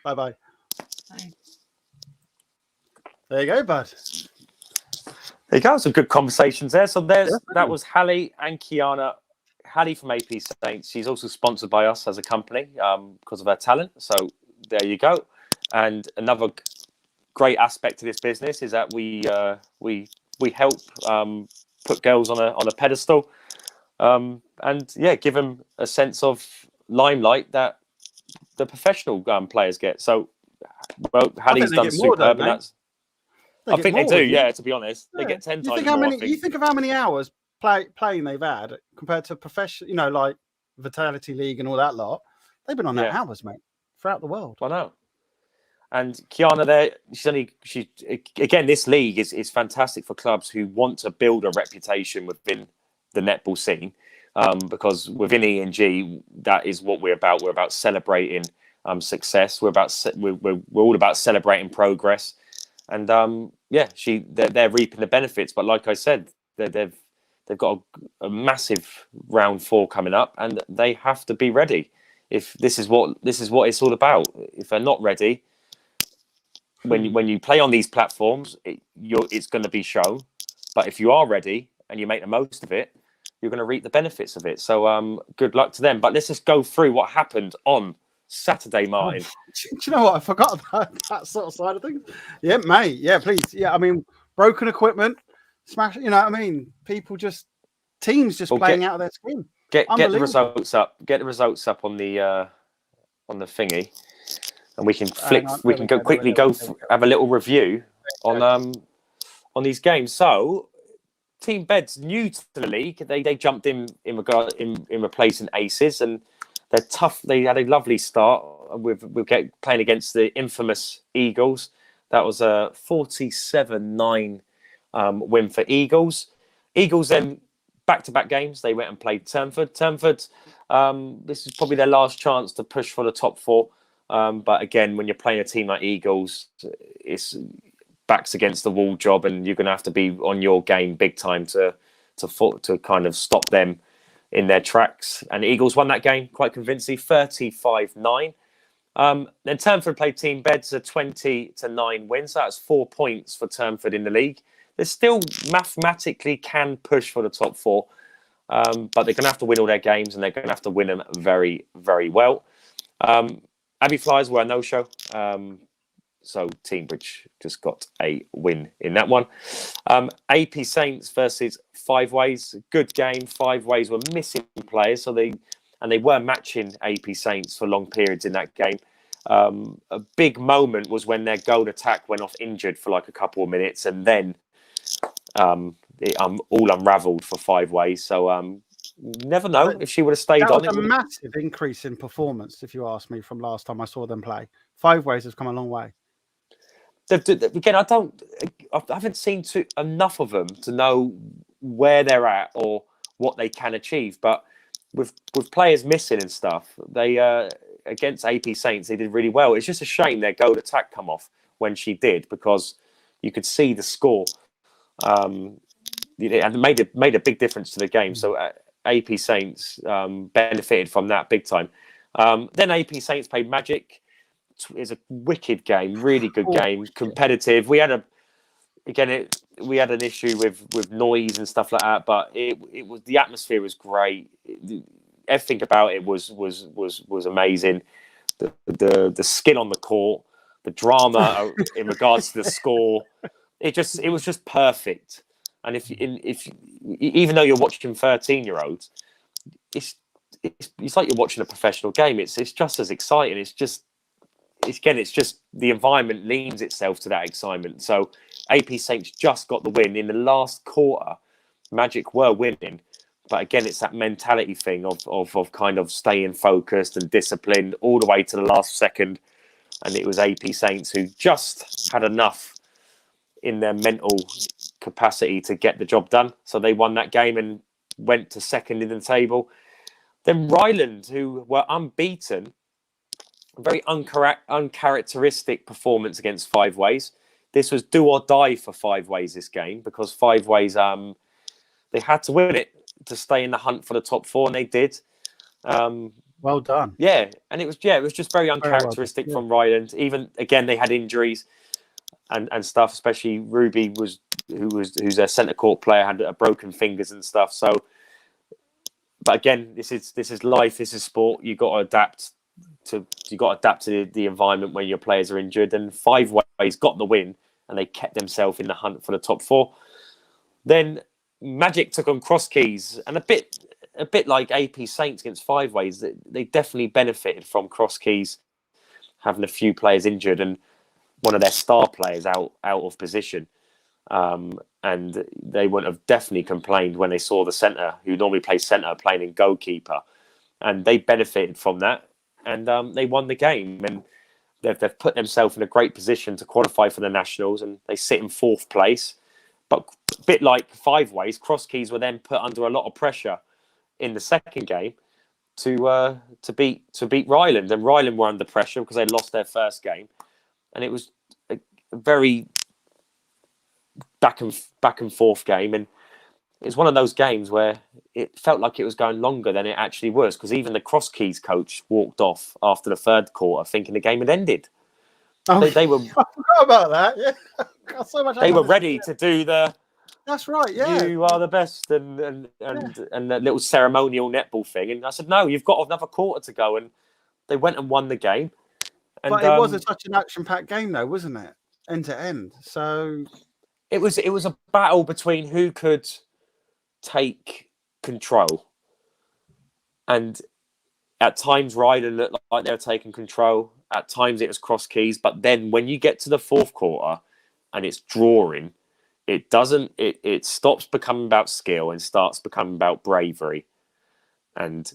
Bye-bye.
Bye.
There you go, bud.
There you go. Some good conversations there. So that was Hallie and Kiana. Hallie from AP Saints. She's also sponsored by us as a company because of her talent. So there you go. And another great aspect to this business is that we help put girls on a pedestal, and give them a sense of limelight that the professional players get. So, Hallie's done superb, and I think they
more,
do.
wouldn't you?
Yeah, to be honest, they
Yeah.
get 10
You
times
think how
more.
many? You think of how many hours playing they've had compared to professional, like Vitality League and all that lot. They've been on that hours, mate, throughout the world.
I know. And Kiana, there, she again. This league is fantastic for clubs who want to build a reputation within the netball scene, because within ENG, that is what we're about. We're about celebrating success. We're all about celebrating progress. And they're reaping the benefits. But like I said, they've got a massive round 4 coming up, and they have to be ready. If this is what it's all about. If they're not ready, when you play on these platforms, it's going to be shown. But if you are ready and you make the most of it, you're going to reap the benefits of it. So good luck to them. But let's just go through what happened on Saturday, Martin.
Do you know what? I forgot about that sort of side of things. Yeah, mate. Yeah, please. Yeah, I mean, broken equipment, smash. You know what I mean? Teams just playing out of their skin.
Get the results up. Get the results up on the thingy, and we can have a little review on these games. So, Team Bed's new to the league. They jumped in replacing Aces, and they're tough. They had a lovely start with playing against the infamous Eagles. That was a 47-9 win for Eagles. Eagles then back-to-back games. They went and played Turnford. Turnford, this is probably their last chance to push for the top 4. But again, when you're playing a team like Eagles, it's backs against the wall job, and you're going to have to be on your game big time to kind of stop them in their tracks. And the Eagles won that game quite convincingly, 35-9. Then Turnford played Team Beds, a 20-9 win. So that's 4 points for Turnford in the league. They still mathematically can push for the top 4, but they're going to have to win all their games, and they're going to have to win them very, very well. Abbey Flyers were a no-show. So Team Bridge just got a win in that one. AP Saints versus Five Ways. Good game. Five Ways were missing players, so they were matching AP Saints for long periods in that game. A big moment was when their goal attack went off injured for like a couple of minutes, and then it all unravelled for Five Ways. So never know if she would have stayed on.
That was a massive increase in performance, if you ask me, from last time I saw them play. Five Ways has come a long way.
Again, I haven't seen enough of them to know where they're at or what they can achieve. But with players missing and stuff, they against AP Saints they did really well. It's just a shame their goal attack come off when she did, because you could see the score. And it made a big difference to the game. So AP Saints benefited from that big time. Then AP Saints played Magic. It's a wicked game, really good game, competitive. We had an issue with noise and stuff like that, but it was, the atmosphere was great. Everything about it was amazing. The skin on the court, the drama in regards to the score, it was just perfect. And if even though you're watching 13-year-olds, it's like you're watching a professional game. It's just as exciting. It's just the environment leans itself to that excitement. So AP Saints just got the win in the last quarter. Magic were winning, but again, it's that mentality thing of kind of staying focused and disciplined all the way to the last second. And it was AP Saints who just had enough in their mental capacity to get the job done. So they won that game and went to second in the table. Then Ryland, who were unbeaten, a very uncharacteristic performance against Five Ways. This was do or die for Five Ways this game, because Five Ways they had to win it to stay in the hunt for the top 4, and they did.
Well done.
Yeah, and it was just very uncharacteristic from Ryland. Even again, they had injuries and stuff. Especially Ruby who's a centre court player, had a broken fingers and stuff. So, but again, this is life. This is sport. You got to adapt to the environment where your players are injured. And Five Ways got the win, and they kept themselves in the hunt for the top 4. Then Magic took on Cross Keys, and a bit like AP Saints against Five Ways, they definitely benefited from Cross Keys having a few players injured. And one of their star players out of position. And they wouldn't have definitely complained when they saw the centre, who normally plays centre, playing in goalkeeper. And they benefited from that. And they won the game. And they've put themselves in a great position to qualify for the Nationals. And they sit in 4th place. But a bit like Five Ways, Cross Keys were then put under a lot of pressure in the second game to beat Ryland. And Ryland were under pressure because they lost their first game. And it was a very back and forth game, and it's one of those games where it felt like it was going longer than it actually was, because even the Cross Keys coach walked off after the 3rd quarter thinking the game had ended.
Oh,
They were.
I forgot about that. Yeah, got so much.
They were ready to do the.
That's right. Yeah,
You are the best, and the little ceremonial netball thing. And I said, no, you've got another quarter to go, and they went and won the game. And,
but it was such an action-packed game, though, wasn't it? End to end. So
it was a battle between who could take control, and at times Ryder looked like they were taking control. At times it was Cross Keys, but then when you get to the 4th quarter and it's drawing, it doesn't. It stops becoming about skill and starts becoming about bravery, and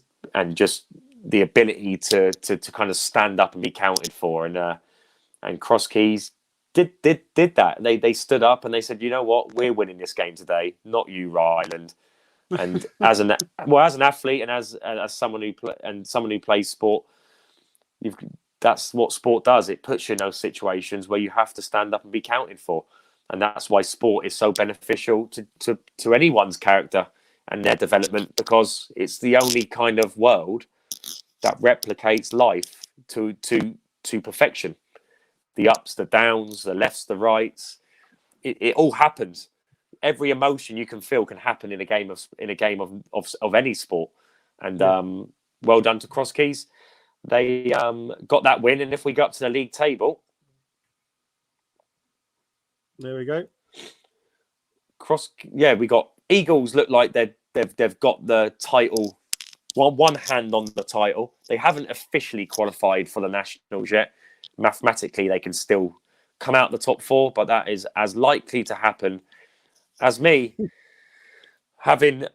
just the ability to kind of stand up and be counted for. And Cross Keys did that. They stood up and they said, you know what, we're winning this game today, not you, Ryland. And as an athlete and as someone who plays sport, that's what sport does. It puts you in those situations where you have to stand up and be counted for, and that's why sport is so beneficial to anyone's character and their development, because it's the only kind of world that replicates life to perfection. The ups, the downs, the lefts, the rights, it all happens. Every emotion you can feel can happen in a game of any sport. And well done to Cross Keys. They got that win, and if we go up to the league table,
there we go.
We got Eagles. Look like they've got the title. One hand on the title. They haven't officially qualified for the Nationals yet. Mathematically, they can still come out the top 4, but that is as likely to happen as me having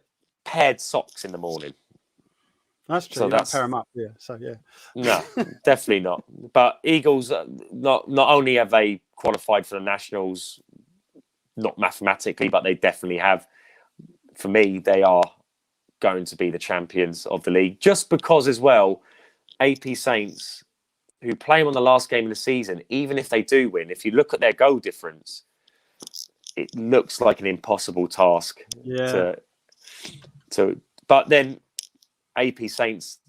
paired socks in the morning.
That's true.
So
You don't pair them up, yeah. So yeah.
No, definitely not. But Eagles, not only have they qualified for the Nationals, not mathematically, but they definitely have. For me, they are going to be the champions of the league, just because as well, AP Saints, who play them on the last game of the season, even if they do win, if you look at their goal difference, it looks like an impossible task.
Yeah.
But then AP Saints,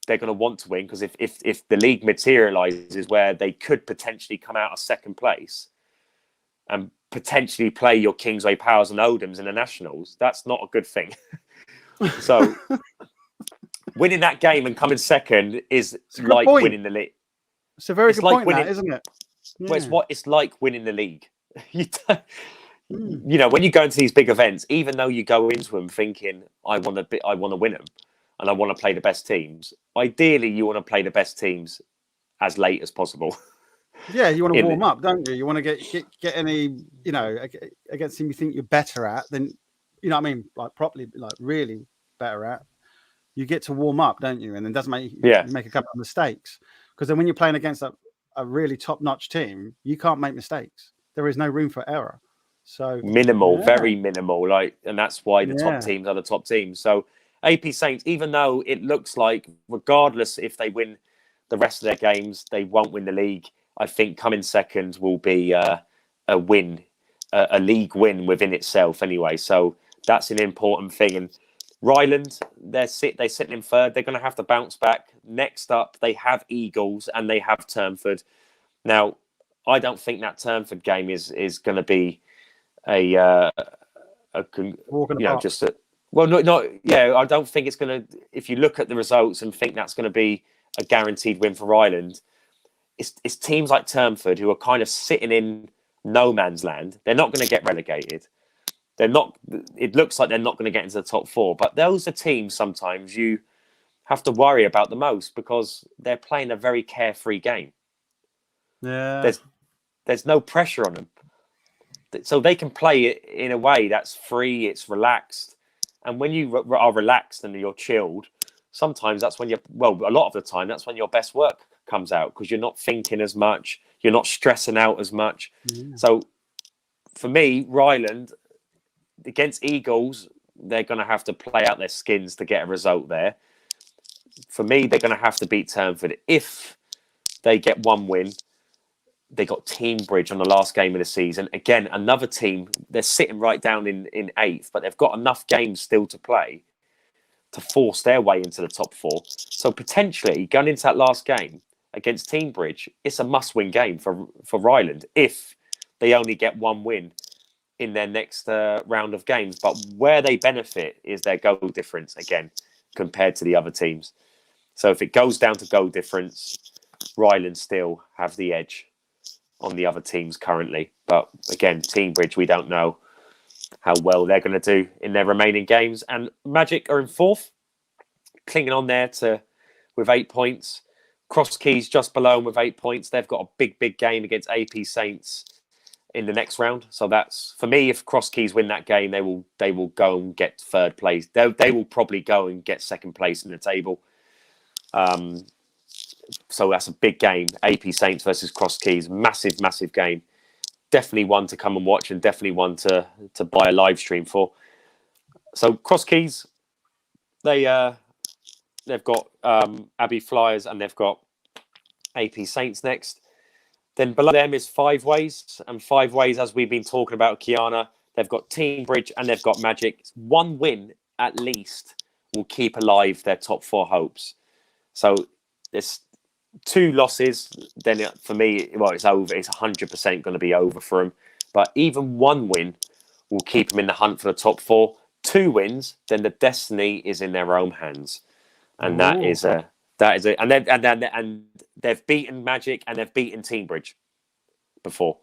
they're going to want to win, because if the league materialises where they could potentially come out of 2nd place and potentially play your Kingsway Powers and Oldhams in the Nationals, that's not a good thing. So winning that game and coming 2nd is like winning the league.
It's a very good point, isn't it?
Yeah. Well, it's like winning the league. You know, when you go into these big events, even though you go into them thinking, I want to win them, and I want to play the best teams. Ideally, you want to play the best teams as late as possible.
Yeah, you want to warm up, don't you? You want to get any, you know, against them you think you're better at, then, you know what I mean, like properly, like really better at. You get to warm up, don't you? And then doesn't make you make a couple of mistakes, because then when you're playing against a really top-notch team, you can't make mistakes. There is no room for error. So
minimal, very minimal, and that's why the top teams are the top teams. So AP Saints, even though it looks like, regardless if they win the rest of their games, they won't win the league, I think coming 2nd will be a win, a league win within itself anyway. So that's an important thing. And Ryland, they're sitting in 3rd. They're going to have to bounce back. Next up, they have Eagles and they have Turnford. Now, I don't think that Turnford game is going to be I don't think it's going to. If you look at the results and think that's going to be a guaranteed win for Ryland, it's teams like Turnford who are kind of sitting in no man's land. They're not going to get relegated. They're not. It looks like they're not going to get into the top 4. But those are teams sometimes you have to worry about the most, because they're playing a very carefree game.
Yeah.
there's no pressure on them. So they can play it in a way that's free, it's relaxed. And when you are relaxed and you're chilled, sometimes that's when a lot of the time, that's when your best work comes out, because you're not thinking as much, you're not stressing out as much.
Yeah.
So for me, Ryland against Eagles, they're going to have to play out their skins to get a result there. For me, they're going to have to beat Turnford. If they get one win, they got Teambridge on the last game of the season. Again, another team, they're sitting right down in 8th, but they've got enough games still to play to force their way into the top 4. So potentially, going into that last game against Teambridge, it's a must-win game for Ryland if they only get one win in their next round of games. But where they benefit is their goal difference, again, compared to the other teams. So if it goes down to goal difference, Ryland still have the edge on the other teams currently. But again, Teambridge, we don't know how well they're going to do in their remaining games. And Magic are in 4th, clinging on there with 8 points. Cross Keys just below them with 8 points. They've got a big game against AP Saints in the next round. So that's, for me, if Cross Keys win that game, they will go and get 3rd place. They will probably go and get 2nd place in the table. So that's a big game. AP Saints versus Cross Keys, massive game. Definitely one to come and watch, and definitely one to buy a live stream for. So Cross Keys, they've got Abbey Flyers and they've got AP Saints next. Then below them is Five Ways, and Five Ways, as we've been talking about, Kiana, they've got Teambridge and they've got Magic. One win at least will keep alive their top 4 hopes. So there's 2 losses, then for me, it's over. It's 100% going to be over for them. But even one win will keep them in the hunt for the top 4. 2 wins, then the destiny is in their own hands, and that is and they've beaten Magic and they've beaten Teambridge before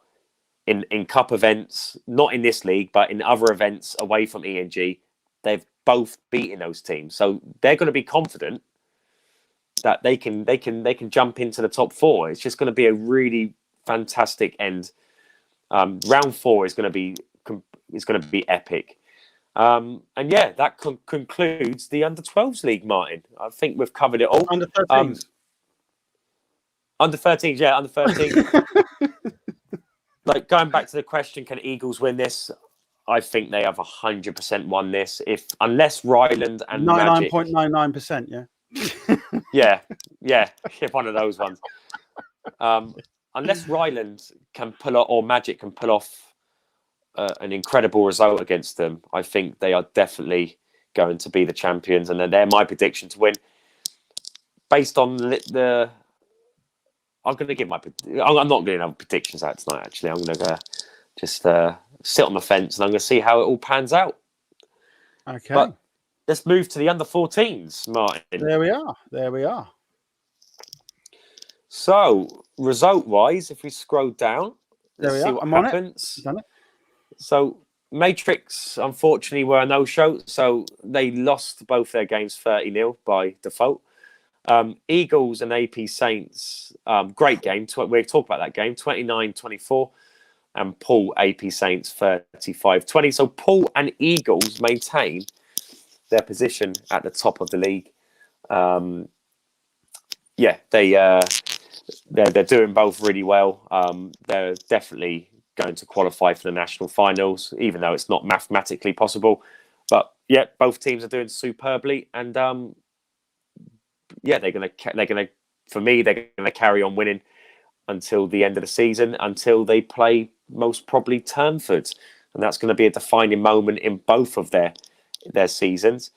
in cup events, not in this league, but in other events away from ENG. They've both beaten those teams, so they're going to be confident that they can jump into the top 4. It's just going to be a really fantastic end. Round 4 is going to be epic. And yeah, that concludes the under 12s league, Martin. I think we've covered it all.
Under 13s.
Under 13s, yeah, under 13s. Like, going back to the question, can Eagles win this? I think they have 100% won this, unless Ryland and
99.99%, yeah.
yeah, one of those ones. Unless Ryland can pull off, or Magic can pull off an incredible result against them, I think they are definitely going to be the champions, and they're my prediction to win. Based on I'm going to give I'm not going to have predictions out tonight. Actually, I'm going to just sit on the fence, and I'm going to see how it all pans out.
Okay.
But let's move to the under 14s, Martin.
There we are.
So, result-wise, if we scroll down,
There
let's
we
see
are.
what
I'm on
happens.
Done it.
So, Matrix, unfortunately, were a no-show. So, they lost both their games 30-0 by default. Eagles and AP Saints, great game. We'll talk about that game, 29-24. And Poole, AP Saints, 35-20. So, Poole and Eagles maintain their position at the top of the league. They're doing both really well. They're definitely going to qualify for the national finals, even though it's not mathematically possible. But yeah, both teams are doing superbly, and they're gonna. For me, they're gonna carry on winning until the end of the season, until they play most probably Turnford, and that's going to be a defining moment in both of their seasons.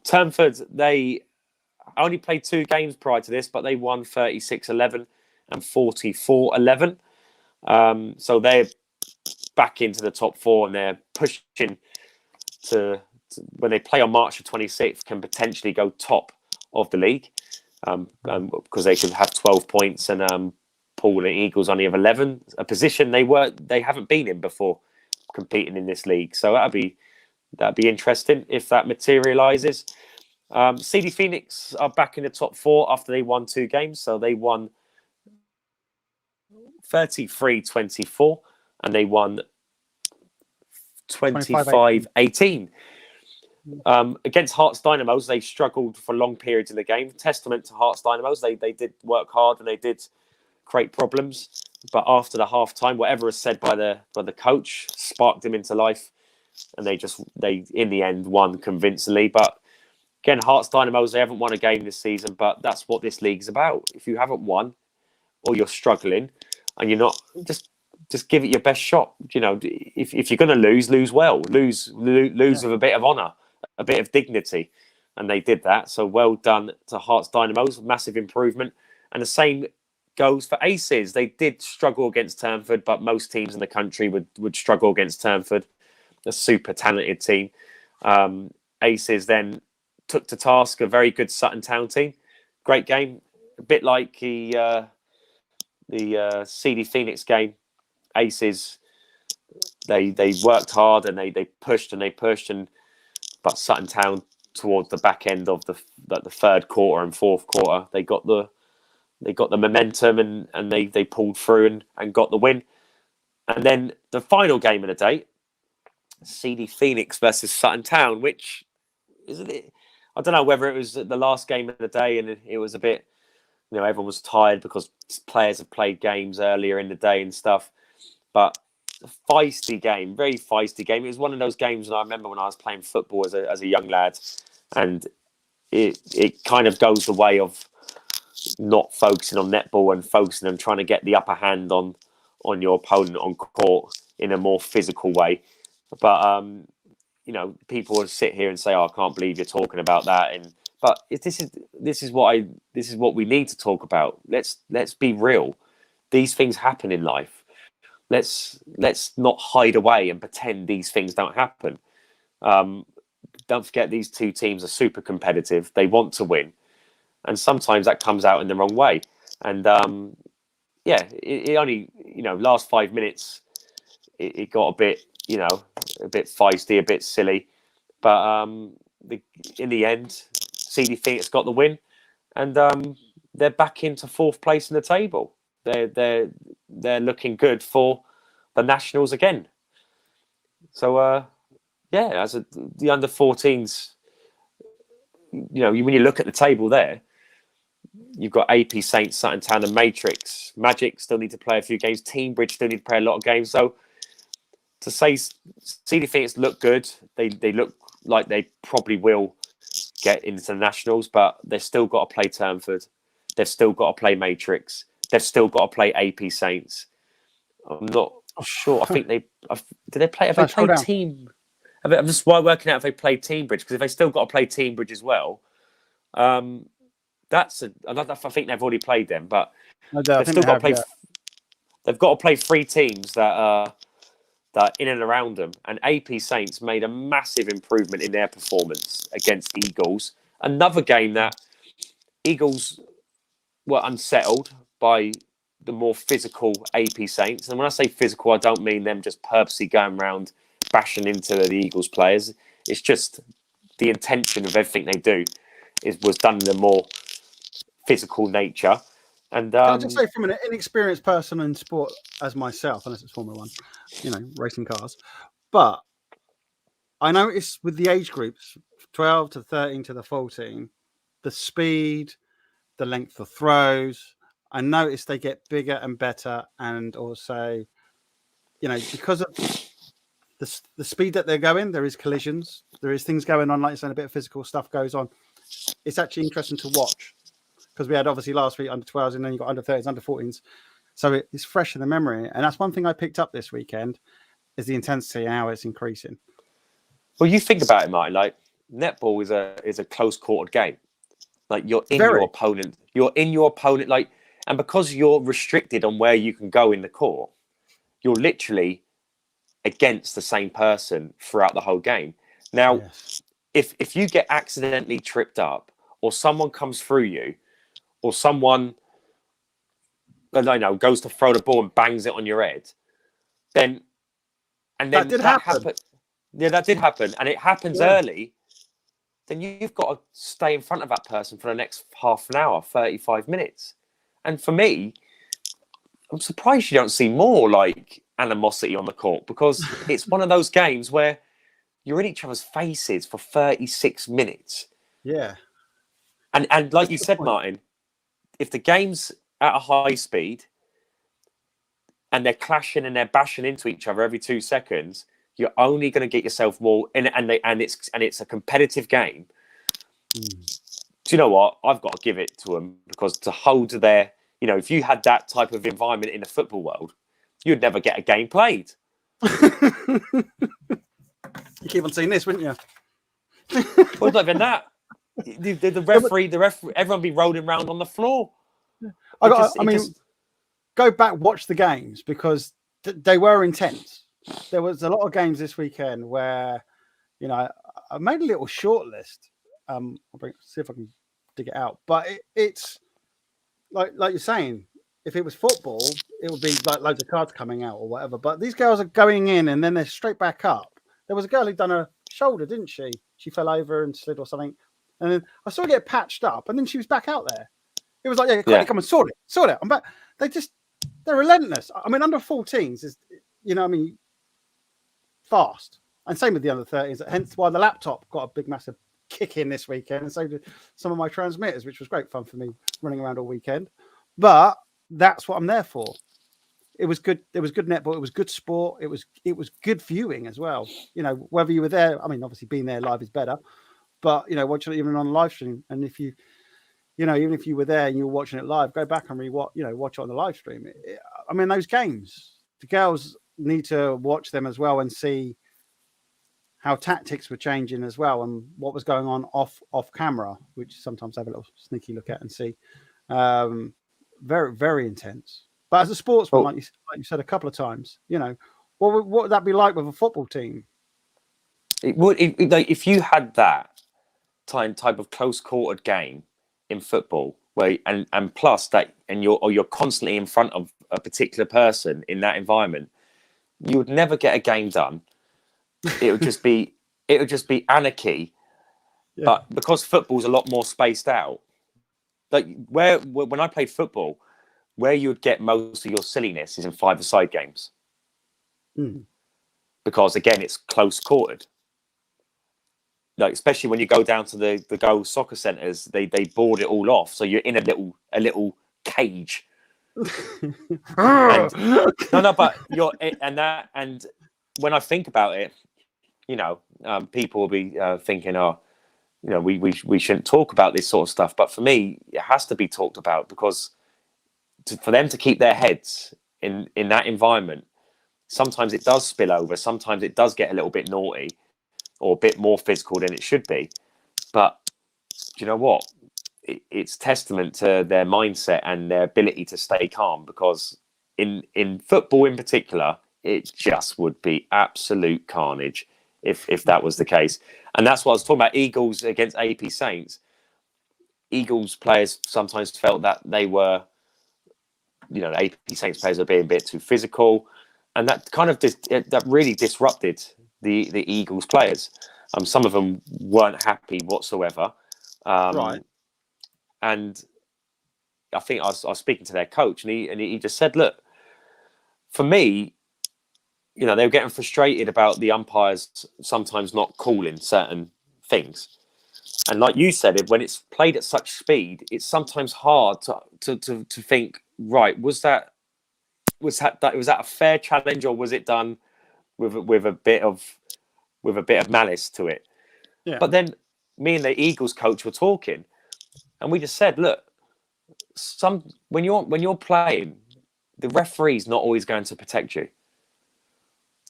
Turnford, they only played 2 games prior to this, but they won 36-11 and 44-11. So they're back into the top 4, and they're pushing to when they play on March the 26th, can potentially go top of the league, because they could have 12 points, and Poole and Eagles only have 11, a position they haven't been in before competing in this league. So that'd be interesting if that materialises. CD Phoenix are back in the top 4 after they won 2 games. So they won 33-24, and they won
25-18.
25-18. Against Hearts Dynamos, they struggled for long periods in the game. Testament to Hearts Dynamos, they did work hard and they did create problems. But after the half time, whatever was said by the coach sparked them into life, and they in the end won convincingly. But again, Hearts Dynamos, they haven't won a game this season, but that's what this league's about. If you haven't won, or you're struggling, and you're not, just give it your best shot. You know, if you're going to lose well, lose with a bit of honour, a bit of dignity, and they did that. So well done to Hearts Dynamos, massive improvement. And the same goes for Aces. They did struggle against Turnford, but most teams in the country would struggle against Turnford, a super talented team. Aces then took to task a very good Sutton Town team. Great game, a bit like the CD Phoenix game. Aces, they worked hard and they pushed, but Sutton Town towards the back end of the third quarter and fourth quarter, they got the momentum and they pulled through and got the win. And then the final game of the day, CD Phoenix versus Sutton Town, which is I don't know whether it was the last game of the day and it was a bit, everyone was tired because players have played games earlier in the day and stuff. But a feisty game, very feisty game. It was one of those games that I remember when I was playing football as a young lad, and it kind of goes the way of not focusing on netball and focusing on trying to get the upper hand on your opponent on court in a more physical way. But people will sit here and say, "Oh, I can't believe you're talking about that." But this is what we need to talk about. Let's be real. These things happen in life. Let's not hide away and pretend these things don't happen. Don't forget, these two teams are super competitive. They want to win, and sometimes that comes out in the wrong way. And it only last 5 minutes it got a bit feisty, a bit silly, but in the end, CD Phoenix got the win, and they're back into fourth place in the table. They're looking good for the Nationals again. So as the under 14s, when you look at the table there, you've got AP Saints, Sutton Town, and Matrix. Magic still need to play a few games. Team Bridge still need to play a lot of games. So to say CD Phoenix look good, they look like they probably will get into the Nationals, but they've still got to play Turnford. They've still got to play Matrix. They've still got to play AP Saints. I'm not sure. I think have they played Team? I'm just working out if they played Team Bridge, because if they still got to play Team Bridge as well, I think they've already played them, but they've still got to play. They've got to play three teams that are in and around them. And AP Saints made a massive improvement in their performance against Eagles. Another game that Eagles were unsettled by the more physical AP Saints. And when I say physical, I don't mean them just purposely going around bashing into the Eagles players. It's just the intention of everything they do was done in a more physical nature. And
can I just say, from an inexperienced person in sport as myself, unless it's Formula One, racing cars, but I noticed with the age groups, 12 to 13 to the 14, the speed, the length of throws, I noticed they get bigger and better, and also, because of the speed that they're going, there is collisions, there is things going on, like you said, a bit of physical stuff goes on. It's actually interesting to watch, because we had obviously last week under 12s, and then you got under 30s, under 14s, so it's fresh in the memory. And that's one thing I picked up this weekend, is the intensity and how it's increasing.
Well, you think about it, Martin. Like, netball is a close quartered game. Like, you're in your opponent. Like, and because you're restricted on where you can go in the court, you're literally against the same person throughout the whole game. Now,
Yes.
if you get accidentally tripped up, or someone comes through you, or someone, goes to throw the ball and bangs it on your head, then that did happen. Yeah, that did happen, and it happens early. Then you've got to stay in front of that person for the next half an hour, 35 minutes. And for me, I'm surprised you don't see more like animosity on the court, because it's one of those games where you're in each other's faces for 36 minutes.
Yeah.
And like you
That's the
said,
point.
Martin, if the game's at a high speed and they're clashing and they're bashing into each other every 2 seconds, you're only going to get yourself more. And it's a competitive game. Do you know what? I've got to give it to them, because to hold their, if you had that type of environment in the football world, you'd never get a game played.
You keep on seeing this, wouldn't you?
Well, it's not even that. The referee, everyone be rolling around on the floor.
Go back, watch the games, because they were intense. There was a lot of games this weekend where, I made a little short list. I'll see if I can dig it out. But it's like you're saying, if it was football, it would be like loads of cards coming out or whatever. But these girls are going in and then they're straight back up. There was a girl who'd done a shoulder, didn't she? She fell over and slid or something. And then I saw her get patched up, and then she was back out there. It was like, quickly, come and sort it. I'm back. They're relentless. I mean, under 14s is, fast. And same with the under 13s. Hence why the laptop got a big, massive kick in this weekend. And so did some of my transmitters, which was great fun for me running around all weekend. But that's what I'm there for. It was good. It was good netball. It was good sport. It was good viewing as well. Whether you were there, I mean, obviously being there live is better. But, watching it even on a live stream. And if you, even if you were there and you were watching it live, go back and watch it on the live stream. I mean, those games, the girls need to watch them as well and see how tactics were changing as well, and what was going on off camera, which sometimes I have a little sneaky look at and see. Very, very intense. But as a sportsman, like you said a couple of times, what would that be like with a football team?
It would, if you had that type of close-quartered game in football, where and plus that, and you're constantly in front of a particular person in that environment, you would never get a game done. It would just be anarchy. Yeah. But because football's a lot more spaced out, like when I played football, where you would get most of your silliness is in five-a-side games. Because again, it's close-quartered. Like, especially when you go down to the girls' soccer centres, they board it all off, so you're in a little cage. But you're and when I think about it, people will be thinking, we shouldn't talk about this sort of stuff. But for me, it has to be talked about, because for them to keep their heads in that environment, sometimes it does spill over. Sometimes it does get a little bit naughty or a bit more physical than it should be. But do you know what? It's testament to their mindset and their ability to stay calm, because in football in particular, it just would be absolute carnage if that was the case. And that's what I was talking about, Eagles against AP Saints. Eagles players sometimes felt that they were, AP Saints players were being a bit too physical. And that kind of that really disrupted the Eagles players. Some of them weren't happy whatsoever.
Right.
And I think I was speaking to their coach, and he just said, look, for me, they were getting frustrated about the umpires sometimes not calling certain things. And like you said, when it's played at such speed, it's sometimes hard to think, right, was that a fair challenge, or was it done with a bit of malice to it? Yeah. But then me and the Eagles coach were talking, and we just said, look, when you're playing, the referee's not always going to protect you.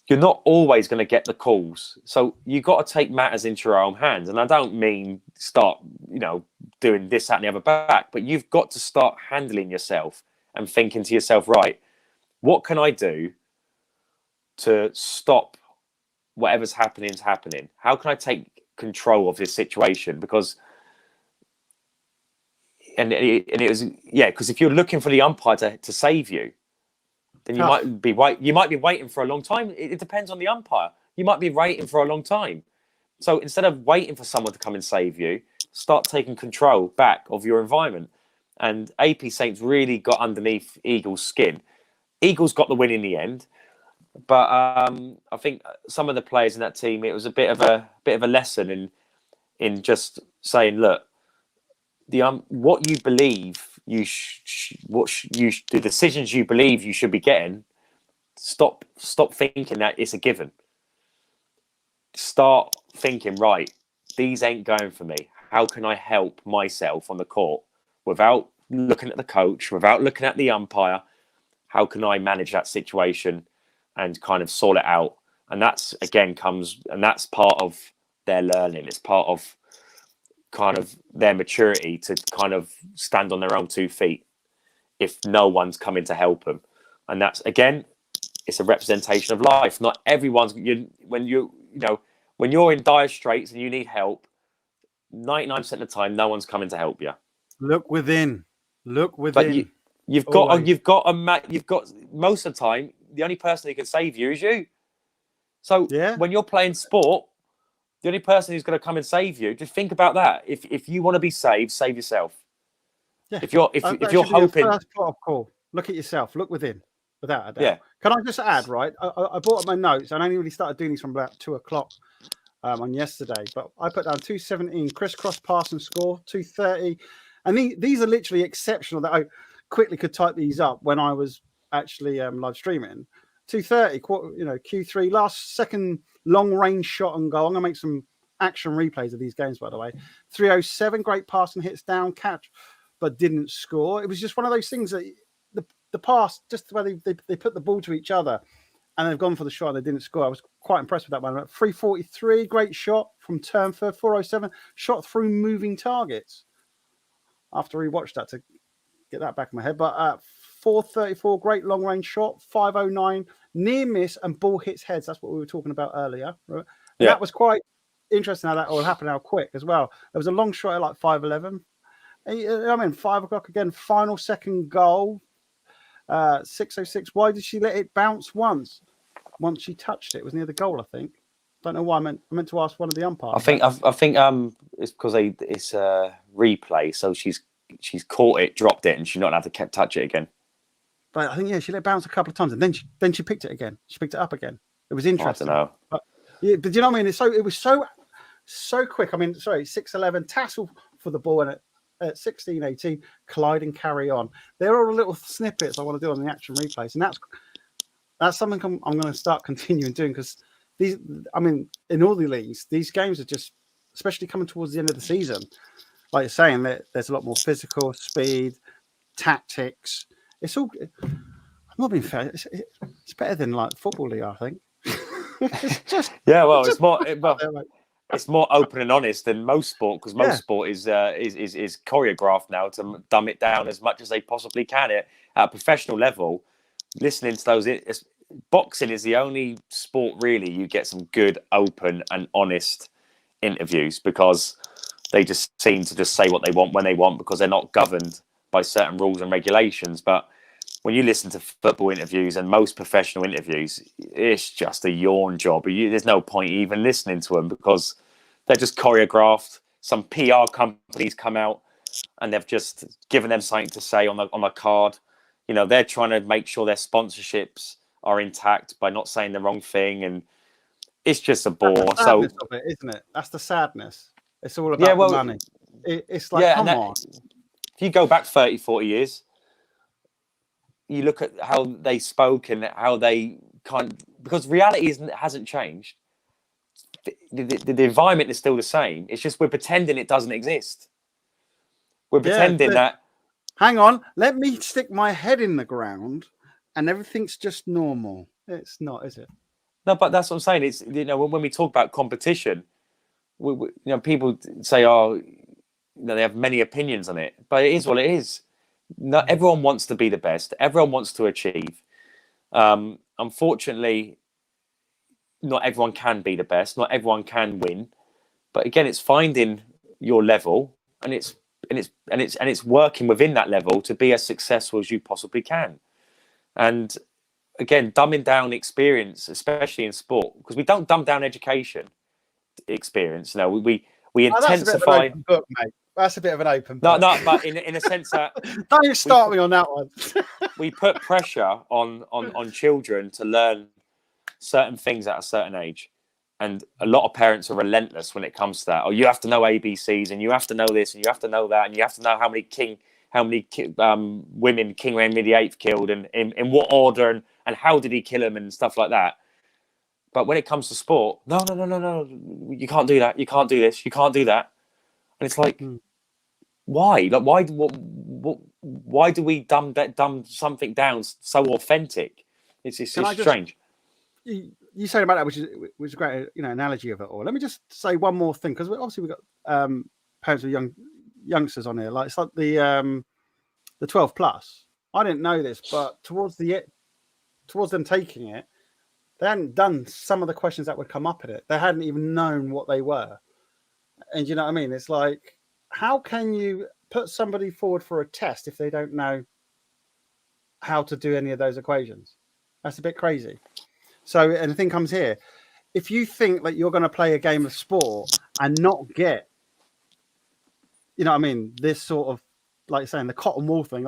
You're not always going to get the calls. So you've got to take matters into your own hands. And I don't mean start, doing this, that, and the other back, but you've got to start handling yourself and thinking to yourself, right, what can I do to stop whatever's happening is happening? How can I take control of this situation? Because because if you're looking for the umpire to save you, then you might be waiting for a long time. It depends on the umpire. You might be waiting for a long time. So instead of waiting for someone to come and save you, start taking control back of your environment. And AP Saints really got underneath Eagles' skin. Eagles got the win in the end, but I think some of the players in that team, it was a bit of a lesson in just saying, look, what you believe the decisions you believe you should be getting. Stop thinking that it's a given. Start thinking, right, these ain't going for me. How can I help myself on the court without looking at the coach, without looking at the umpire? How can I manage that situation and kind of sort it out? And that's, again, that's part of their learning. It's part of kind of their maturity to kind of stand on their own 2 feet if no one's coming to help them. And that's, again, it's a representation of life. Not everyone's, when you're in dire straits and you need help, 99% of the time, no one's coming to help you.
Look within.
But you've got most of the time, the only person who can save you is you. So when you're playing sport, the only person who's going to come and save you, just think about that. If you want to be saved, save yourself.
Yeah.
If you're hoping,
first protocol, look at yourself. Look within, without a doubt.
Yeah.
Can I just add? Right, I brought up my notes, and I only really started doing these from about 2:00 on yesterday. But I put down 217 crisscross pass and score, 230, and these are literally exceptional. That I quickly could type these up when I was actually live streaming. 230, Q3 last second long range shot and goal. I'm gonna make some action replays of these games, by the way. 307, great pass and hits down, catch, but didn't score. It was just one of those things that the pass, just where they put the ball to each other and they've gone for the shot and they didn't score. I was quite impressed with that one. 343, great shot from Turnford. 407, shot through moving targets. After we watched that to get that back in my head, but 434, great long range shot. 509, near miss and ball hits heads. That's what we were talking about earlier. Right? Yeah. That was quite interesting how that all happened how quick as well. There was a long shot at like 511. 5 o'clock again. Final second goal. 606. Why did she let it bounce once she touched it? It was near the goal, I think. Don't know why. I meant to ask one of the umpires.
I think it's because it's a replay, so she's caught it, dropped it, and she's not allowed to touch it again.
But I think she let it bounce a couple of times, and then she picked it again. She picked it up again. It was interesting.
I don't know.
But you know what I mean? It was so quick. I mean, sorry, 6:11 tassel for the ball, and at 16:18 collide and carry on. There are all little snippets I want to do on the action replays, and that's something I'm going to start continuing doing because these. I mean, in all the leagues, these games are just, especially coming towards the end of the season, like you're saying, there's a lot more physical speed, tactics. It's all. I'm not being fair. It's better than like football league, I think.
It's more open and honest than most sport because most sport is choreographed now to dumb it down as much as they possibly can. At a professional level, listening to those, boxing is the only sport really you get some good, open and honest interviews because they just seem to just say what they want when they want because they're not governed by certain rules and regulations. But when you listen to football interviews and most professional interviews, it's just a yawn job. There's no point even listening to them because they're just choreographed. Some PR companies come out and they've just given them something to say on a card. You know, they're trying to make sure their sponsorships are intact by not saying the wrong thing, and it's just a bore.
That's the sadness of it, isn't it? That's the sadness. It's all about the money. It's like, come on.
If you go back 30, 40 years, you look at how they spoke and how they because reality hasn't changed. The environment is still the same. It's just we're pretending it doesn't exist. We're pretending that.
Hang on, let me stick my head in the ground, and everything's just normal. It's not, is it?
No, but that's what I'm saying. It's when we talk about competition, people say, they have many opinions on it, but it is what it is. Not everyone wants to be the best. Everyone wants to achieve. Unfortunately, not everyone can be the best. Not everyone can win. But again, it's finding your level, and it's working within that level to be as successful as you possibly can. And again, dumbing down experience, especially in sport, because we don't dumb down education experience. No, we intensify.
That's a bit of an open book, mate. That's a bit of an open book.
No, but in a sense that
don't you start me on that one.
put pressure on children to learn certain things at a certain age. And a lot of parents are relentless when it comes to that. Oh, you have to know ABCs, and you have to know this, and you have to know that, and you have to know how many women King Henry VIII killed, and in what order, and how did he kill them, and stuff like that. But when it comes to sport, no, you can't do that. You can't do this. You can't do that. And it's like, why? Like, why do we dumb something down so authentic? It's strange.
You say about that, which is a great, analogy of it all. Let me just say one more thing, because obviously we've got parents with youngsters on here. Like, it's like the 12 plus. I didn't know this, but towards them taking it, they hadn't done some of the questions that would come up in it. They hadn't even known what they were. And you know what I mean? It's like, how can you put somebody forward for a test if they don't know how to do any of those equations? That's a bit crazy. So, and the thing comes here. If you think that you're going to play a game of sport and not get, this sort of, like saying the cotton wool thing,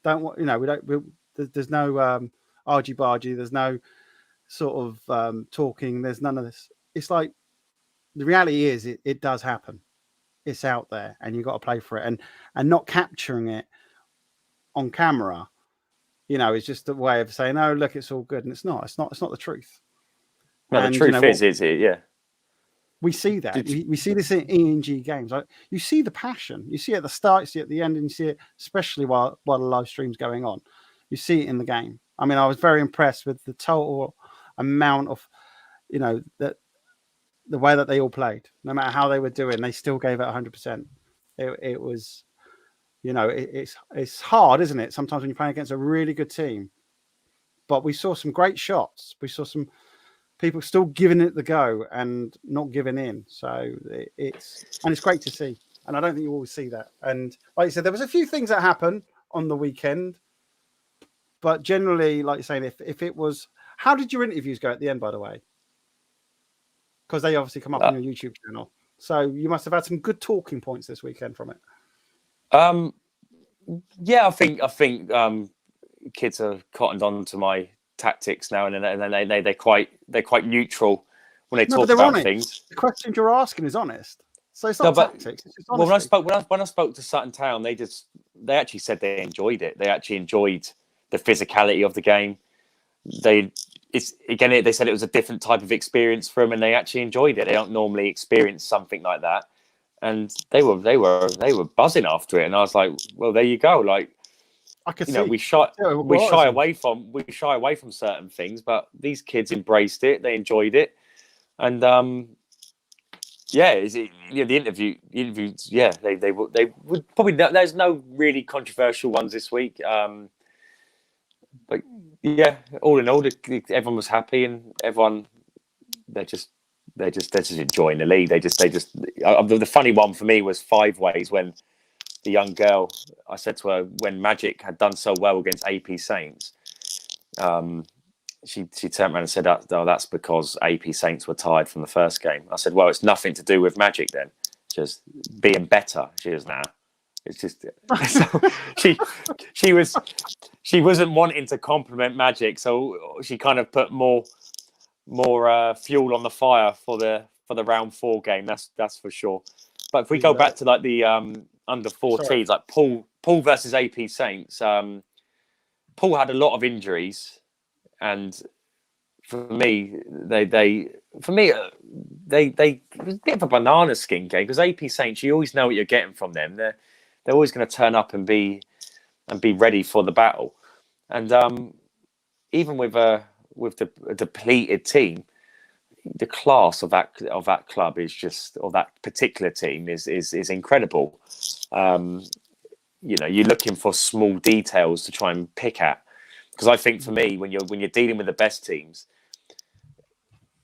there's no argy-bargy, there's no sort of talking, there's none of this. It's like, the reality is it does happen. It's out there, and you've got to play for it, and not capturing it on camera, is just a way of saying, oh, look, it's all good. And it's not the truth.
No, the truth is, yeah.
We see that. We see this in ENG games. Like, you see the passion. You see it at the start, you see it at the end, and you see it especially while the live stream's going on. You see it in the game. I mean, I was very impressed with the total amount of, that the way that they all played. No matter how they were doing, they still gave it 100%. It was, it's hard, isn't it? Sometimes when you're playing against a really good team. But we saw some great shots. We saw some people still giving it the go and not giving in. So it's great to see. And I don't think you always see that. And like you said, there was a few things that happened on the weekend. But generally, like you're saying, if it was... How did your interviews go at the end, by the way? Because they obviously come up on your YouTube channel. So you must have had some good talking points this weekend from it.
Yeah, I think kids are cottoned on to my tactics now, and then they're quite neutral when they talk about
honest.
Things.
The questions you're asking is honest, so it's not tactics. It's just honesty.
When I spoke to Sutton Town, they actually said they enjoyed it. They actually enjoyed the physicality of the game. They said it was a different type of experience for them, and they actually enjoyed it. They don't normally experience something like that, and they were buzzing after it. And I was like, well, there you go. Like,
I could see.
We shy away from certain things, but these kids embraced it. They enjoyed it, and the interviews. Yeah, they would probably. There's no really controversial ones this week. But yeah, all in all, everyone was happy, and everyone they're just enjoying the league. The funny one for me was 5 ways when the young girl, I said to her when Magic had done so well against AP Saints, she turned around and said, "Oh, that's because AP Saints were tired from the first game." I said, "Well, it's nothing to do with Magic then, just being better." She was nah. It's just so she wasn't wanting to compliment Magic, so she kind of put more fuel on the fire for the round 4 game. That's for sure. But if we go back to like the under 14s, like Paul versus AP Saints, Paul had a lot of injuries, and for me, it was a bit of a banana skin game because AP Saints, you always know what you're getting from them. They're always going to turn up and be ready for the battle, and even with a depleted team, the class of that club is just, or that particular team is incredible. You're looking for small details to try and pick at, because I think for me, when you're dealing with the best teams,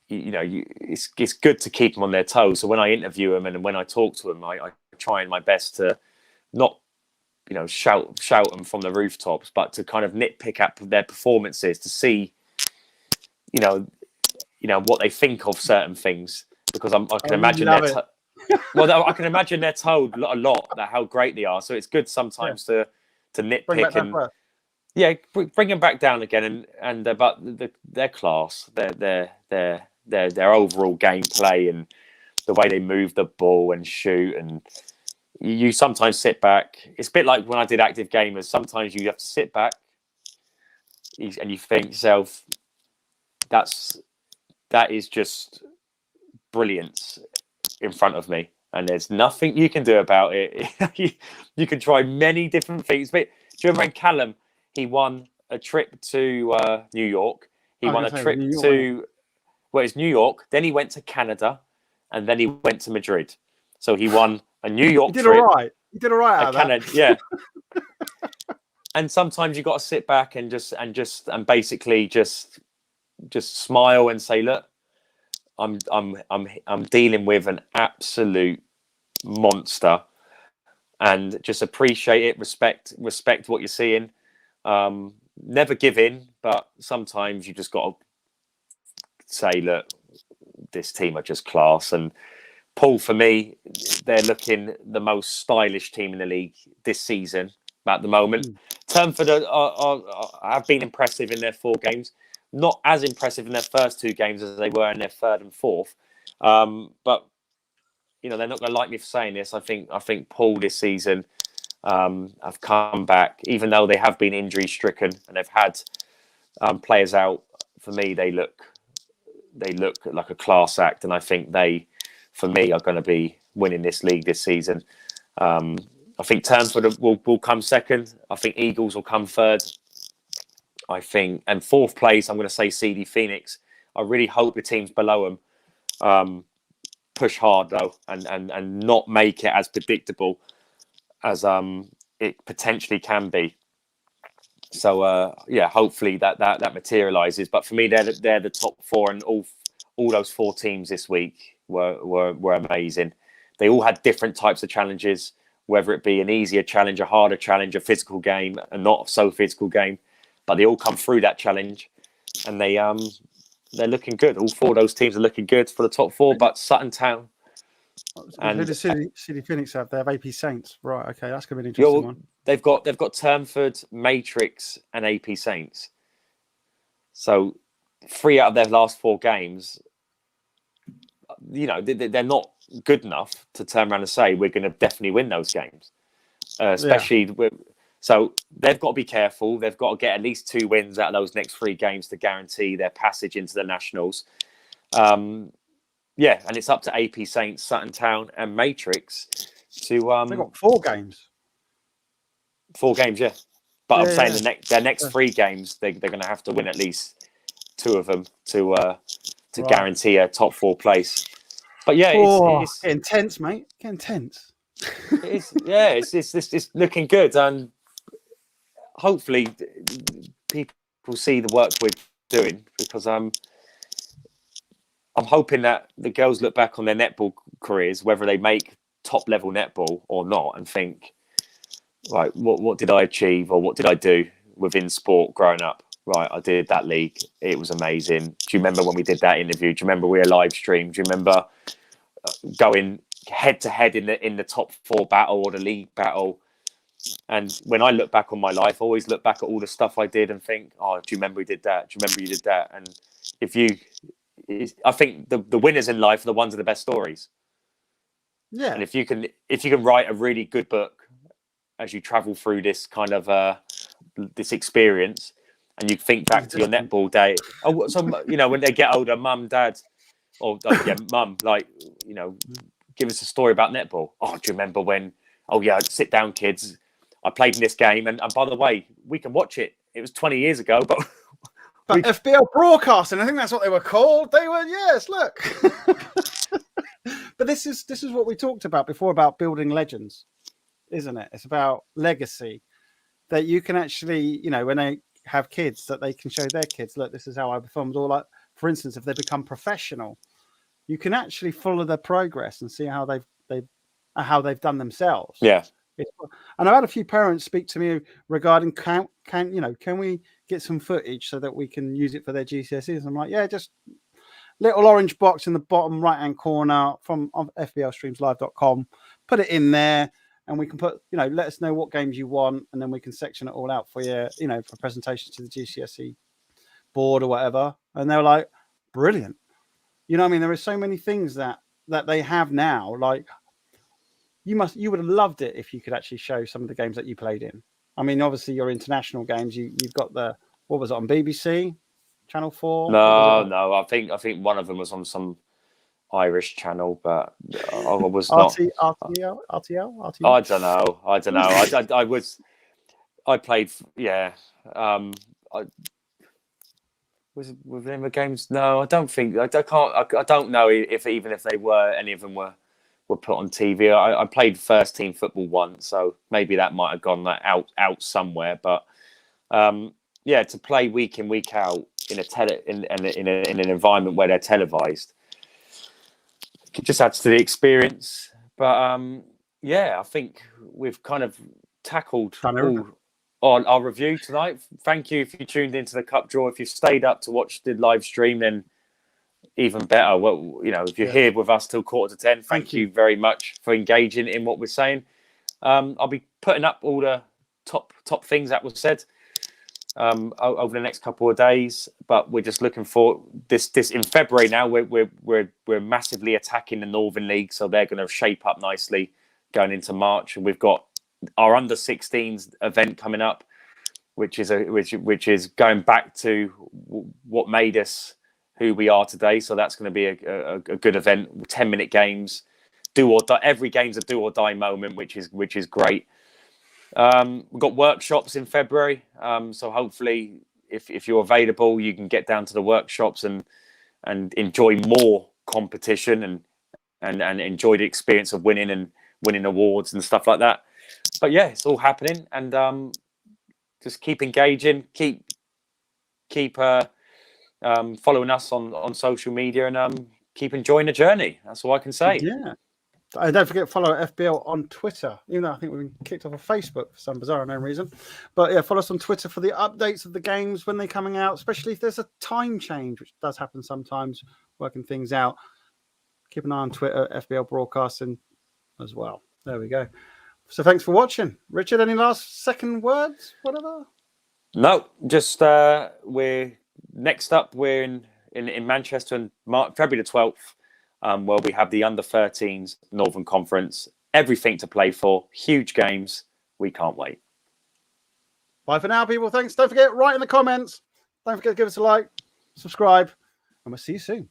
it's good to keep them on their toes. So when I interview them and when I talk to them, I try my best to not shout them from the rooftops, but to kind of nitpick at their performances to see what they think of certain things, because I can imagine I can imagine they're told a lot about how great they are. So it's good sometimes to nitpick Yeah, bring them back down again, but their class, their overall gameplay and the way they move the ball and shoot, and you sometimes sit back. It's a bit like when I did active gamers. Sometimes you have to sit back and you think to yourself, that is just brilliance in front of me, and there's nothing you can do about it. You can try many different things. But do you remember when Callum, he won a trip to New York? He won a trip to, well, it's New York. Then he went to Canada, and then he went to Madrid. So he won a New York trip.
He did all right out of
Canada,
that.
yeah. And sometimes you got to sit back and basically just smile and say, look, I'm dealing with an absolute monster, and just appreciate it, respect what you're seeing. Never give in, but sometimes you just got to say, look, this team are just class. And Paul, for me, they're looking the most stylish team in the league this season at the moment. Turnford have been impressive in their 4 games. Not as impressive in their first 2 games as they were in their 3rd and 4th. But they're not going to like me for saying this. I think Paul this season have come back, even though they have been injury stricken and they've had players out. For me, they look like a class act, and I think they, for me, are going to be winning this league this season. I think Turnford will come 2nd. I think Eagles will come 3rd. I think, and 4th place, I'm going to say CD Phoenix. I really hope the teams below them push hard though, and not make it as predictable as it potentially can be. So hopefully that materializes. But for me, they're the top 4, and all those 4 teams this week were amazing. They all had different types of challenges, whether it be an easier challenge, a harder challenge, a physical game, a not so physical game. But they all come through that challenge, and they're looking good. All 4 of those teams are looking good for the top 4. But Sutton Town
and who does City Phoenix have? They have AP Saints, right? Okay, that's going to be an interesting one.
They've got Turnford, Matrix, and AP Saints. So 3 out of their last 4 games, they're not good enough to turn around and say we're going to definitely win those games, especially with. So they've got to be careful. They've got to get at least 2 wins out of those next 3 games to guarantee their passage into the Nationals. And it's up to AP Saints, Sutton Town, and Matrix to.
They've got 4 games.
4 games, yeah. But I'm saying their next 3 games, they're going to have to win at least 2 of them to guarantee a top 4 place. But yeah, it's
getting tense, mate. Getting tense.
It's looking good, and hopefully people see the work we're doing, because I'm hoping that the girls look back on their netball careers, whether they make top level netball or not, and think, right, what did I achieve, or what did I do within sport growing up? Right, I did that league. It was amazing. Do you remember when we did that interview? Do you remember we were live streamed? Do you remember going head to head in the top 4 battle or the league battle? And when I look back on my life, I always look back at all the stuff I did and think, oh, do you remember we did that? Do you remember you did that? And I think the winners in life are the ones with the best stories.
Yeah.
And if you can write a really good book as you travel through this kind of this experience, and you think back to your netball day. Oh, so when they get older, mum, dad, or mum, give us a story about netball. Oh, do you remember when? Oh yeah, sit down, kids. I played in this game, and by the way, we can watch it. It was 20 years ago, but
FBL Broadcasting, I think that's what they were called. They were, yes, look. But this is what we talked about before, about building legends, isn't it? It's about legacy, that you can actually, when they have kids, that they can show their kids, look, this is how I performed. Or like, for instance, if they become professional, you can actually follow their progress and see how they've done themselves.
Yeah.
And I've had a few parents speak to me regarding can we get some footage so that we can use it for their GCSEs? I'm like, yeah, just little orange box in the bottom right hand corner from FBLstreamslive.com. Put it in there. and we can put, let us know what games you want, and then we can section it all out for you, for presentations to the GCSE board or whatever. And they were like, brilliant. You know what I mean? There are so many things that they have now. Like, you would have loved it if you could actually show some of the games that you played in. I mean, obviously your international games, you've got what was it, on BBC, Channel 4?
No. I think one of them was on some Irish channel, but I was not.
RTL?
I don't know. I played. Yeah. Was it within the games? No, I don't think. I don't know if even if they were, any of them were put on TV. I played first team football once, so maybe that might have gone out somewhere. But to play week in, week out in an environment where they're televised, it just adds to the experience. But I think we've kind of tackled all our review tonight. Thank you if you tuned into the cup draw. If you stayed up to watch the live stream, then even better. Well, if you're here with us till 9:45, thank you very much for engaging in what we're saying. I'll be putting up all the top things that were said over the next couple of days, but we're just looking for this in February. Now we're massively attacking the Northern League, so they're going to shape up nicely going into March, and we've got our under 16s event coming up, which is going back to what made us who we are today. So that's going to be a good event. 10-minute games, do or die. Every game's a do or die moment, which is great. We've got workshops in February, so hopefully, if you're available, you can get down to the workshops and enjoy more competition and enjoy the experience of winning awards and stuff like that. But yeah, it's all happening, and just keep engaging, keep following us on social media, and keep enjoying the journey. That's all I can say.
Yeah. And don't forget to follow FBL on Twitter, even though I think we've been kicked off of Facebook for some bizarre unknown reason. But yeah, follow us on Twitter for the updates of the games when they're coming out, especially if there's a time change, which does happen sometimes, working things out. Keep an eye on Twitter, FBL Broadcasting as well. There we go. So thanks for watching. Richard, any last second words, whatever?
No, just we're next up. We're in Manchester on February the 12th. Where we have the under-13s Northern Conference. Everything to play for. Huge games. We can't wait.
Bye for now, people. Thanks. Don't forget, write in the comments. Don't forget to give us a like, subscribe, and we'll see you soon.